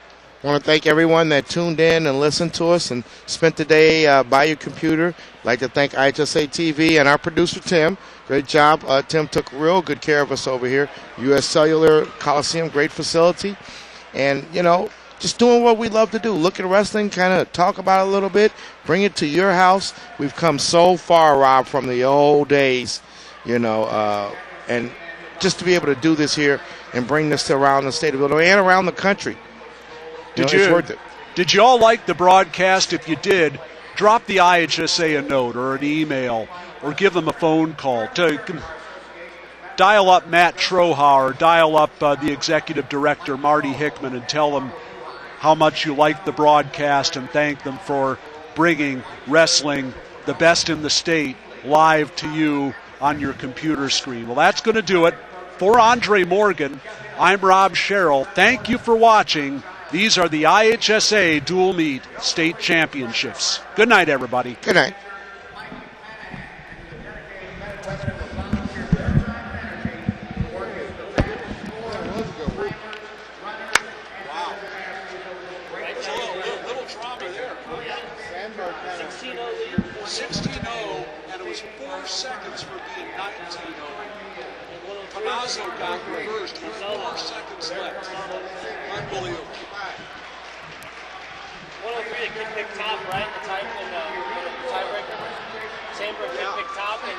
[SPEAKER 2] want to thank everyone that tuned in and listened to us and spent the day by your computer. I'd like to thank IHSA TV and our producer, Tim. Great job. Tim took real good care of us over here. U.S. Cellular Coliseum, great facility. And, just doing what we love to do. Look at wrestling, kind of talk about it a little bit, bring it to your house. We've come so far, Rob, from the old days, and just to be able to do this here and bring this to around the state of Illinois and around the country. It's worth it.
[SPEAKER 1] Did you all like the broadcast? If you did, drop the IHSA a note or an email or give them a phone call. Dial up Matt Troha or dial up the executive director, Marty Hickman, and tell them how much you liked the broadcast and thank them for bringing wrestling, the best in the state, live to you on your computer screen. Well, that's going to do it. For Andre Morgan, I'm Rob Sherrill. Thank you for watching. These are the IHSA Dual Meet State Championships. Good night, everybody.
[SPEAKER 2] Good night.
[SPEAKER 1] Little drama there. 16-0, and it was 4 seconds for being 19-0. Panazzo got reversed with 4 seconds left. Unbelievable.
[SPEAKER 5] 103 to kick top, right? The tiebreaker. Sandburg had picked top, and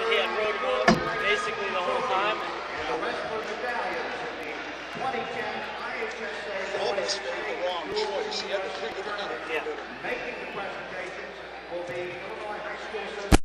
[SPEAKER 5] he had rode him up basically the whole time.
[SPEAKER 3] The wrestler medallions in the 2010 IHSA.
[SPEAKER 6] Almost made the wrong choice. He had to pick it up.
[SPEAKER 5] Yeah.
[SPEAKER 3] Making the presentations will be Illinois High School